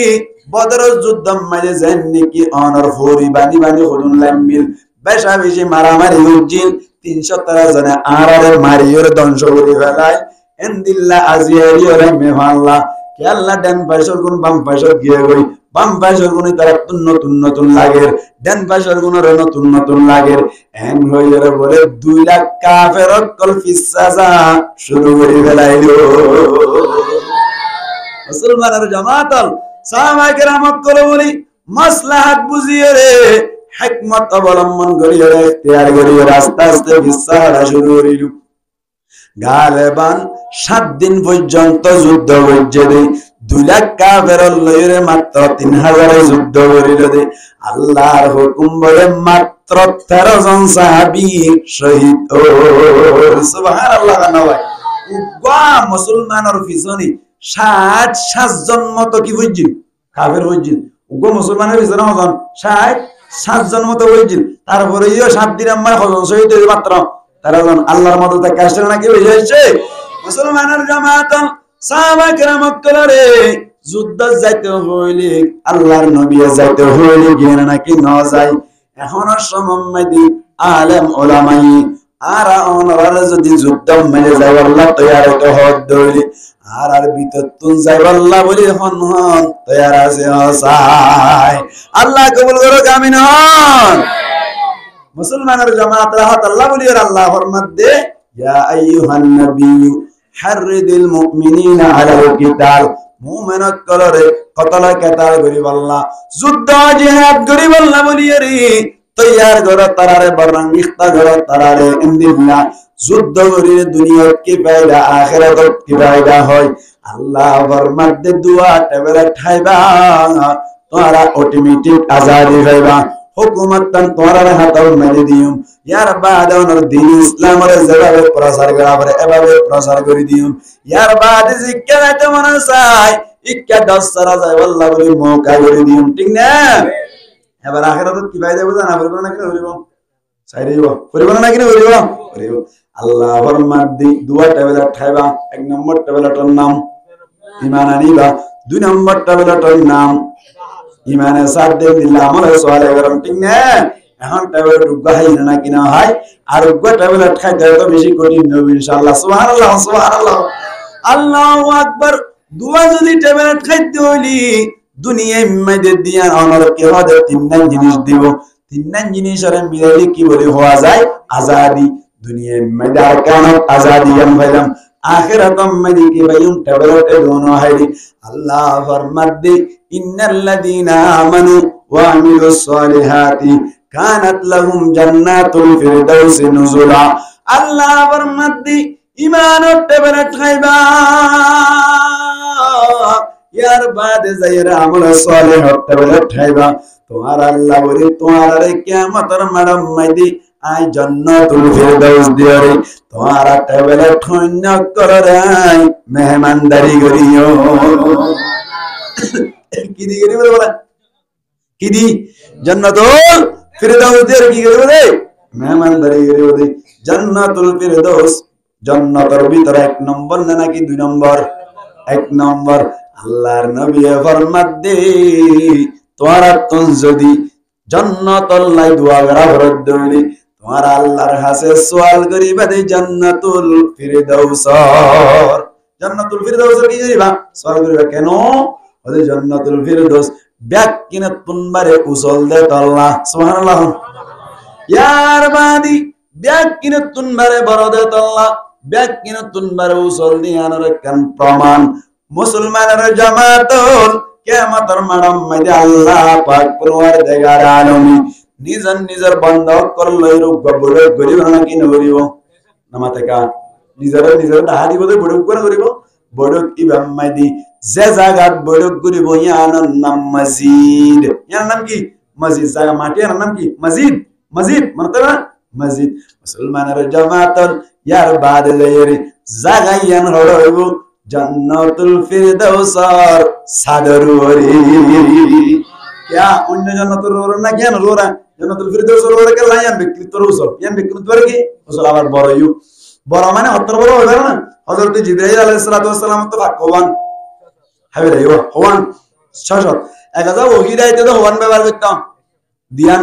বদরের যুদ্ধ মাঝে যেন নাকি অনর ফরি বানি বানি হলুন লামিল বেশা বেশি মারামারি হচ্ছিল। 313 জনে আরারে মারিয়র ধ্বংস করে ফেলায়। এন্দিল্লা আজিয়ারি ওরে মেহাল্লা কে আল্লাহ ডান পাশের কোন বাম পাশের গিয়ে গই, বাম পাশের কোন তারা নতুন নতুন লাগের, ডান পাশের কোন নতুন নতুন লাগের। এন হইরে বলে 2 লাখ কাফের কল ফিসাজা শুরু করে ফেলাইলো। মুসলমানের জামাতল সাহাবায়ে কেরাম কল বলি মাসলাহাত বুঝিয়ে রে হিকমত অবলম্বন করিয়ে রে ইখতিয়ার করিয়ে রাস্তা আস্তে ফিসাজা শুরু করিল। গালেবান 7 দিন পর্যন্ত যুদ্ধ হইছে দে। 2 লাখ কাফের লইরে মাত্র 3000 যুদ্ধ করিল দে। আল্লাহর হুকুম বলে মাত্র 13 জন সাহাবী শহীদ হল। সুবহানাল্লাহ। নয় উগ্র মুসলমানের পিছনে 60 জন মতো কি হইছে কাফের হইছে। উগ্র মুসলমানের পিছনে হজন 60 জন মতো হইছে। তারপরে 7 দিন আমার হজন শহীদ হইছে মাত্র 13 জন। আল্লাহর মদতে কাছে নাকি হয়ে যাচ্ছে। মুসলমানের জামাত সাহাবায়ে কেরাম কলরে যুদ্ধ যাইতে হইলে আল্লাহর নবী যাইতে হইলে গিয়ে নাকি ন যায়। এখন সময় দি আলেম ওলামাই আর অনর যদি যুদ্ধ মেলে যায় আল্লাহ তৈয়ার তো হদ দইলি আর ভিতর তুন যাই আল্লাহ বলি হন হন তৈয়ার আছে হসাই। আল্লাহ কবুল করো আমিন হন। মুসলমানের জামাত রাহত আল্লাহ বলি আল্লাহর মধ্যে ইয়া আইয়ুহান নবিয়্যু হাররিদিল মুমিনিনা আলাল কিতাল। মুমিনত কলরে কতলা কেতাল গরিব আল্লাহ যুদ্ধ জিহাদ গরিব আল্লাহ বলি রে তৈয়ার করো তারারে বরং ইখতা করো তারারে ইনদিল্লাহ। যুদ্ধ করিলে দুনিয়াত কি ফায়দা আখিরাতত কি ফায়দা হয়। আল্লাহর মধ্যে দুয়া টেবলে ঠাইবা তোরা অটোমেটিক আজাদি হইবা। হুকুমত তান তোরার হাতল মেলে দিউম ইয়ার বাদ ওনার দিন ইসলামের যেভাবে প্রচার করা পারে এভাবে প্রচার করে দিউম। ইয়ার বাদ শিক্ষা যাইতে মনে চাই ইক্কা 10 সারা যায় আল্লাহ বলি মৌকা করে দিউম। ঠিক না? এবার আখিরাতত কি ফায়দা বুঝা না বলবো না কি হইব চাইরিব করিব না কি হইব করিব। আল্লাহর মধ্যে দুয়া টেবলে ঠাইবা। 1 নম্বর টেবলেটার নাম ঈমান আনিবা। 2 নম্বর টেবলেটার নাম ইমানে সাথে দিল আমল সালে গরম। ঠিক না? এখন টেবলেট উগাই না কিনা হয় আর উগা টেবলেট খাইতে তো বেশি কঠিন হবে ইনশাআল্লাহ। সুবহানাল্লাহ সুবহানাল্লাহ আল্লাহু আকবার। দুয়া যদি টেবলেট খাইতে হইলি দুনিয়ায় মধ্যে দিয়া আমার কে হদে 3 জিনিস দিব। 3 জিনিসের মিলাইলে কি বলে হওয়া যায় আজাদি। দুনিয়ায় মধ্যে আর কেন আজাদি हम ভাইলাম आखिरत में दी की भाईयों टेबलेट दोनों है। अल्लाह फरमाते इन्नल्लज़ीना आमनू व अमिलुस सालिहाति कानत लहुम जन्नातुल फिरदौस नुजुला। अल्लाह फरमाते ईमान टेबलेट खाइबा यार बाद जायरा अमल सालिह टेबलेट खाइबा তোমার আল্লাহ বলে তোমার কিয়ামতের মাঠে মাইদি আই জান্নাতুল ফিরদাউস দিয়ারে তোমার টেবিলে ঠন্য করে মেহমানদারি করিও। কি দি করিব বলে কি দি জান্নাতুল ফিরদাউস দিয়ারে কি করিব রে মেহমানদারি করিব দে। জান্নাতুল ফিরদাউস জান্নাতের ভিতরে 1 নম্বর না নাকি 2 নম্বর? 1 নম্বর। আল্লাহর নবী ফরমাতে তোমার তুন যদি জান্নাতুল লাই দোয়া করা ফরজ দইলি তোমার আল্লাহর কাছে সওয়াল করিবা দে জান্নাতুল ফিরদাউস। জান্নাতুল ফিরদাউস কি করিবা সওয়াল করিবা কেন ওই জান্নাতুল ফিরদাউস ব্যাকিনে তুনবারে উসল দে আল্লাহ। সুবহানাল্লাহ। ইয়ার বাদি ব্যাকিনে তুনবারে বড় দে আল্লাহ ব্যাকিনে তুনবারে উসল দিয়ানোর কেন প্রমাণ। মুসলমানের জামাতুল কিয়ামতের মাঠে মধ্যে আল্লাহ পাক পরওয়ারদিগার আলামিন নিজের নিজের বান্দা করলে রূপ বড় গরিব না কি নরিব নামাতে কা নিজের নিজের দাহা দিব বড় করে করিব বড়ক ইমাম মাইদি যে জায়গাত বড়ক ঘুরিব ইয়ানোর নাম মসজিদ ইয়ার নাম কি মসজিদ জায়গা মাটি ইয়ার নাম কি মসজিদ মসজিদ মানে না মসজিদ মুসলমানের জামাতল ইয়ার বাদ যাইরে জায়গা ইয়ান হইব জান্নাতুল ফিরদাউসর সাদরুরি क्या अन्य जन्नतुल रोरा ना क्या रोरा जन्नतुल फिरदौस रोरा के लायन बिक्रित रोसो यान बिक्रित वर्गी उसल आबार बरयु बरा माने हत्तर बरो होबे ना हजरत जिब्राइल आलाइहिस सालातु वास सालाम तो भगवान हाबे यो हवान शाशत एकाजा ওহি দাইতে তো হওয়ান ব্যবহার করতাম দিয়ান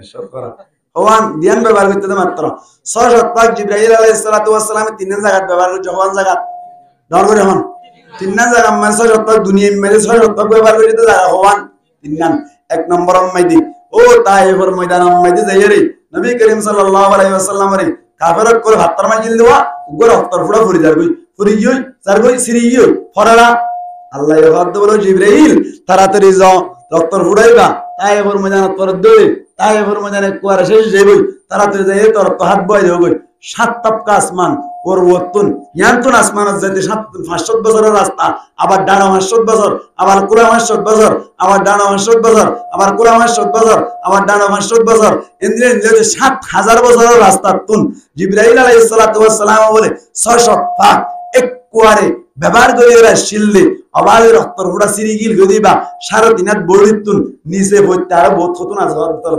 এসব করা হওয়ান দিয়ান ব্যবহার করতে তো মাত্র শাশত পাক জিব্রাইল আলাইহিস সালাতু ওয়াস সালাম তিন জায়গা ব্যবহার করে হওয়ান জায়গা দর করে হন তিন জায়গা মানে শাশত পাক দুনিয়া মেরে শাশত পাক ব্যবহার করে তো জায়গা হওয়ান তিন এক নম্বর মাইদি ও তাইফের ময়দান মাইদি যাইরে নবী করিম সাল্লাল্লাহু আলাইহি ওয়াসাল্লাম রে কাফেরক করে হাত্তার মাইজিল দেওয়া উগর হত্তার ফুড়া ফুরি যারগই ফুরিয়ই যারগই সিরিয়ই ফরারা আল্লাহ ইয়াদ বলো জিবরাইল তাড়াতাড়ি যাও হত্তার ফুড়াইবা তাইফের ময়দান তোর দই তাইফের ময়দানে কুয়ার শেষ যাইবই তাড়াতাড়ি যাই তোর তো হাত বয় দেবই সাত তাপকা আসমান ওর ওতুন ইয়ান্তুন আসমানত যাইতে 500 বছরের রাস্তা আবার ডানা 500 বছর আবার কুরা 500 বছর আবার ডানা 500 বছর আবার কুরা 500 বছর আবার ডানা 500 বছর ইন্দ্রিয় যাইতে 7000 বছরের রাস্তা তুন জিবরাইল আলাইহিস সালাতু ওয়াস সালাম বলে 600 পাক এক কুয়ারে ব্যবহার করে এরা শিললে আবার রক্তর ফুটা সিরিগিল গদিবা 3.5 হাত বড়িতুন নিচে হইতে আর বহুত কতন আছে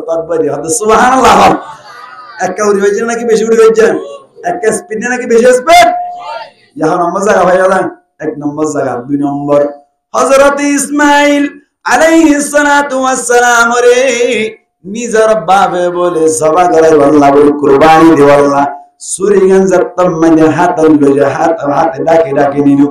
তাকবীর হাদ সুবহানাল্লাহ একটা উড়ি হইছে নাকি বেশি উড়ি হইছে একটা স্পিড নাকি বেশি স্পিড ইহা নম্বর জায়গা ভাই আলান এক নম্বর জায়গা দুই নম্বর হযরত ইসমাঈল আলাইহিস সালাতু ওয়াস সালাম রে নিজের বাবে বলে জবা করে আল্লাহ বলে কুরবানি দি আল্লাহ সুরিগঞ্জ তম্মনে হাতল লজা হাত ডাকে ডাকে নিনু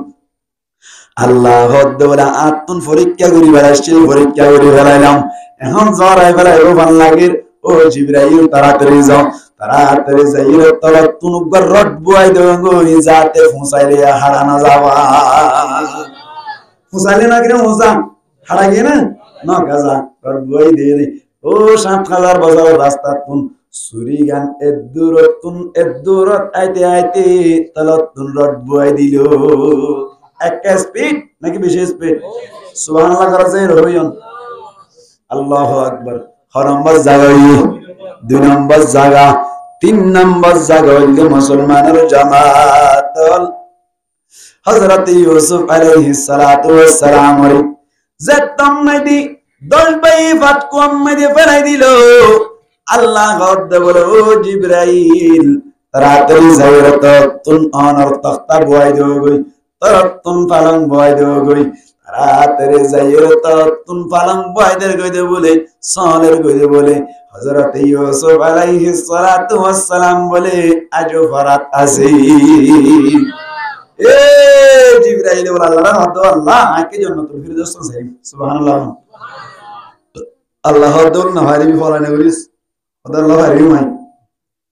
আল্লাহ হদ্দরা আতুন পরীক্ষা করি বেলাছিল পরীক্ষা করি বেলাইলাম এখন জরাই বেলাইও ভাল লাগে ও জিবরাইল তাড়াতাড়ি যাও তাড়াতাড়ি যাইও তোর তুনুগর রড বুয়াই দেবো যাতে ফুসাইলে হারানা যাওয়া ফুসাইলে না কিনা মুসা হারা গিয়ে না গাজা রড বুয়াই দিয়ে দে ও 7000 বছর রাস্তা তুন সুরি গান এদুরত আইতে আইতে তলতুন রড বুয়াই দিল একটা স্পিড নাকি বেশি স্পিড সুবহানাল্লাহ করা যায় রহিয়ন আল্লাহু আকবার নম্বর জায়গা দুই নম্বর জায়গা তিন নম্বর জায়গা হইল মুসলমানের জামাত হযরত ইউসুফ আলাইহিস সালাতু ওয়াস সালাম রে যেতম নদী 10 ভাই ফাতকু আম্মদে ফেলাই দিল আল্লাহ গদ বলে ও জিবরাইল তাড়াতাড়ি যাইরত তুন অনর তখতা বয় দেও গই তরতুন পালং বয় দেও গই রাতের যাইও তুন পালং বয়দের কইতে বলে সালের কইতে বলে হযরত ইউসুফ আলাইহিস সালাতু ওয়াস সালাম বলে আজও ফরাত আছে এ জিবরাইল বলে আল্লাহ আল্লাহ আকে জান্নাতুল ফিরদাউস আছে সুবহানাল্লাহ আল্লাহ দল না হারি ফলানে বলিস আল্লাহ হারি মাই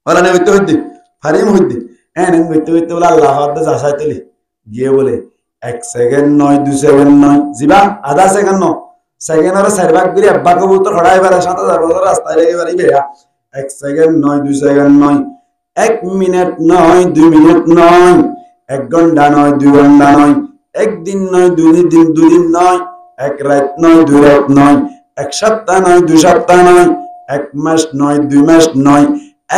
ফলানে হইতে হইতে হারিম হইতে এনে হইতে হইতে বলে আল্লাহ দল যাসাইতলি গিয়ে বলে 1 সেকেন্ড নয় 2 সেকেন্ড নয় জিবা আধা সেকেন্ড ন সেকেন্ড আর 4 ভাগ করে আব্বা কবুতর হড়াই বেলা 7000 বছর রাস্তায় লেগে বাড়ি বেয়া 1 সেকেন্ড নয় 2 সেকেন্ড নয় 1 মিনিট নয় 2 মিনিট নয় 1 ঘন্টা নয় 2 ঘন্টা নয় 1 দিন নয় 2 দিন 2 দিন নয় 1 রাত নয় 2 রাত নয় 1 সপ্তাহ নয় 2 সপ্তাহ নয় 1 মাস নয় 2 মাস নয়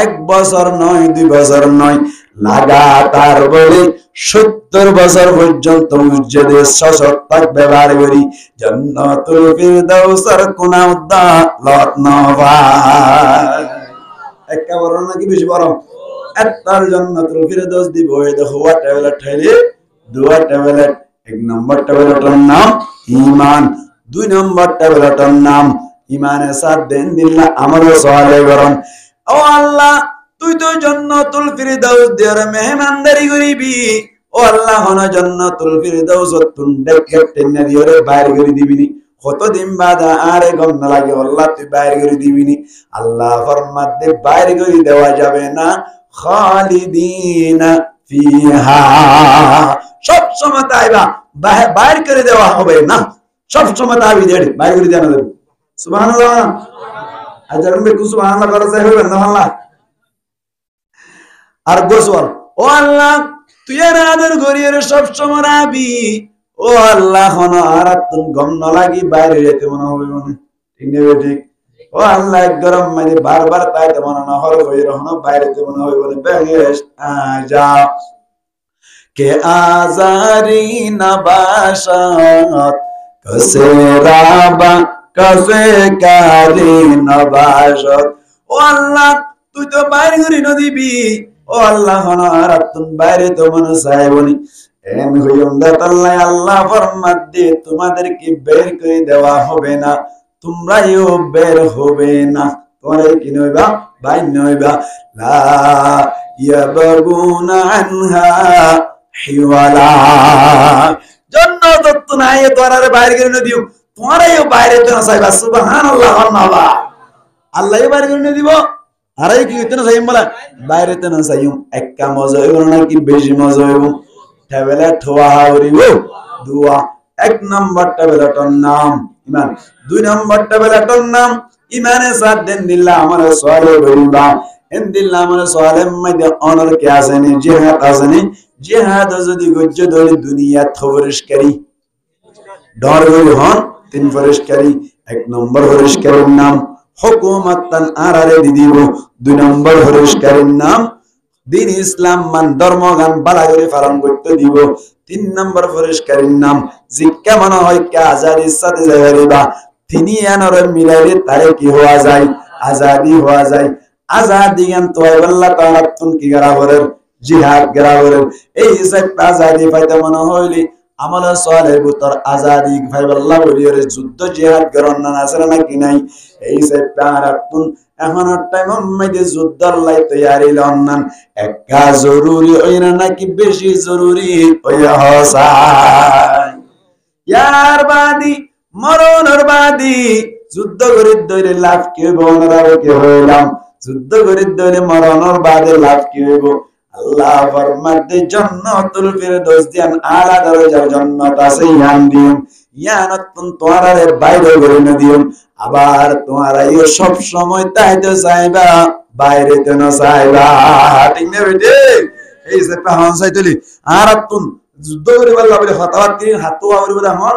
1 বছর নয় 2 বছর নয় লাগাতার বলে 70 বছর পর্যন্ত মুজেদে সশক্ত ব্যবহার করি জান্নাতুল ফিরদাউসের কোনা উদ্দালত নবা একটা বড় নাকি বেশি বড় এটার জান্নাতুল ফিরদাউস দিব এই দেখো ট্যাবলেট খাইলে দুয়া ট্যাবলেট এক নম্বর ট্যাবলেটের নাম ঈমান দুই নম্বর ট্যাবলেটের নাম ঈমানের সাথ দেন দিল্লাহ আমল সালে গরম ও আল্লাহ তুই তো জান্নাতুল ফিরদাউস দেয়ার মেহমানদারি করিবি ও আল্লাহ হনা জান্নাতুল ফিরদাউস তুন দেখে টেনে দিওরে বাইরে করে দিবিনি কতদিন বাদ আরে গম না লাগে আল্লাহ তুই বাইরে করে দিবিনি আল্লাহ ফরমাত দে বাইরে করে দেওয়া যাবে না খালিদিনা ফিহা সব সময় তাইবা বাইরে করে দেওয়া হবে না সব সময় তাইবি দেড় বাইরে করে দেওয়া যাবে সুবহানাল্লাহ আজারম বে সুবহানাল্লাহ করা যায় হবে না আল্লাহ আর গোসওয়াল ও আল্লাহ তুই আর আদর করিয়ে সব সময় রাবি ও আল্লাহ হন আর তুন গম ন লাগি বাইরে যেতে মনে হবে মনে ঠিক নেবে ঠিক ও আল্লাহ গরম মানে বারবার তাইতে মনে না হর হয়ে রহন বাইরে তে মনে হবে বলে বেশ যা কে আজারি নবাশাত কসে রাবা কসে কারি নবাশাত ও আল্লাহ তুই তো বাইরে করি নদীবি ও আল্লাহ হনার তুন বাইরে তো মনে চাইবনি এম হইম দাতাল্লাহ আল্লাহ ফরমাত দিয়ে তোমাদেরকে বের করে দেওয়া হবে না তোমরাও বের হবে না তোমরা কি নইবা বাই নইবা লা ইয়াবগুনা আনহা হিওয়ালা জান্নাত তো নাই তোরারে বাইরে করে নদিও তোমরাও বাইরে তো চাইবা সুবহানাল্লাহ আল্লাহ আল্লাহই বাইরে করে দিব আরে কি ইতনা সাইম বলা বাইরে তো না সাইম একটা মজা হইব না কি বেশি মজা হইব টেবিলে ঠোয়া হইব দুয়া এক নাম্বার টেবিলটার নাম ঈমান দুই নাম্বার টেবিলটার নাম ঈমানে সাথ দেন দিল্লাহ আমার সওয়ালে বলিবা এন দিল্লাহ আমার সওয়ালে মধ্যে অনর কি আসেনি জিহাদ আসেনি জিহাদ যদি গজ্জ ধরে দুনিয়া থবরিশকারী ডর হই হন তিন ফরিশকারী এক নম্বর ফরিশকারীর নাম হুকুমাতান আরারে দিদিব দুই নম্বর ফরিশকারীর নাম দিন ইসলাম মান ধর্মগান বালা করে পালন করতে দিব তিন নম্বর ফরিশকারীর নাম জিক্কা মনে হয় কে আজাদির সাথে যাইবা তিনি এনরে মিলাইলে তারে কি হওয়া যায় আজাদি হওয়া যায় আজাদি গান তো আল্লাহ তাআলা তুন কি গরাবরের জিহাদ গরাবরের এই হিসাব আজাদি পাইতে মনে হইলি আমল সালেহ বুতর আজাদি ভাই আল্লাহ বলিরে যুদ্ধ জিহাদ গরন না আসলে নাকি নাই এই যে পারাতুন এখন টাইম মধ্যে যুদ্ধর লাই তৈরি লন্নান একা জরুরি হই না নাকি বেশি জরুরি হই হসাই ইয়ার বাদি মরণের বাদি যুদ্ধ করে দইরে লাভ কি বনরাও কি হইলাম যুদ্ধ করে দইরে মরণের বাদে লাভ কি হইব আল্লাহ ফরমাতে জান্নাতুল ফিরদৌস দিয়ান আলা দরজার জান্নাত আছে ইয়ান দিম ইয়ানাতুন তোয়ারে বাইরে করে না দিম আবার তোমরা এই সব সময় তাইতে চাইবা বাইরে তে না চাইবা ঠিক না বেটি এই যে পাহন চাইতলি আরাতুন যুদ্ধ করে আল্লাহ বলে হতাওয়াতি হাতু আবরি বলে আমন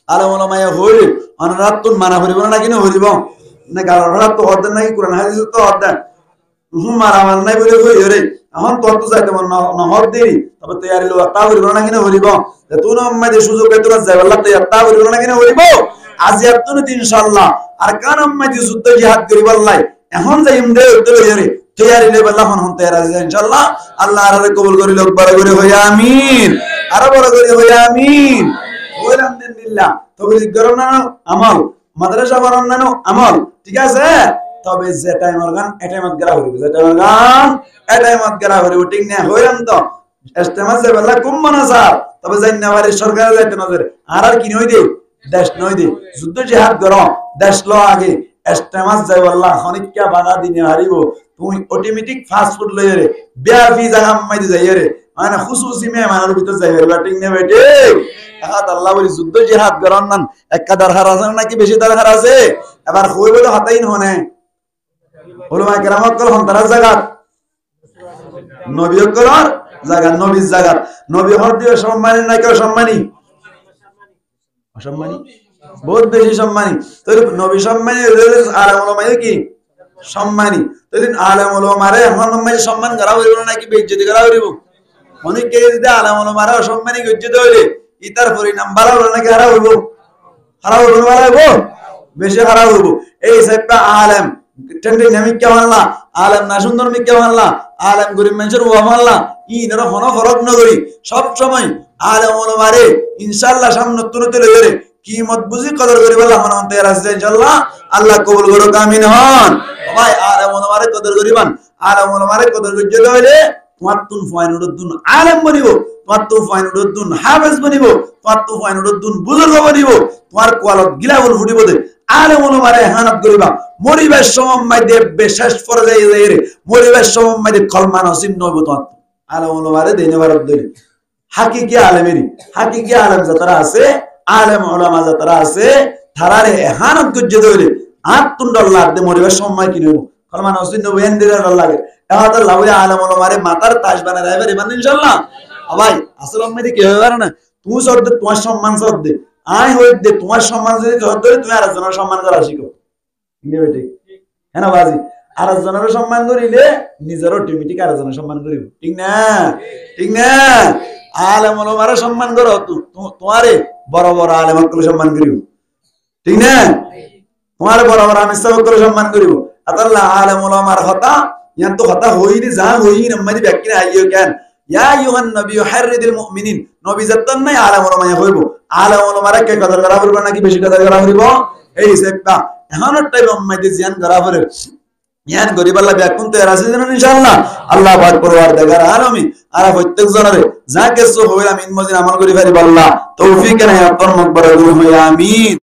আলমুলামায় হইল অনরাতুন মানা হরিব না কিনা হরিব না গালরাত তো অর্ধেক নাকি কোরআন হাদিস তো অর্ধেক মারা মান নাই বলে কই রে এখন তোর তো যাইতে মন না হর দেরি তবে তৈরি লো তা হরিব না কিনা হরিব তুই না আমাদের সুযোগ পেতে যাই আল্লাহ তো তা হরিব না কিনা হরিব আজ এতন ইনশাআল্লাহ আর কান আমাদের যুদ্ধ জিহাদ করিব আল্লাহ এখন যাইম দে তো রে তৈরি লে আল্লাহ হন তৈরি আছে ইনশাআল্লাহ আল্লাহ আর কবুল করি লোক বড় করে হই আমিন আর বড় করে হই আমিন বললাম দিল্লাহ তবে গরম না আমল মাদ্রাসা বানানো না আমল ঠিক আছে তবে যে টাইম অর্গান এটাই মত গরা হইবে যে টাইম অর্গান এটাই মত গরা হইবে ঠিক না হইরাম তো ইস্তেমা যে বলা কম মানাসার তবে জান্নাবারে সরকার যাইতে নজর আর কি নই দে দেশ নই দে যুদ্ধ জিহাদ করো দেশ লো আগে ইস্তেমা যাই আল্লাহ খনিকা বাধা দিনে হারিব তুই অটোমেটিক ফাস্ট ফুড লই রে বিয়াফি জায়গা মাইতে যাই রে মানে খুশুসি মেহমানের ভিতর যাই রে ঠিক না বেটে হাত আল্লাহ বলি যুদ্ধ জিহাদ করন না একটা দরকার আছে নাকি বেশি দরকার আছে এবার কই বলে হাতাইন হনে উলামা কেরামত কল হন তার জায়গা নবী কলর জায়গা নবীর জায়গা নবী হর দিয়ে সম্মানী না কেউ সম্মানী অসম্মানী বহুত বেশি সম্মানী তো নবী সম্মানী আলেম উলামা কি সম্মানী তো আলেম উলামারে এখন সম্মান করা হইব নাকি বেইজ্জতি করা হইব অনেক কে যদি আলেম উলামারে অসম্মানী ইজ্জত হইলে ইতার পরিণাম ভালো হলো নাকি খারাপ হইব খারাপ হইব ভালো হইব বেশি খারাপ হইব এই সাইপটা আলেম টেন্ডে নামি কে আল্লাহ আলেম না সুন্দর মি কে আল্লাহ আলেম গরিব মানুষের ওয়া আল্লাহ ইনর হন ফরক ন করি সব সময় আলেম ওলমারে ইনশাআল্লাহ সামনে তুলে ধরে কিমত বুঝি কদর করিব আল্লাহ মন অন্তর আছে ইনশাআল্লাহ আল্লাহ কবুল করো আমিন হন ভাই আলেম ওলমারে কদর করিবান আলেম ওলমারে কদর করতে হইলে তোমার তুন ফাইনুদ্দিন আলেম বনিব তোমার তো ফাইনুদ্দিন হাফেজ বনিব তোমার তো ফাইনুদ্দিন বুজুর্গ বনিব তোমার কোয়ালত গিলাবল ফুটিব দে আলেম ওলমারে হানাত করিবা মরিবের সময় দে বিশেষ পর্যায়ে যাই রে মরিবের সময় দে কলমা নসিব নইব তোমার আলেম ওলমারে দেনে বারত দেরি হাকিকি আলেমেরি হাকিকি আলেম যারা আছে আলেম ওলামা যারা আছে তারারে হানাত গজ্জে দইলে আত তুন্ডল্লাহ দে মরিবের সময় কি নইব কল মানে অসিন নবেন দিনের লাগে এটা তো লাউয়া আলেম ওলামারে মাথার তাজ বানায় দেয় এবারে মানে ইনশাআল্লাহ ভাই আসলে আমি কি হবে না তুমি সর্দ তোমার সম্মান সর্দ আই হই দে তোমার সম্মান যদি সর্দ তুমি আরেকজনের সম্মান করা শিখো ঠিক হ্যাঁ না বাজি আরেকজনের সম্মান করিলে নিজের অটোমেটিক আরেকজনের সম্মান করিব ঠিক না ঠিক না আলেম ওলামারে সম্মান করো তোমারে বড় বড় আলেম ওলামাকে সম্মান করিব ঠিক না তোমার বড় বড় আমি সব করে সম্মান করিব আল্লাহ আলেম ওলামার কথা ইয়ান তো কথা হইনি যা হইনি আমাদের ব্যক্তি আইও কেন ইয়া আইয়ুহান নবী হাররিদিল মুমিনিন নবী জাতন নাই আলেম ওলামা হইব আলেম ওলামারে কে কথা করা হইব নাকি বেশি কথা করা হইব এই সেটা এখনো টাইম আমাদের জিয়ান করা হইব ইয়ান গরিব আল্লাহ ব্যাকুন তো রাজি জানেন ইনশাআল্লাহ আল্লাহ পাক পরওয়ারদিগার আলামিন আর প্রত্যেক জনরে যা কিছু হইলা মিন মজিন আমল করি পারি আল্লাহ তৌফিক এনে আপন মকবরা হই আমিন।